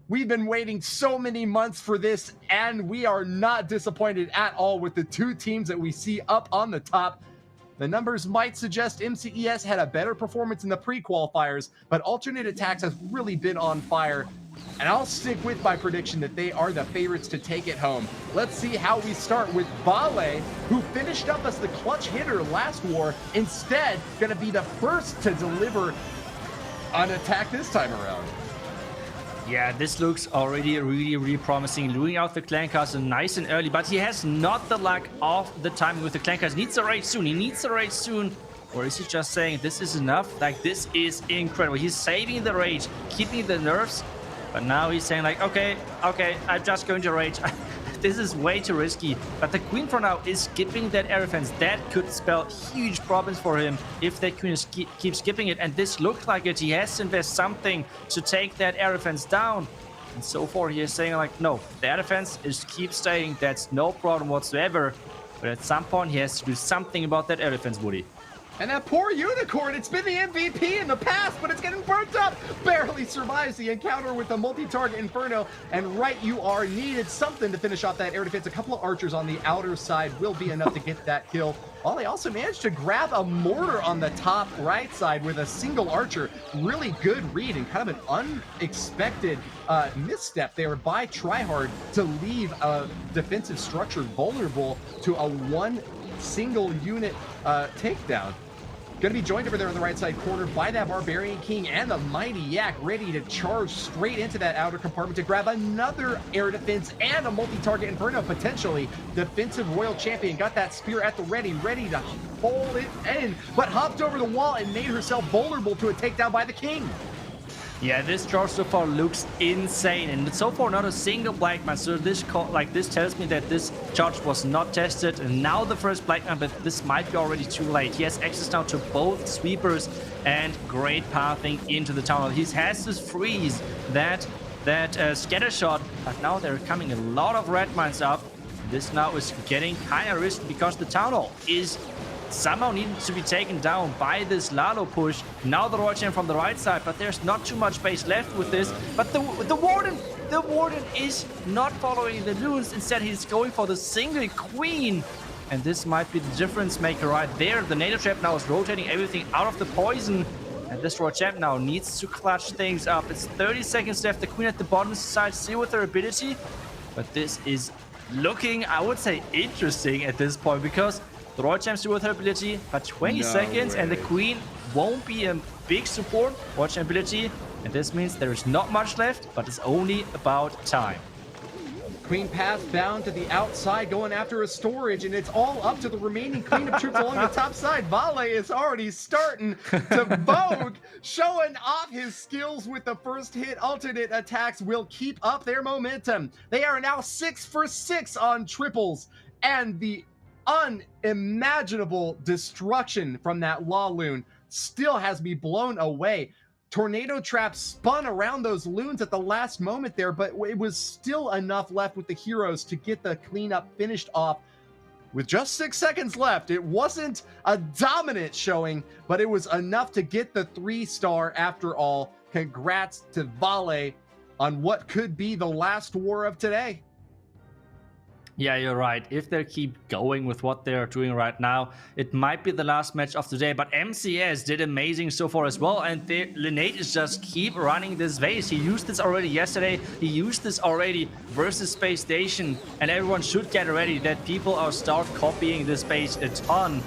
We've been waiting so many months for this, and we are not disappointed at all with the two teams that we see up on the top. The numbers might suggest MCES had a better performance in the pre-qualifiers, but ATN.aTTaX has really been on fire. And I'll stick with my prediction that they are the favorites to take it home. Let's see how we start with Vale, who finished up as the clutch hitter last war, instead going to be the first to deliver an attack this time around. Yeah, this looks already really promising. Luring out the clan castle nice and early, but he has not the luck of the timing with the clan castle. He needs a raid soon. He needs a raid soon. Or is he just saying this is enough? Like, this is incredible. He's saving the rage, keeping the nerfs, but now he's saying like, okay, I'm just going to rage. This is way too risky. But the queen for now is skipping that air defense. That could spell huge problems for him if that queen keeps skipping it. And this looks like it. He has to invest something to take that air defense down. And so far he is saying like, no, the air defense is keep staying. That's no problem whatsoever. But at some point he has to do something about that air defense, Woody. And that poor unicorn, it's been the MVP in the past, but it's getting burnt up. Barely survives the encounter with the multi-target Inferno. And right you are, needed something to finish off that air defense. A couple of archers on the outer side will be enough to get that kill. While they also managed to grab a mortar on the top right side with a single archer. Really good read and kind of an unexpected misstep there by Tryhard to leave a defensive structure vulnerable to a one single unit takedown. Gonna be joined over there on the right side corner by that Barbarian King and the Mighty Yak, ready to charge straight into that outer compartment to grab another air defense and a multi-target Inferno, potentially. Defensive Royal Champion got that spear at the ready to hold it in, but hopped over the wall and made herself vulnerable to a takedown by the King. Yeah, this charge so far looks insane, and so far not a single black man. So this tells me that this charge was not tested, and now the first black man, but this might be already too late. He has access now to both sweepers and great pathing into the tunnel. He has to freeze that scatter shot, but now there are coming a lot of red mines up. This now is getting kind of risky because the tunnel is somehow needed to be taken down by this Lalo push. Now the Royal Champ from the right side, but there's not too much space left with this. But the Warden is not following the loons. Instead, he's going for the single queen. And this might be the difference maker right there. The NATO trap now is rotating everything out of the poison. And this Royal Champ now needs to clutch things up. It's 30 seconds left. The queen at the bottom side still with her ability. But this is looking, I would say, interesting at this point, because the Royal Champ still with her ability, but 20 seconds and the Queen won't be a big support. Royal Champ ability, and this means there is not much left, but it's only about time. Queen path bound to the outside, going after a storage, and it's all up to the remaining Queen of troops along the top side. Vale is already starting to vogue, showing off his skills with the first hit. ATN.aTTaX will keep up their momentum. They are now 6 for 6 on triples, and the unimaginable destruction from that Law Loon still has me blown away. Tornado Trap spun around those loons at the last moment there, but it was still enough left with the heroes to get the cleanup finished off with just 6 seconds left. It wasn't a dominant showing, but it was enough to get the 3-star after all. Congrats to Vale on what could be the last war of today. Yeah, you're right. If they keep going with what they're doing right now, it might be the last match of the day. But MCES did amazing so far as well, and Linnate is just keep running this vase. He used this already yesterday. He used this already versus SpaceStation, and everyone should get ready that people are start copying this base a ton,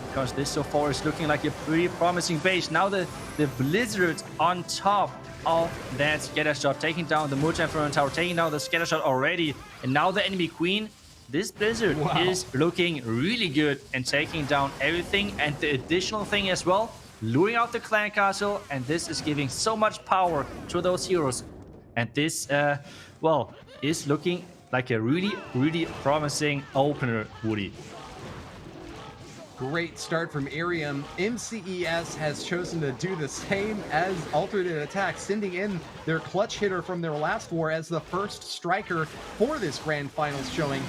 because this so far is looking like a pretty promising base. Now the Blizzard on top of that scatter shot, taking down the multi-inferno tower, taking down the scatter shot already, and now the enemy queen. This Blizzard is looking really good and taking down everything. And the additional thing as well, luring out the clan castle, and this is giving so much power to those heroes. And this, well, is looking like a really, really promising opener, Woody. Great start from Arium. MCES has chosen to do the same as ATN.aTTaX, sending in their clutch hitter from their last war as the first striker for this grand finals showing,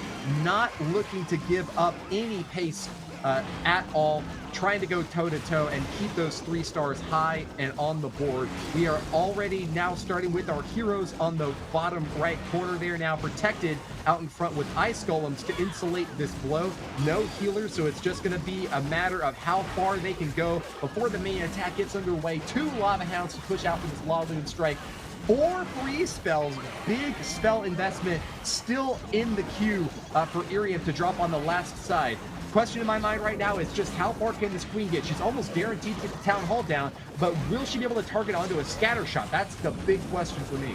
not looking to give up any pace at all, trying to go toe-to-toe and keep those 3 stars high and on the board. We are already now starting with our heroes on the bottom right corner. They are now protected out in front with ice golems to insulate this blow. No healers, so it's just going to be a matter of how far they can go before the main attack gets underway. 2 lava hounds to push out for this Laloon strike. 4 free spells, big spell investment still in the queue for Arium to drop on the last side. Question in my mind right now is just how far can this queen get? She's almost guaranteed to get the town hall down, but will she be able to target onto a scatter shot? That's the big question for me.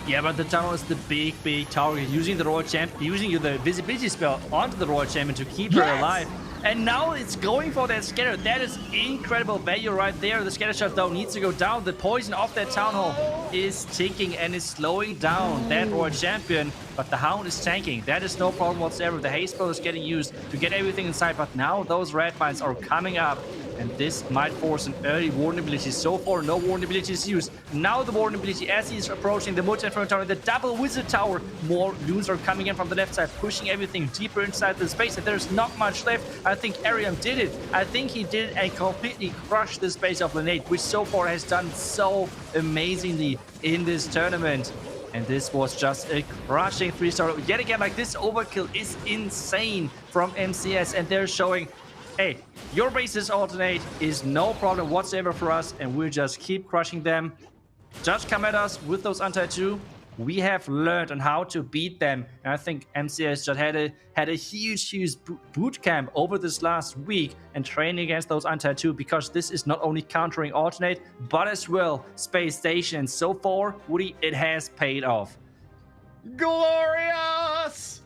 Yeah, but the tunnel is the big target. Using the Royal Champion, using the visibility spell onto the Royal Champion to keep her alive. And now it's going for that scatter. That is incredible value right there. The scatter shot though needs to go down. The poison of that town hall is ticking and is slowing down that Royal Champion. But the Hound is tanking. That is no problem whatsoever. The haste spell is getting used to get everything inside. But now those red mines are coming up. And this might force an early warden ability. So far, no warden ability is used. Now the warden ability, as he's approaching the multi-inferno tower, the double wizard tower, more loons are coming in from the left side, pushing everything deeper inside the space. And there's not much left. I think Arium did it. I think he did and completely crushed the space of Linnate, which so far has done so amazingly in this tournament. And this was just a crushing 3-star. Yet again, like, this overkill is insane from MCES, and they're showing, hey, your bases alternate is no problem whatsoever for us, and we'll just keep crushing them. Just come at us with those anti-2. We have learned on how to beat them, and I think MCES just had a huge boot camp over this last week and training against those anti-2, because this is not only countering alternate, but as well SpaceStation. So far, Woody, it has paid off. Glorious!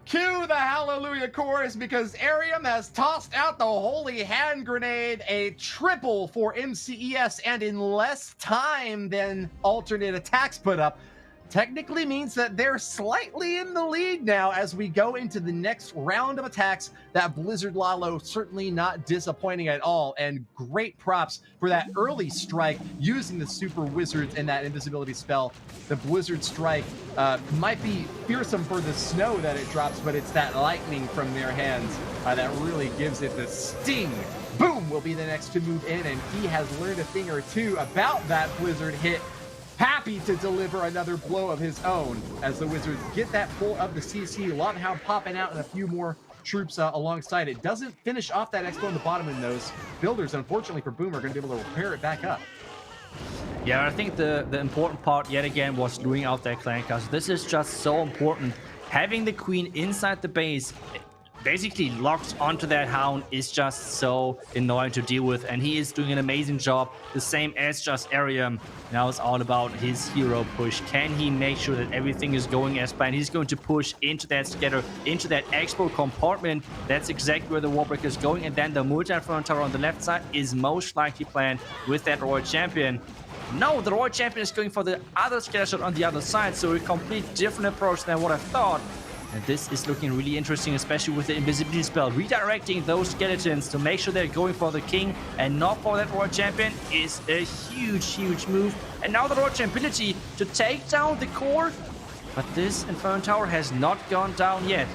Cue the hallelujah chorus, because Arium has tossed out the holy hand grenade, a triple for MCES, and in less time than ATN.aTTaX put up. Technically means that they're slightly in the lead now as we go into the next round of attacks. That Blizzard Lalo certainly not disappointing at all, and great props for that early strike using the super wizards and that invisibility spell. The Blizzard strike might be fearsome for the snow that it drops, but it's that lightning from their hands that really gives it the sting. Boom will be the next to move in, and he has learned a thing or two about that Blizzard hit. Happy to deliver another blow of his own as the Wizards get that pull of the CC. Lava Hound popping out and a few more troops alongside it. Doesn't finish off that expo on the bottom, and those builders, unfortunately for Boom, are going to be able to repair it back up. Yeah, I think the important part yet again was luring out that clan castle. This is just so important. Having the queen inside the base, basically locked onto that Hound, is just so annoying to deal with, and he is doing an amazing job, the same as just Arium. Now it's all about his hero push. Can he make sure that everything is going as planned? He's going to push into that scatter, into that expo compartment. That's exactly where the Warbreaker is going, and then the multi-inferno tower on the left side is most likely planned with that Royal Champion. No, the Royal Champion is going for the other scatter shot on the other side, so a complete different approach than what I thought. And this is looking really interesting, especially with the invisibility spell. Redirecting those skeletons to make sure they're going for the king and not for that Royal Champion is a huge move. And now the Royal Champion ability to take down the core. But this Inferno Tower has not gone down yet.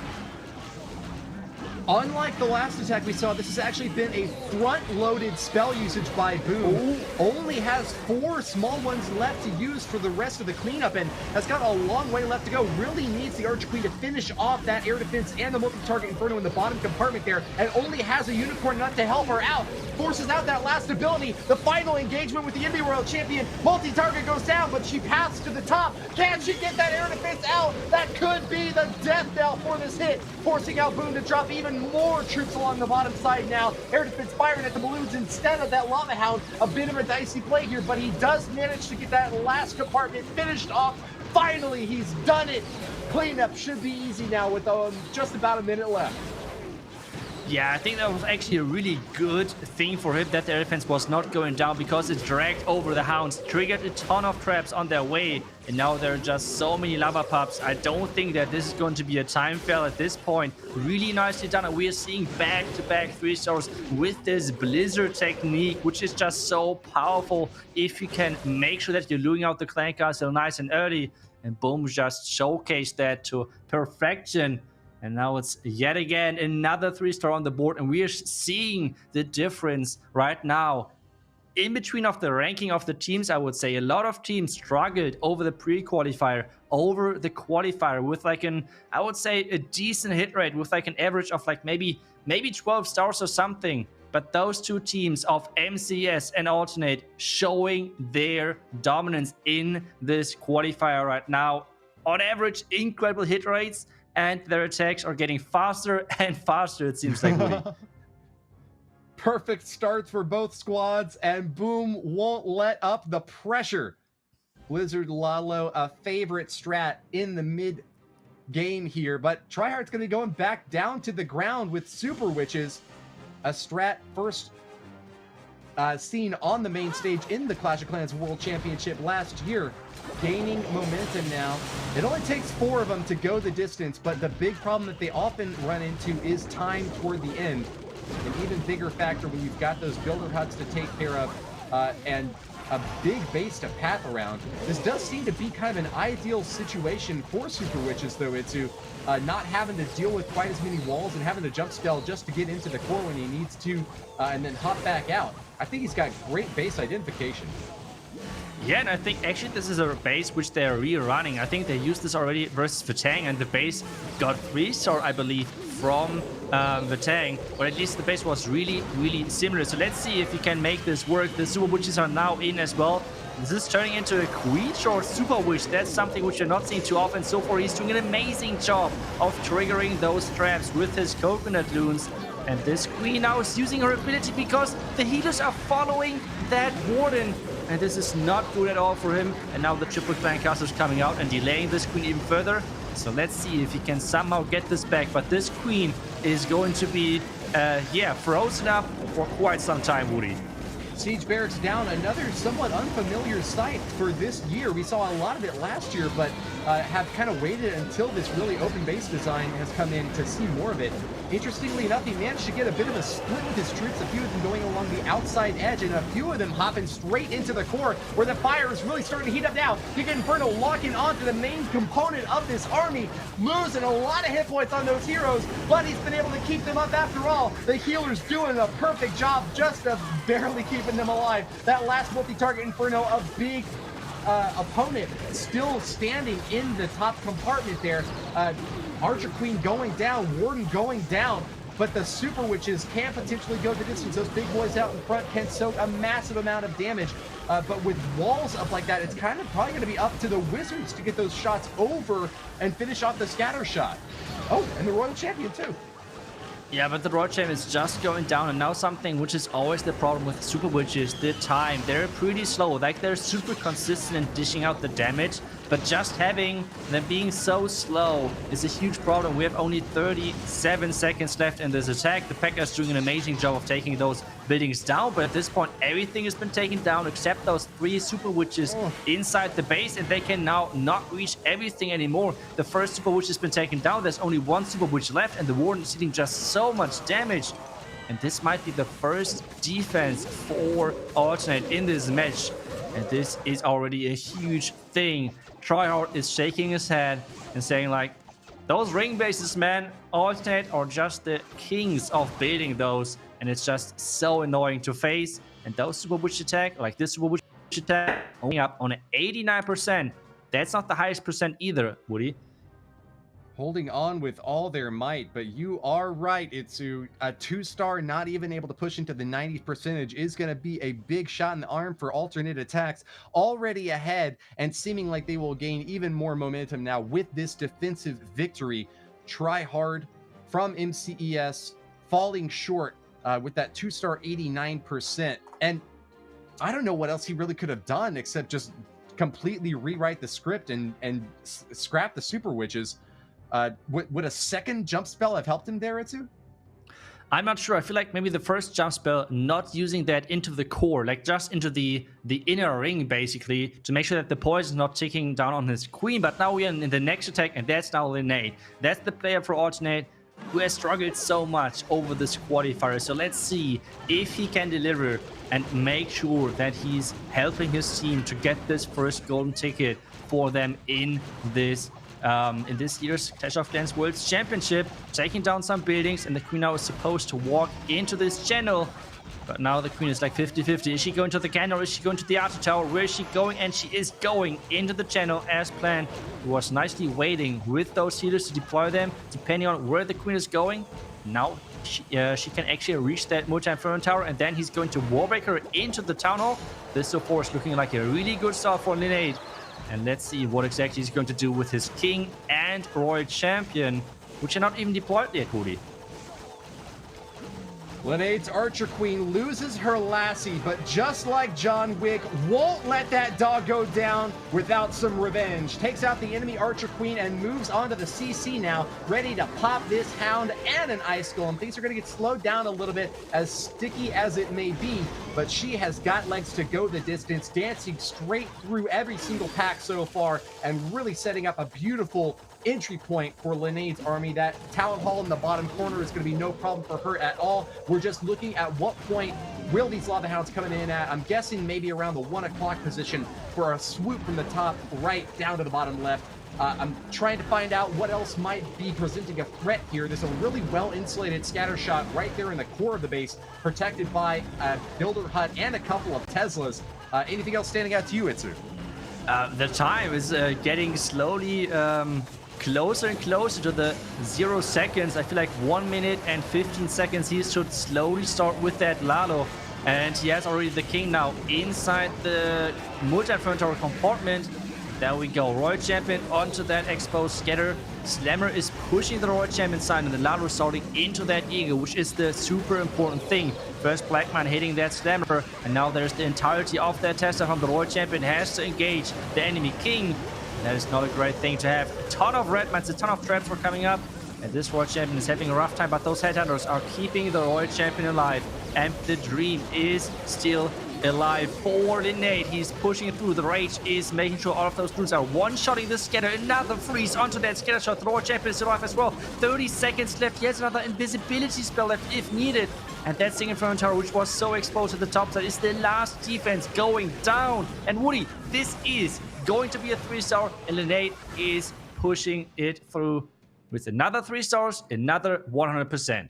Unlike the last attack we saw, this has actually been a front-loaded spell usage by Boom. Only has 4 small ones left to use for the rest of the cleanup, and has got a long way left to go. Really needs the Archer Queen to finish off that air defense and the multi-target Inferno in the bottom compartment there, and only has a Unicorn Nut to help her out. Forces out that last ability. The final engagement with the Indie World Champion. Multi-target goes down, but she passed to the top. Can she get that air defense out? That could be the death knell for this hit, forcing out Boom to drop even more troops along the bottom side now. Air defense firing at the balloons instead of that Lava Hound. A bit of a dicey play here, but he does manage to get that last compartment finished off. Finally, he's done it. Cleanup should be easy now with just about a minute left. Yeah, I think that was actually a really good thing for him that the air defense was not going down, because it dragged over the Hounds, triggered a ton of traps on their way, and now there are just so many lava pups. I don't think that this is going to be a time fail at this point. Really nicely done, and we are seeing back-to-back 3-stars with this Blizzard technique, which is just so powerful if you can make sure that you're luring out the clan castle nice and early. And Boom just showcased that to perfection. And now it's yet again another 3-star on the board, and we are seeing the difference right now. In between of the ranking of the teams, I would say a lot of teams struggled over the pre-qualifier, over the qualifier with like I would say a decent hit rate with like an average of like maybe 12 stars or something. But those two teams of MCES and Alternate showing their dominance in this qualifier right now. On average, incredible hit rates, and their attacks are getting faster and faster, it seems like. Perfect starts for both squads, and Boom won't let up the pressure. Blizzard Lalo, a favorite strat in the mid game here, but Tryhard's going to be going back down to the ground with Super Witches, a strat first seen on the main stage in the Clash of Clans World Championship last year. Gaining momentum now. It only takes 4 of them to go the distance, but the big problem that they often run into is time toward the end. An even bigger factor when you've got those builder huts to take care of and a big base to path around. This does seem to be kind of an ideal situation for Super Witches, though, Itsu. Not having to deal with quite as many walls and having to jump spell just to get into the core when he needs to, and then hop back out. I think he's got great base identification. Yeah, and I think actually this is a base which they're rerunning. I think they used this already versus Vatang, and the base got 3-star, I believe, from Vatang, or at least the base was really similar. So let's see if he can make this work. The Super Witches are now in as well. This is turning into a Queen or Super Witch. That's something which you're not seeing too often. So far, he's doing an amazing job of triggering those traps with his coconut loons. And this Queen now is using her ability because the healers are following that Warden. And this is not good at all for him. And now the triple clan castle is coming out and delaying this Queen even further. So let's see if he can somehow get this back. But this Queen is going to be, frozen up for quite some time, Woody. Siege Barracks down, another somewhat unfamiliar sight for this year. We saw a lot of it last year, but have kind of waited until this really open base design has come in to see more of it. Interestingly enough, he managed to get a bit of a split with his troops, a few of them going along the outside edge, and a few of them hopping straight into the core, where the fire is really starting to heat up now. You get Inferno locking onto the main component of this army, losing a lot of hit points on those heroes, but he's been able to keep them up after all. The healer's doing a perfect job just of barely keeping them alive. That last multi-target Inferno, a big opponent still standing in the top compartment there. Archer Queen going down, Warden going down, but the Super Witches can potentially go the distance. Those big boys out in front can soak a massive amount of damage, but with walls up like that, it's kind of probably going to be up to the Wizards to get those shots over and finish off the scatter shot. Oh, and the Royal Champion too. Yeah, but the Royal Champion is just going down, and now something which is always the problem with Super Witches, the time. They're pretty slow, like they're super consistent in dishing out the damage, but just having them being so slow is a huge problem. We have only 37 seconds left in this attack. The P.E.K.K.A is doing an amazing job of taking those buildings down, but at this point everything has been taken down except those 3 Super Witches inside the base, and they can now not reach everything anymore. The first Super Witch has been taken down. There's only 1 Super Witch left, and the Warden is hitting just so much damage. And this might be the first defense for Alternate in this match, and this is already a huge thing. Tryhard is shaking his head and saying like, Those ring bases, man, Alternate are just the kings of building those, and it's just so annoying to face. And those super witch attack, like this super witch attack, only up on an 89%. That's not the highest percent either, Woody. Holding on with all their might, but you are right, Itsu. A 2-star not even able to push into the 90th percentage is going to be a big shot in the arm for Alternate.aTTaX, already ahead and seeming like they will gain even more momentum now with this defensive victory. Try hard from MCES, falling short with that 2-star 89%. And I don't know what else he really could have done except just completely rewrite the script and scrap the super witches. Would a second jump spell have helped him there, Itsu? I'm not sure. I feel like maybe the first jump spell, not using that into the core, like just into the inner ring, basically, to make sure that the poison is not ticking down on his queen. But now we are in the next attack, and that's now Linnade. That's the player for Alternate who has struggled so much over this qualifier. So let's see if he can deliver and make sure that he's helping his team to get this first golden ticket for them in this year's Clash of Clans World Championship, taking down some buildings, and the queen now is supposed to walk into this channel. But now the queen is like 50-50. Is she going to the cannon or is she going to the outer tower? Where is she going? And she is going into the channel as planned. He was nicely waiting with those healers to deploy them, depending on where the queen is going. Now she can actually reach that multi-inferno tower, and then he's going to wallbreak her into the town hall. This, of course, looking like a really good start for Linnade. And let's see what exactly he's going to do with his king and royal champion, which are not even deployed yet, Woody. Linnade's Archer Queen loses her lassie, but just like John Wick, won't let that dog go down without some revenge. Takes out the enemy Archer Queen and moves on to the CC now, ready to pop this Hound and an Ice Golem. Things are going to get slowed down a little bit, as sticky as it may be, but she has got legs to go the distance, dancing straight through every single pack so far, and really setting up a beautiful entry point for Linnade's army. That town hall in the bottom corner is going to be no problem for her at all. We're just looking at what point will these Lava Hounds coming in at. I'm guessing maybe around the 1 o'clock position for a swoop from the top right down to the bottom left. I'm trying to find out what else might be presenting a threat here. There's a really well-insulated scatter shot right there in the core of the base, protected by a builder hut and a couple of Teslas. Anything else standing out to you, Itsu? The time is getting slowly closer and closer to the 0 seconds. I feel like 1 minute and 15 seconds. He should slowly start with that Lalo. And he has already the king now inside the multi-inferno tower compartment. There we go. Royal Champion onto that exposed scatter. Slammer is pushing the Royal Champion side, and the Lalo is starting into that Eagle, which is the super important thing. First Blackman hitting that Slammer, and now there's the entirety of that Tesla from the Royal Champion has to engage the enemy king. That is not a great thing to have. A ton of Redmans, a ton of traps were coming up, and this Royal Champion is having a rough time, but those Headhunters are keeping the Royal Champion alive, and the dream is still alive for Linnade. He's pushing it through. The rage is making sure all of those dudes are one-shotting the scatter. Another freeze onto that scatter shot. The Royal Champion is alive as well. 30 seconds left. He has another invisibility spell left if needed. And that single Inferno Tower, which was so exposed at the top side, is the last defense going down. And Woody, this is going to be a 3-star, and Linnade is pushing it through with another 3 stars, another 100%.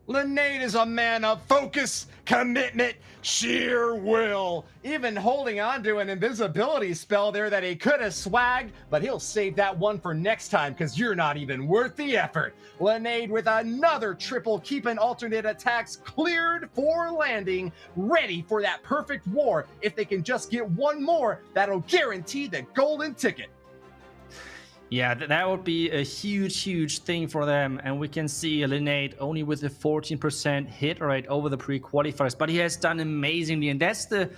Linnade is a man of focus, commitment, sheer will. Even holding on to an invisibility spell there that he could have swagged, but he'll save that one for next time because you're not even worth the effort. Linnade with another triple, keeping Alternate.aTTaX cleared for landing, ready for that perfect war. If they can just get one more, that'll guarantee the golden ticket. Yeah, that would be a huge thing for them. And we can see Linnade only with a 14% hit rate over the pre-qualifiers, but he has done amazingly. And that's the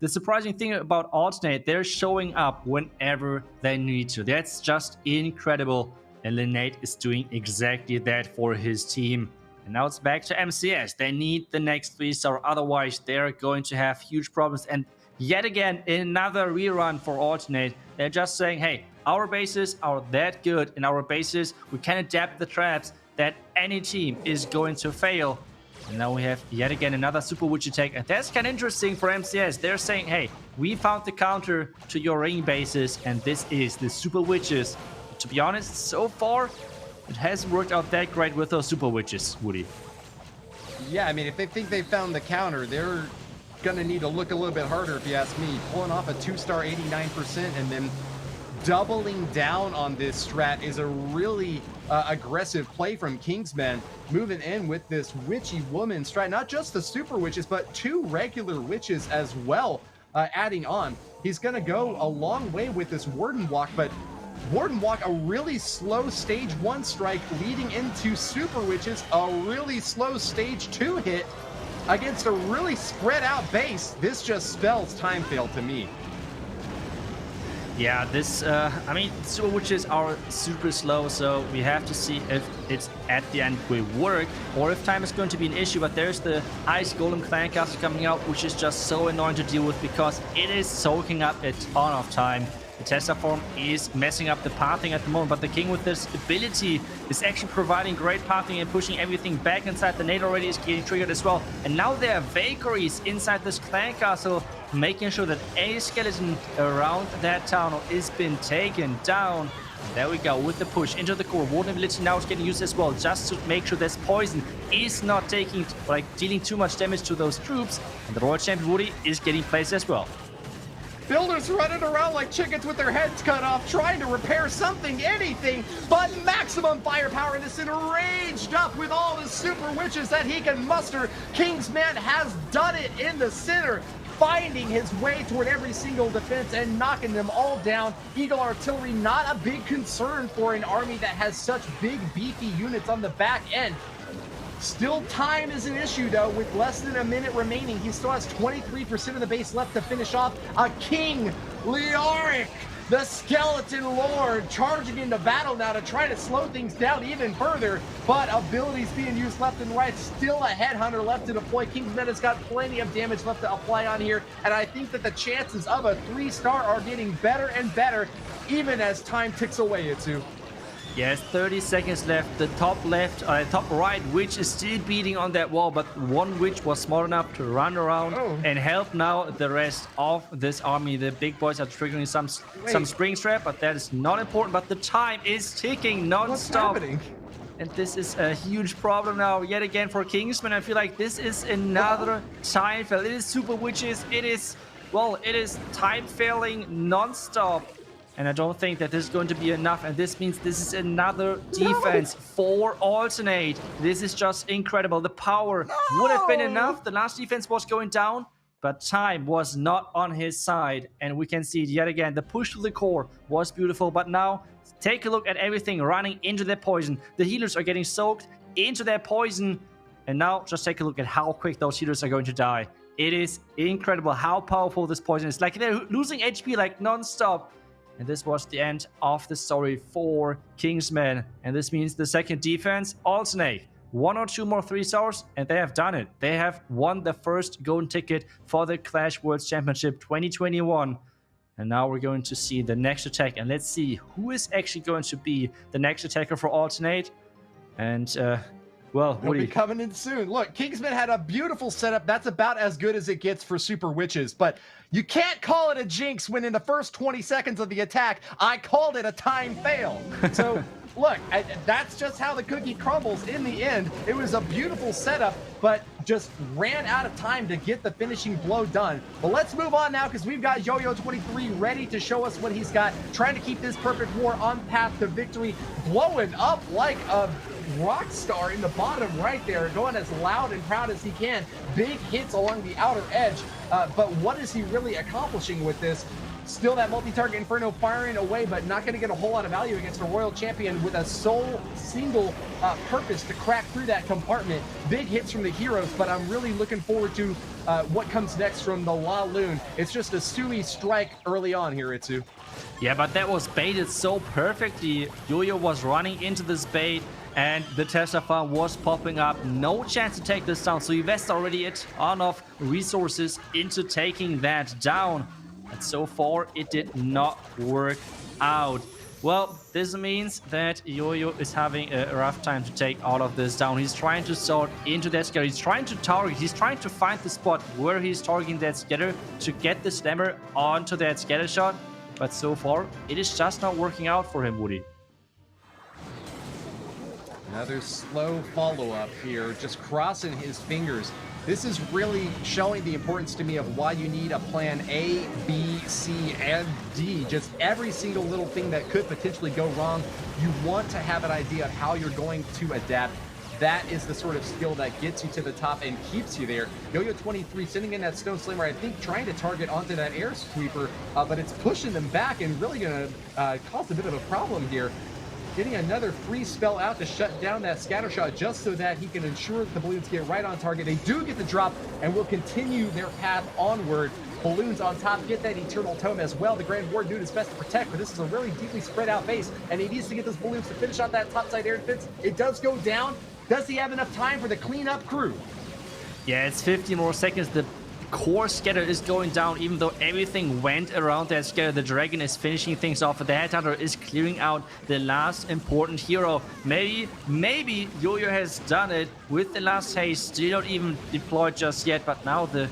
surprising thing about Alternate. They're showing up whenever they need to. That's just incredible. And Linnade is doing exactly that for his team. And now it's back to MCES. They need the next 3-star, otherwise they're going to have huge problems. And yet again, another rerun for Alternate. They're just saying, hey, our bases are that good. In our bases, we can adapt the traps that any team is going to fail. And now we have yet again another Super Witch attack. And that's kind of interesting for MCES. They're saying, hey, we found the counter to your ring bases, and this is the Super Witches. But to be honest, so far, it hasn't worked out that great with those super witches, Woody. Yeah, I mean, if they think they found the counter, they're gonna need to look a little bit harder, if you ask me. Pulling off a 2-star 89% and then doubling down on this strat is a really aggressive play from Kingsmen, moving in with this witchy woman strat. Not just the super witches, but 2 regular witches as well, adding on. He's gonna go a long way with this Warden Walk, but Warden Walk, a really slow stage 1 strike leading into super witches, a really slow stage 2 hit against a really spread out base. This just spells time fail to me. Yeah, this, I mean, super witches are super slow, so we have to see if it's at the end will work or if time is going to be an issue. But there's the Ice Golem Clan Castle coming out, which is just so annoying to deal with because it is soaking up a ton of time. The Tesla form is messing up the pathing at the moment, but the King with this ability is actually providing great pathing and pushing everything back inside. The nade already is getting triggered as well. And now there are Valkyries inside this clan castle, making sure that a skeleton around that tunnel is been taken down. There we go with the push into the core. Warden ability now is getting used as well, just to make sure this poison is not taking, like, dealing too much damage to those troops. And the Royal Champion Woody is getting placed as well. Builders running around like chickens with their heads cut off, trying to repair something, anything, but maximum firepower. And this enraged up with all the super witches that he can muster. Kingsman has done it in the center, finding his way toward every single defense and knocking them all down. Eagle artillery, not a big concern for an army that has such big, beefy units on the back end. Still, time is an issue, though, with less than a minute remaining. He still has 23% of the base left to finish off. A King Leoric, the Skeleton Lord, charging into battle now to try to slow things down even further. But abilities being used left and right. Still a Headhunter left to deploy. Kingsman has got plenty of damage left to apply on here. And I think that the chances of a 3-star are getting better and better, even as time ticks away, Itsu. Yes, 30 seconds left. The top left, top right witch is still beating on that wall, but one witch was smart enough to run around and help now the rest of this army. The big boys are triggering some spring trap, but that is not important. But the time is ticking non-stop. What's happening? And this is a huge problem now, yet again, for Kingsman. I feel like this is another time fail. It is super witches. It is, well, it is time failing non-stop. And I don't think that this is going to be enough. And this means this is another defense for alternate. This is just incredible. The power would have been enough. The last defense was going down, but time was not on his side. And we can see it yet again. The push to the core was beautiful. But now take a look at everything running into their poison. The healers are getting soaked into their poison. And now just take a look at how quick those healers are going to die. It is incredible how powerful this poison is. Like, they're losing HP like non-stop. And this was the end of the story for Kingsmen. And this means the second defense, alternate. 1 or 2 more 3-stars, and they have done it. They have won the first golden ticket for the Clash World Championship 2021. And now we're going to see the next attack. And let's see who is actually going to be the next attacker for alternate. And, well, He'll be coming in soon. Look, Kingsman had a beautiful setup. That's about as good as it gets for Super Witches. But you can't call it a jinx when in the first 20 seconds of the attack, I called it a time fail. So, look, that's just how the cookie crumbles in the end. It was a beautiful setup, but just ran out of time to get the finishing blow done. But let's move on now, because we've got Yo-Yo23 ready to show us what he's got, trying to keep this perfect war on path to victory, blowing up like a rock star in the bottom right there, going as loud and proud as he can. Big hits along the outer edge, but what is he really accomplishing with this? Still that multi-target Inferno firing away, but not going to get a whole lot of value against a Royal Champion with a sole single purpose to crack through that compartment. Big hits from the heroes, but I'm really looking forward to what comes next from the La Lune. It's just a Sui strike early on here, Itsu. Yeah, but that was baited so perfectly. Yo-Yo was running into this bait, and the Tesla farm was popping up. No chance to take this down, so he invested already a ton of resources into taking that down. But so far, it did not work out. Well, this means that Yo-Yo is having a rough time to take all of this down. He's trying to sort into that scatter. He's trying to target. He's trying to find the spot where he's targeting that scatter to get the slammer onto that scatter shot. But so far, it is just not working out for him, Woody. Another slow follow-up here, just crossing his fingers. This is really showing the importance to me of why you need a plan A, B, C, and D. Just every single little thing that could potentially go wrong, you want to have an idea of how you're going to adapt. That is the sort of skill that gets you to the top and keeps you there. Yo-Yo 23 sending in that Stone Slammer, I think trying to target onto that air sweeper, but it's pushing them back and really going to cause a bit of a problem here. Getting another free spell out to shut down that scatter shot just so that he can ensure that the balloons get right on target. They do get the drop and will continue their path onward. Balloons on top get that Eternal Tome as well. The Grand Ward doing his best to protect, but this is a really deeply spread out base, and he needs to get those balloons to finish out that topside air defense. It does go down. Does he have enough time for the cleanup crew? Yeah, it's 50 more seconds. The core scatter is going down, even though everything went around that scatter. The dragon is finishing things off. The headhunter is clearing out the last important hero. Maybe Yo-Yo has done it with the last haste. Still not even deployed just yet, but now the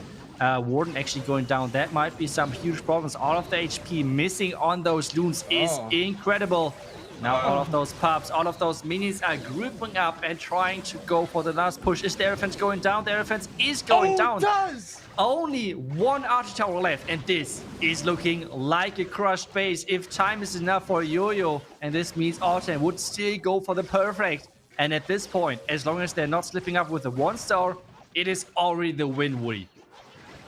warden actually going down. That might be some huge problems. All of the HP missing on those loons is incredible. Now all of those pups, all of those minis are grouping up and trying to go for the last push. Is the air defense going down? The air defense is going down. It does! Only one archer tower left, and this is looking like a crushed base. If time is enough for Yo-Yo, and this means Archer would still go for the perfect. And at this point, as long as they're not slipping up with a 1-star, it is already the win, Woody.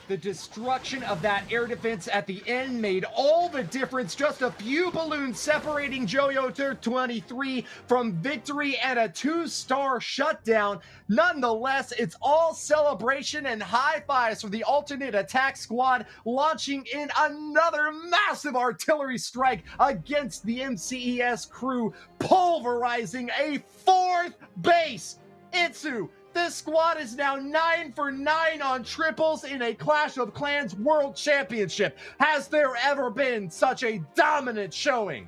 The destruction of that air defense at the end made all the difference. Just a few balloons separating Yo-Yo 23 from victory and a 2-star shutdown. Nonetheless, it's all celebration and high fives for the alternate attack squad, launching in another massive artillery strike against the MCES crew, pulverizing a 4th base. Itsu, this squad is now 9 for 9 on triples in a Clash of Clans World Championship. Has there ever been such a dominant showing?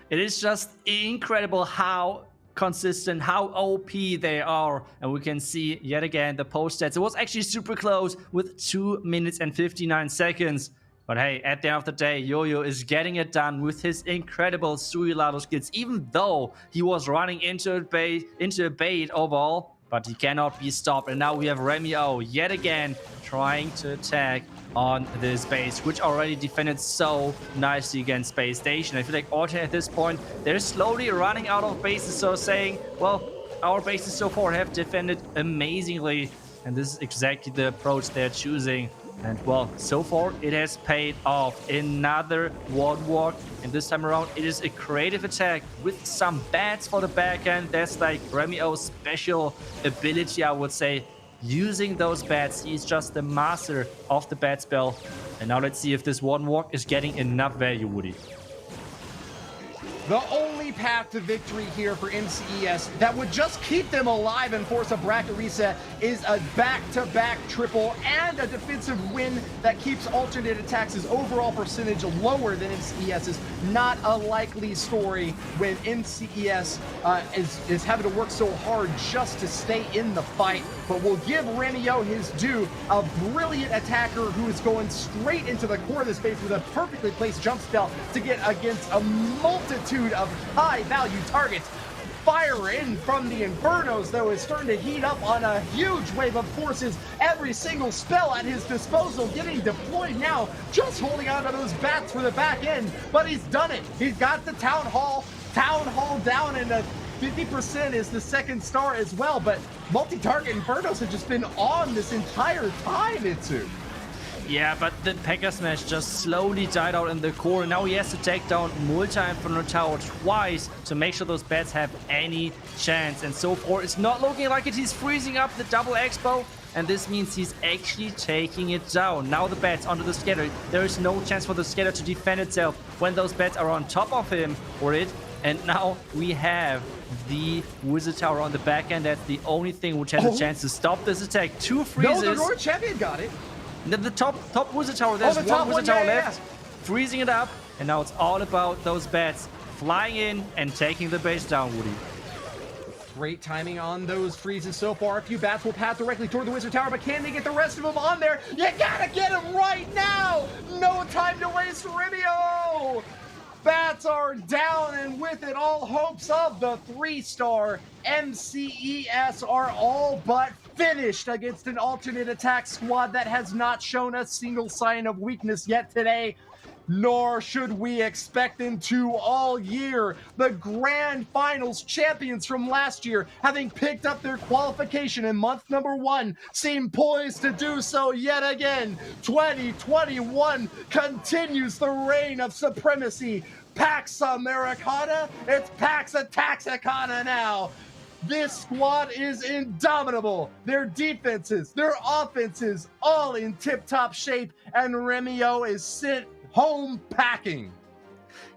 It is just incredible how consistent, how OP they are. And we can see yet again the post stats. It was actually super close with 2 minutes and 59 seconds. But hey, at the end of the day, Yo-Yo is getting it done with his incredible Suilado skills, even though he was running into a bait overall. But he cannot be stopped. And now we have Remio yet again trying to attack on this base, which already defended so nicely against SpaceStation. I feel like Orton at this point, they're slowly running out of bases, so saying, well, our bases so far have defended amazingly. And this is exactly the approach they're choosing. And well, so far it has paid off. Another ward walk, and this time around it is a creative attack with some bats for the back end. That's like Remio's special ability, I would say. Using those bats, he's just the master of the bat spell. And now let's see if this one walk is getting enough value, Woody. The only path to victory here for MCES that would just keep them alive and force a bracket reset is a back-to-back triple and a defensive win that keeps alternate attacks' overall percentage lower than MCES's. Not a likely story when MCES is having to work so hard just to stay in the fight. But we'll give Remio his due, a brilliant attacker who is going straight into the core of the space with a perfectly placed jump spell to get against a multitude of high-value targets. Fire in from the Infernos, though, is starting to heat up on a huge wave of forces. Every single spell at his disposal getting deployed now, just holding on to those bats for the back end. But he's done it. He's got the Town Hall down, and the 50% is the 2nd star as well. But multi-target Infernos have just been on this entire time, Itsu. Yeah, but the Pekka Smash just slowly died out in the core. Now he has to take down multi-Inferno Tower twice to make sure those bats have any chance. And so far, it's not looking like it. He's freezing up the double expo, and this means he's actually taking it down. Now the bats onto the scatter. There is no chance for the scatter to defend itself when those bats are on top of him or it. And now we have the Wizard Tower on the back end. That's the only thing which has a chance to stop this attack. 2 freezes. No, the Roar Champion got it. The top Wizard Tower, there's one Wizard Tower left, freezing it up, and now it's all about those bats flying in and taking the base down, Woody. Great timing on those freezes so far. A few bats will pass directly toward the Wizard Tower, but can they get the rest of them on there? You gotta get them right now! No time to waste, Remio! Bats Bets are down, and with it, all hopes of the 3-star MCES are all but finished against an alternate attack squad that has not shown a single sign of weakness yet today. Nor should we expect them to all year. The Grand Finals champions from last year, having picked up their qualification in month number 1, seem poised to do so yet again. 2021 continues the reign of supremacy. Pax Americana, it's Pax Ataxicana now. This squad is indomitable. Their defenses, their offenses, all in tip-top shape, and Remio is sent home packing.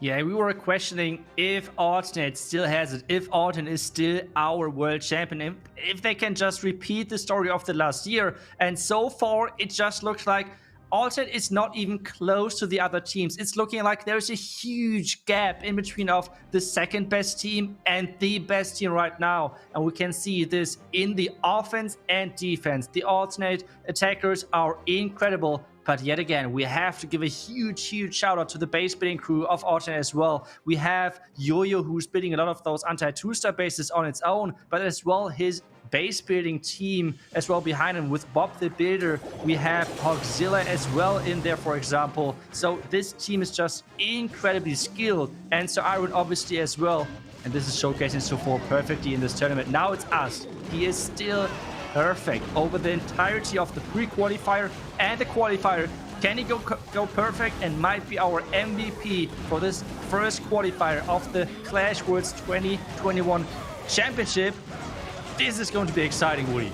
Yeah, we were questioning if Alternate still has it, if Alternate is still our world champion, if they can just repeat the story of the last year. And so far, it just looks like Alternate is not even close to the other teams. It's looking like there's a huge gap in between of the second best team and the best team right now. And we can see this in the offense and defense. The Alternate attackers are incredible. But yet again, we have to give a huge shout out to the base building crew of Alternate as well. We have Yo-Yo, who's building a lot of those anti-2-star bases on its own, but as well his base building team as well behind him with Bob the Builder. We have Hogzilla as well in there, for example. So this team is just incredibly skilled. And so Iron obviously as well. And this is showcasing so far perfectly in this tournament. Now it's us. He is still perfect over the entirety of the pre-qualifier and the qualifier. Can he go perfect and might be our MVP for this first qualifier of the Clash Worlds 2021 Championship? This is going to be exciting, Woody.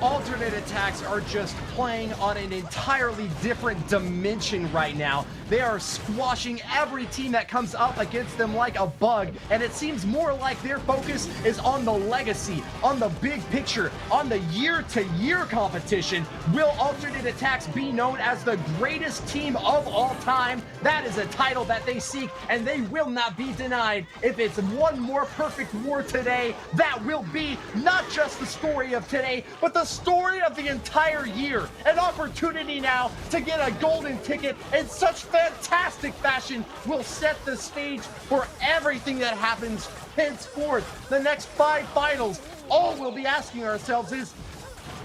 Alternate attacks are just playing on an entirely different dimension right now. They are squashing every team that comes up against them like a bug, and it seems more like their focus is on the legacy, on the big picture, on the year-to-year competition. Will alternate attacks be known as the greatest team of all time? That is a title that they seek, and they will not be denied. If it's one more perfect war today, that will be not just the story of today, but the story of the entire year. An opportunity now to get a golden ticket in such fantastic fashion will set the stage for everything that happens henceforth. The next 5 finals, all we'll be asking ourselves is,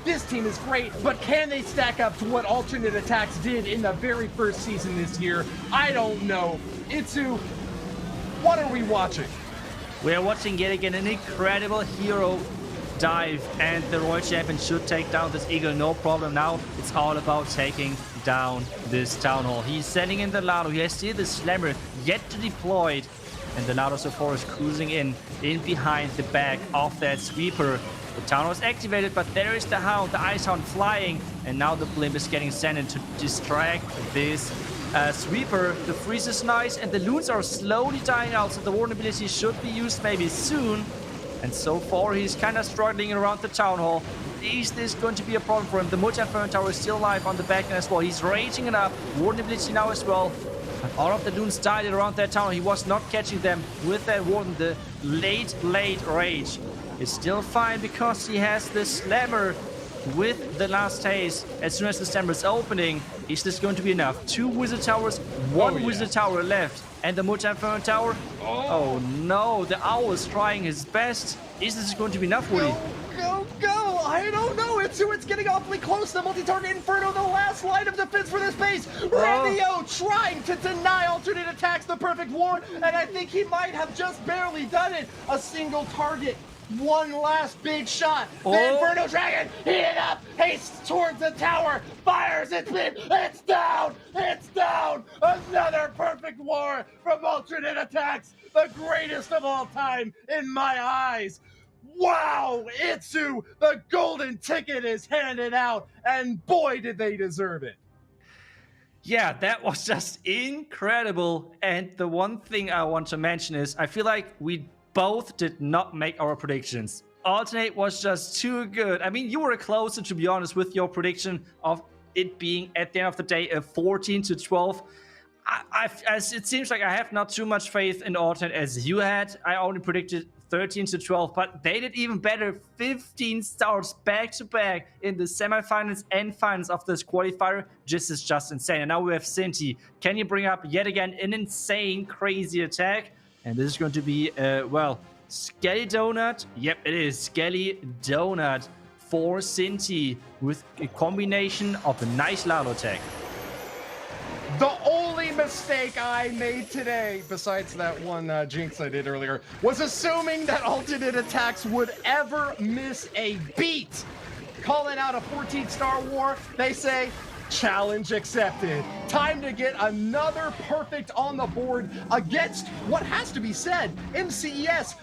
this team is great, but can they stack up to what alternate attacks did in the very first season this year? I don't know. Itsu, what are we watching? We are watching yet again an incredible hero dive, and the Royal Champion should take down this Eagle, no problem. Now it's all about taking down this Town Hall. He's sending in the Lado. He has still the Slammer yet to deploy, and the Lado so is cruising in behind the back of that Sweeper. The Town Hall is activated, but there is the Hound, the Ice Hound flying, and now the Blimp is getting sent in to distract this Sweeper. The freeze is nice, and the Loons are slowly dying out, so the vulnerability should be used maybe soon. And so far, he's kind of struggling around the Town Hall. Is this going to be a problem for him? The multi-inferno tower is still alive on the back end as well. He's raging it up. Vulnerability now as well. But all of the Loons died around that town. He was not catching them with that Warden. The late rage is still fine because he has the Slammer with the last haste. As soon as the Slammer is opening, is this going to be enough? 2 Wizard Towers, 1 Wizard Tower left. And the multi-inferno tower? Oh no, the Owl is trying his best. Is this going to be enough, Woody? Go! I don't know. It's getting awfully close. The multi-target Inferno, the last line of defense for this base. Randy-O trying to deny alternate attacks the perfect war, and I think he might have just barely done it. A single target. One last big shot. The Inferno Dragon heated up, hastes towards the tower, fires its beam. It's down. It's down. Another perfect war from alternate attacks. The greatest of all time in my eyes. Wow, Itsu, the golden ticket is handed out, and boy, did they deserve it. Yeah, that was just incredible. And the one thing I want to mention is I feel like we both did not make our predictions. Alternate was just too good. I mean, you were closer, to be honest, with your prediction of it being, at the end of the day, a 14-12. As it seems like I have not too much faith in Alternate as you had. I only predicted 13-12, but they did even better, 15 stars back-to-back in the semifinals and finals of this qualifier. This is just insane. And now we have Cinti. Can you bring up yet again an insane, crazy attack? And this is going to be, well, Skelly Donut. Yep, it is Skelly Donut for Cinti with a combination of a nice Lalo attack. The only mistake I made today, besides that one jinx I did earlier, was assuming that ATN.aTTaX would ever miss a beat. Calling out a 14-star war, they say, challenge accepted. Time to get another perfect on the board against what has to be said, MCES.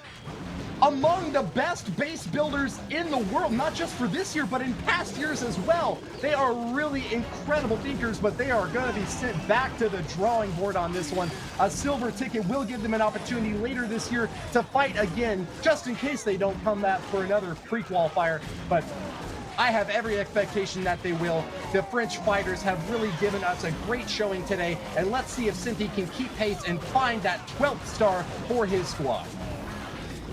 Among the best base builders in the world, not just for this year, but in past years as well. They are really incredible thinkers, but they are going to be sent back to the drawing board on this one. A silver ticket will give them an opportunity later this year to fight again, just in case they don't come back for another pre-qualifier. But I have every expectation that they will. The French fighters have really given us a great showing today, and let's see if Cinti can keep pace and find that 12th star for his squad.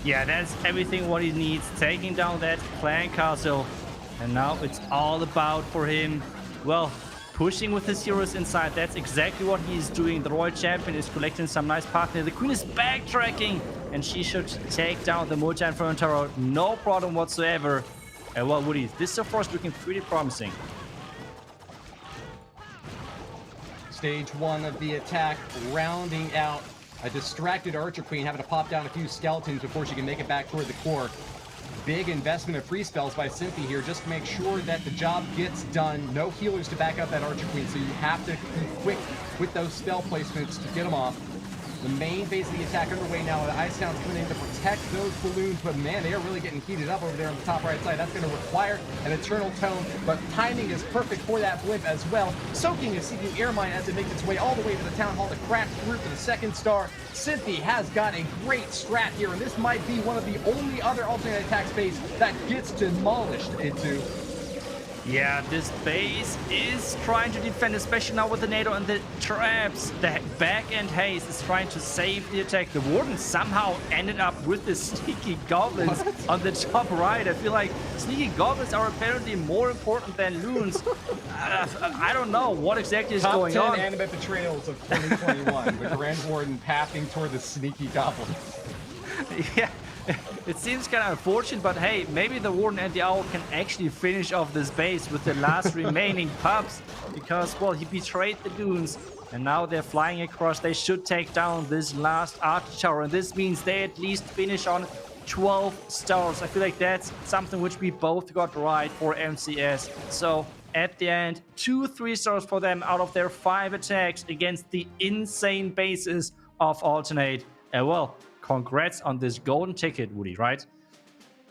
Yeah, that's everything what he needs, taking down that clan castle. And now it's all about for him, well, pushing with his heroes inside. That's exactly what he's doing. The Royal Champion is collecting some nice partner. The Queen is backtracking, and she should take down the Multi-Inferno Tower. No problem whatsoever. And well, Woody, this so far is looking pretty promising. Stage one of the attack, rounding out a distracted Archer Queen, having to pop down a few skeletons before she can make it back toward the core. Big investment of free spells by Cinti here, just to make sure that the job gets done. No healers to back up that Archer Queen, so you have to be quick with those spell placements to get them off. The main phase of the attack underway now. The Ice Hound's coming in to protect those balloons, but man, they are really getting heated up over there on the top right side. That's going to require an Eternal Tone, but timing is perfect for that blimp as well. Soaking a CPU air mine as it makes its way all the way to the Town Hall to crack through for the second star. Cinti has got a great strat here, and this might be one of the only other alternate attack space that gets demolished into. Yeah, this base is trying to defend, especially now with the NATO and the traps. The back-end haze is trying to save the attack. The Warden somehow ended up with the sneaky goblins on the top right. I feel like sneaky goblins are apparently more important than loons. I don't know what exactly is going on. Top 10 anime betrayals of 2021 with Grand Warden pathing toward the sneaky goblins. Yeah. It seems kind of unfortunate, but hey, maybe the Warden and the Owl can actually finish off this base with the last remaining pups, because, well, he betrayed the goons, and now they're flying across. They should take down this last Archer Tower, and this means they at least finish on 12 stars. I feel like that's something which we both got right for MCS. So at the end, 2 3-stars for them out of their 5 attacks against the insane bases of Alternate. And well, congrats on this golden ticket, Woody, right?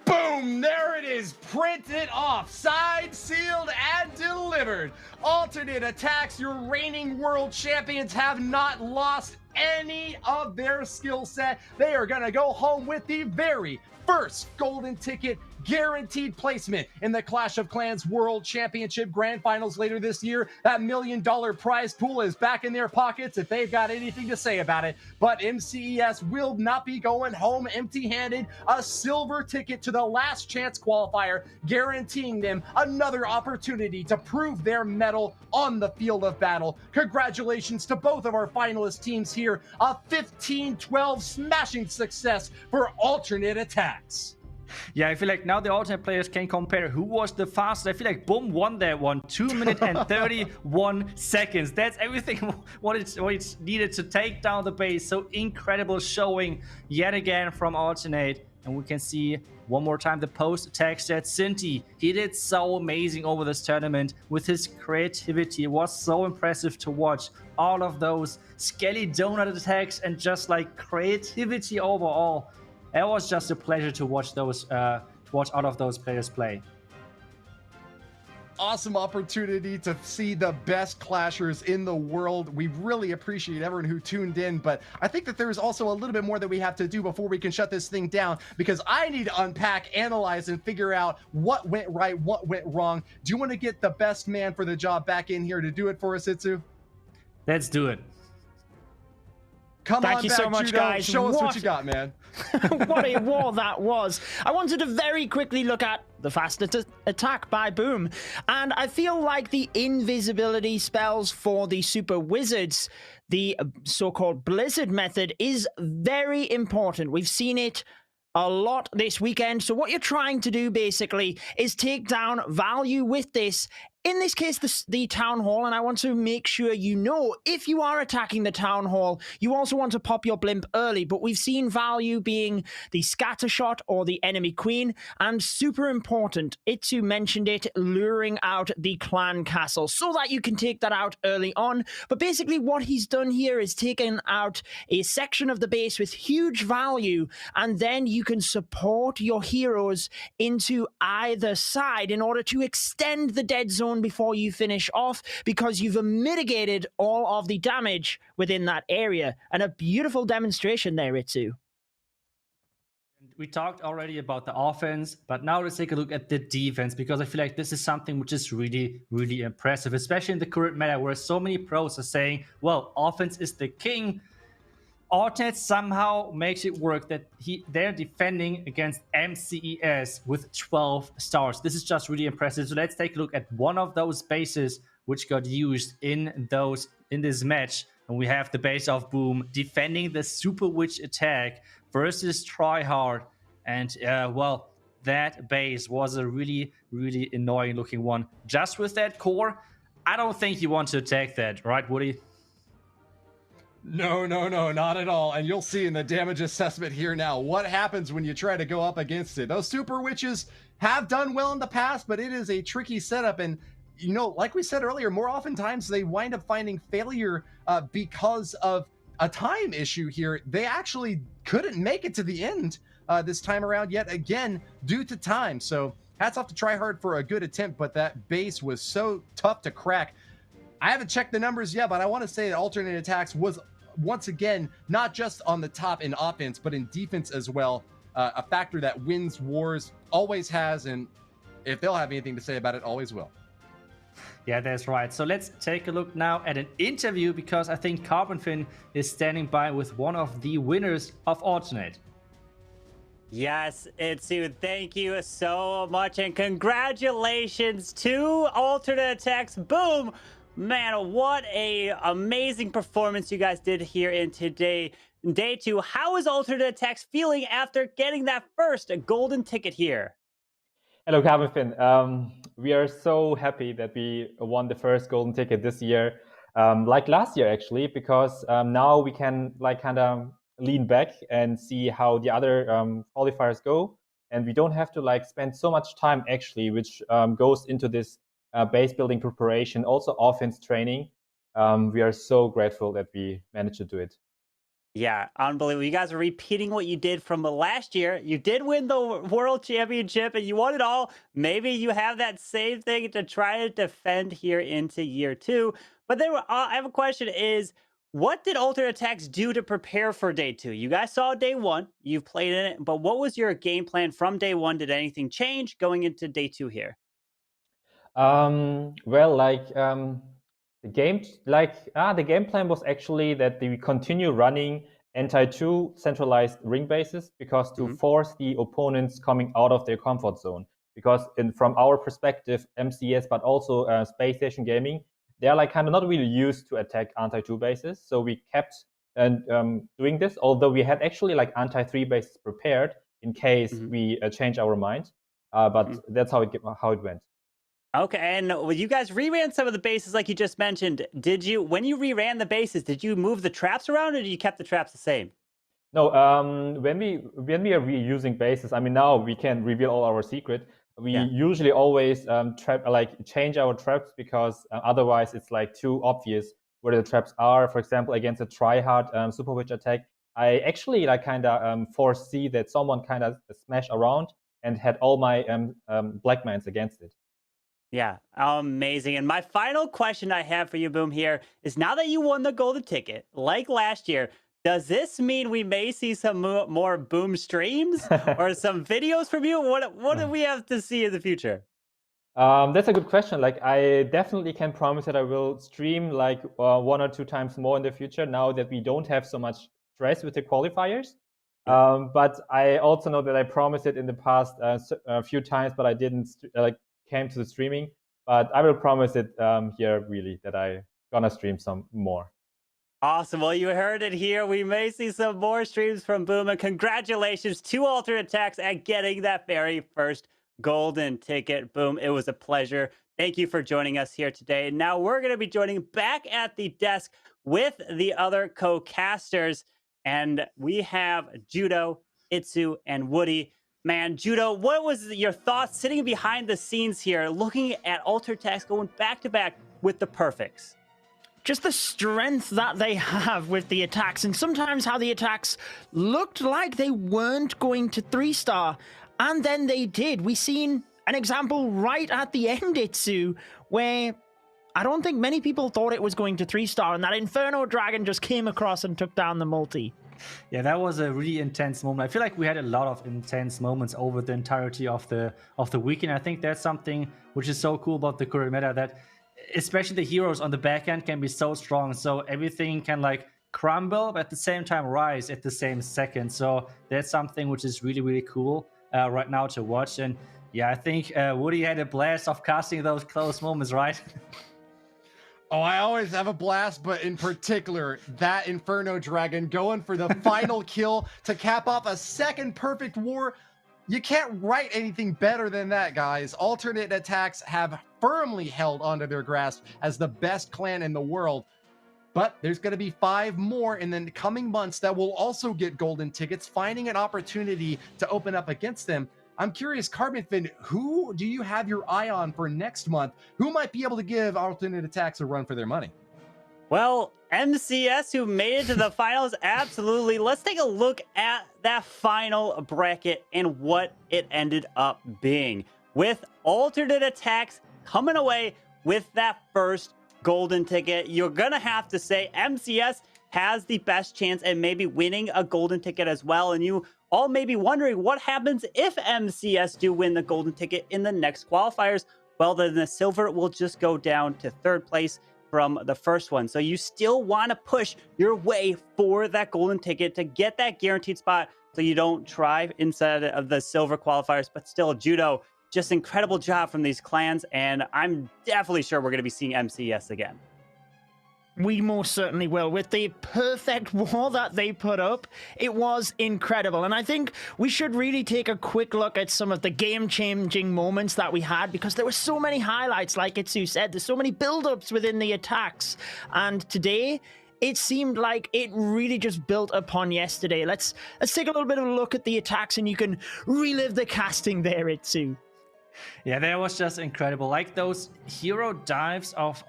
Boom! There it is, printed off, signed, sealed, and delivered. ATN.aTTaX, your reigning world champions, have not lost any of their skill set. They are gonna go home with the very first golden ticket guaranteed placement in the Clash of Clans World Championship Grand Finals later this year. That $1 million prize pool is back in their pockets if they've got anything to say about it. But MCES will not be going home empty-handed. A silver ticket to the Last Chance Qualifier, guaranteeing them another opportunity to prove their mettle on the field of battle. Congratulations to both of our finalist teams here. A 15-12 smashing success for ATN.aTTaX. Yeah, I feel like now the alternate players can compare who was the fastest. I feel like Boom won that one, 2 minutes and 31 seconds. That's everything what it's needed to take down the base. So incredible showing yet again from Alternate. And we can see one more time the post-attack stat. Cinti, he did so amazing over this tournament with his creativity. It was so impressive to watch all of those Skelly Donut attacks and just like creativity overall. It was just a pleasure to watch those, watch all of those players play. Awesome opportunity to see the best clashers in the world. We really appreciate everyone who tuned in, but I think that there's also a little bit more that we have to do before we can shut this thing down, because I need to unpack, analyze, and figure out what went right, what went wrong. Do you want to get the best man for the job back in here to do it for us, Itsu? Let's do it. Come Thank on you back, so much, Judo. guys. Show us what What- you got, man. What a war that was. I wanted to very quickly look at the fast attack by Boom. And I feel like the invisibility spells for the super wizards, the so-called blizzard method, is very important. We've seen it a lot this weekend. So what you're trying to do basically is take down value with this. In this case, the town hall, and I want to make sure you know, if you are attacking the town hall, you also want to pop your blimp early, but we've seen value being the scatter shot or the enemy queen, and super important, Itsu mentioned it, luring out the clan castle so that you can take that out early on. But basically what he's done here is taken out a section of the base with huge value, and then you can support your heroes into either side in order to extend the dead zone before you finish off, because you've mitigated all of the damage within that area. And a beautiful demonstration there, Itsu. We talked already about the offense, but now let's take a look at the defense, because I feel like this is something which is really, really impressive, especially in the current meta where so many pros are saying, well, offense is the king. Alternate somehow makes it work that they're defending against MCES with 12 stars. This is just really impressive. So let's take a look at one of those bases which got used in this match. And we have the base of Boom defending the Super Witch attack versus Tryhard. And well, that base was a really, really annoying looking one. Just with that core, I don't think you want to attack that, right, Woody? No, not at all. And you'll see in the damage assessment here now what happens when you try to go up against it. Those super witches have done well in the past, but it is a tricky setup. And, you know, like we said earlier, more oftentimes they wind up finding failure because of a time issue here. They actually couldn't make it to the end this time around yet again due to time. So hats off to Tryhard for a good attempt, but that base was so tough to crack. I haven't checked the numbers yet, but I want to say that alternate attacks was once again not just on the top in offense, but in defense as well. A factor that wins wars, always has, and if they'll have anything to say about it, always will. Yeah, that's right. So let's take a look now at an interview, because I think Carbonfin is standing by with one of the winners of Alternate. Yes, Itsu, thank you so much, and congratulations to ATN.aTTaX. Boom! Man, what a amazing performance you guys did here in day 2. How is ATN.aTTaX feeling after getting that first golden ticket here? Hello, Carbonfin. We are so happy that we won the first golden ticket this year, like last year actually, because now we can like kind of lean back and see how the other qualifiers go, and we don't have to like spend so much time actually, which goes into this base building preparation, also offense training. We are so grateful that we managed to do it. Yeah, unbelievable. You guys are repeating what you did from last year. You did win the World Championship and you won it all. Maybe you have that same thing to try to defend here into year 2. But then I have a question is, what did ATN.aTTaX do to prepare for day 2? You guys saw day 1, you've played in it, but what was your game plan from day 1? Did anything change going into day 2 here? Well, like the game plan was actually that we continue running anti-2 centralized ring bases, because to force the opponents coming out of their comfort zone. Because from our perspective, MCES, but also SpaceStation gaming, they are like kind of not really used to attack anti-2 bases. So we kept doing this, although we had actually like anti-3 bases prepared in case we change our mind. But that's how it went. Okay, and you guys reran some of the bases like you just mentioned. Did you, when you reran the bases, did you move the traps around, or did you kept the traps the same? No, when we are reusing bases, I mean, now we can reveal all our secret. We usually always change our traps, because otherwise it's like too obvious where the traps are. For example, against a Tryhard Super Witch attack, I actually like kind of foresee that someone kind of smash around and had all my black mines against it. Yeah, amazing. And my final question I have for you, Boom, here is, now that you won the golden ticket, like last year, does this mean we may see some more Boom streams or some videos from you? What do we have to see in the future? That's a good question. Like, I definitely can promise that I will stream like 1 or 2 times more in the future, now that we don't have so much stress with the qualifiers. But I also know that I promised it in the past a few times, but I didn't came to the streaming. But I will promise it here really that I gonna stream some more. Awesome. Well, you heard it here. We may see some more streams from Boom, and congratulations to ATN.aTTaX at getting that very first golden ticket. Boom. It was a pleasure. Thank you for joining us here today. Now we're going to be joining back at the desk with the other co-casters, and we have Judo, Itsu, and Woody. Man, Judo, what was your thoughts sitting behind the scenes here, looking at ATN.aTTaX going back-to-back with the perfects? Just the strength that they have with the attacks, and sometimes how the attacks looked like they weren't going to 3-star, and then they did. We seen an example right at the end, Itsu, where I don't think many people thought it was going to 3-star, and that Inferno Dragon just came across and took down the multi. Yeah, that was a really intense moment. I feel like we had a lot of intense moments over the entirety of the weekend. I think that's something which is so cool about the current meta, that especially the heroes on the back end can be so strong, so everything can like crumble but at the same time rise at the same second. So that's something which is really, really cool right now to watch. And yeah, I think Woody had a blast of casting those close moments, right? Oh, I always have a blast, but in particular, that Inferno Dragon going for the final kill to cap off a second perfect war. You can't write anything better than that, guys. ATN.aTTaX have firmly held onto their grasp as the best clan in the world. But there's going to be 5 more in the coming months that will also get golden tickets, finding an opportunity to open up against them. I'm curious, Carbon Fin, who do you have your eye on for next month? Who might be able to give ATN.aTTaX a run for their money? Well, MCES, who made it to the finals, absolutely. Let's take a look at that final bracket and what it ended up being, with ATN.aTTaX coming away with that first golden ticket. You're gonna have to say MCES has the best chance at maybe winning a golden ticket as well, and you all may be wondering what happens if MCES do win the golden ticket in the next qualifiers. Well, then the silver will just go down to 3rd place from the first one. So you still want to push your way for that golden ticket to get that guaranteed spot, so you don't try inside of the silver qualifiers. But still, Judo, just incredible job from these clans, and I'm definitely sure we're going to be seeing MCES again. We most certainly will. With the perfect wall that they put up, it was incredible. And I think we should really take a quick look at some of the game-changing moments that we had, because there were so many highlights, like Itsu said. There's so many build-ups within the attacks. And today, it seemed like it really just built upon yesterday. Let's take a little bit of a look at the attacks, and you can relive the casting there, Itsu. Yeah, that was just incredible. Like those hero dives of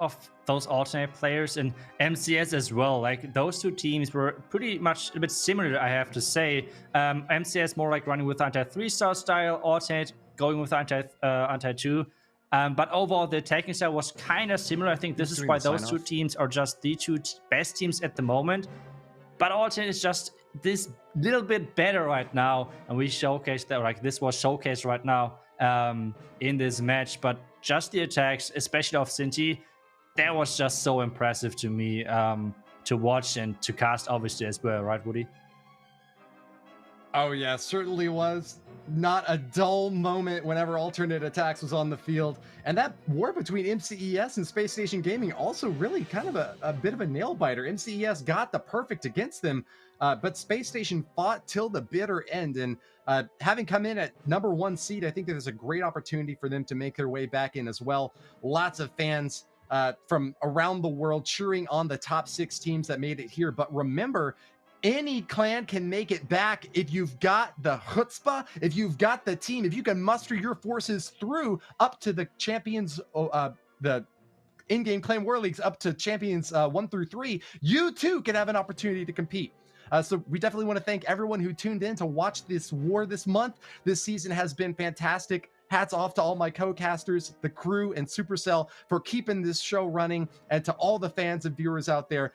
those alternate players and MCES as well. Like those two teams were pretty much a bit similar, I have to say. MCES more like running with anti-3-star style, alternate going with anti-2. But overall, the attacking style was kind of similar. I think this is why those two teams are just the two best teams at the moment. But alternate is just this little bit better right now, and we showcased that. Like this was showcased right now in this match. But just the attacks, especially of Sinti, that was just so impressive to me to watch and to cast, obviously, as well, right, Woody? Oh yeah, certainly was. Not a dull moment whenever ATN.aTTaX was on the field. And that war between MCES and SpaceStation Gaming also really kind of a bit of a nail biter. MCES got the perfect against them, but SpaceStation fought till the bitter end. And having come in at #1 seed, I think that there's a great opportunity for them to make their way back in as well. Lots of fans from around the world cheering on the top 6 teams that made it here. But remember, any clan can make it back if you've got the chutzpah, if you've got the team, if you can muster your forces through up to the champions, the in-game clan war leagues up to champions 1 through 3, you too can have an opportunity to compete. So we definitely want to thank everyone who tuned in to watch this war this month. This season has been fantastic. Hats off to all my co-casters, the crew, and Supercell for keeping this show running, and to all the fans and viewers out there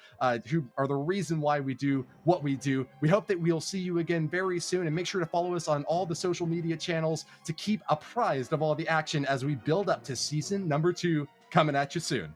who are the reason why we do what we do. We hope that we'll see you again very soon, and make sure to follow us on all the social media channels to keep apprised of all the action as we build up to season #2 coming at you soon.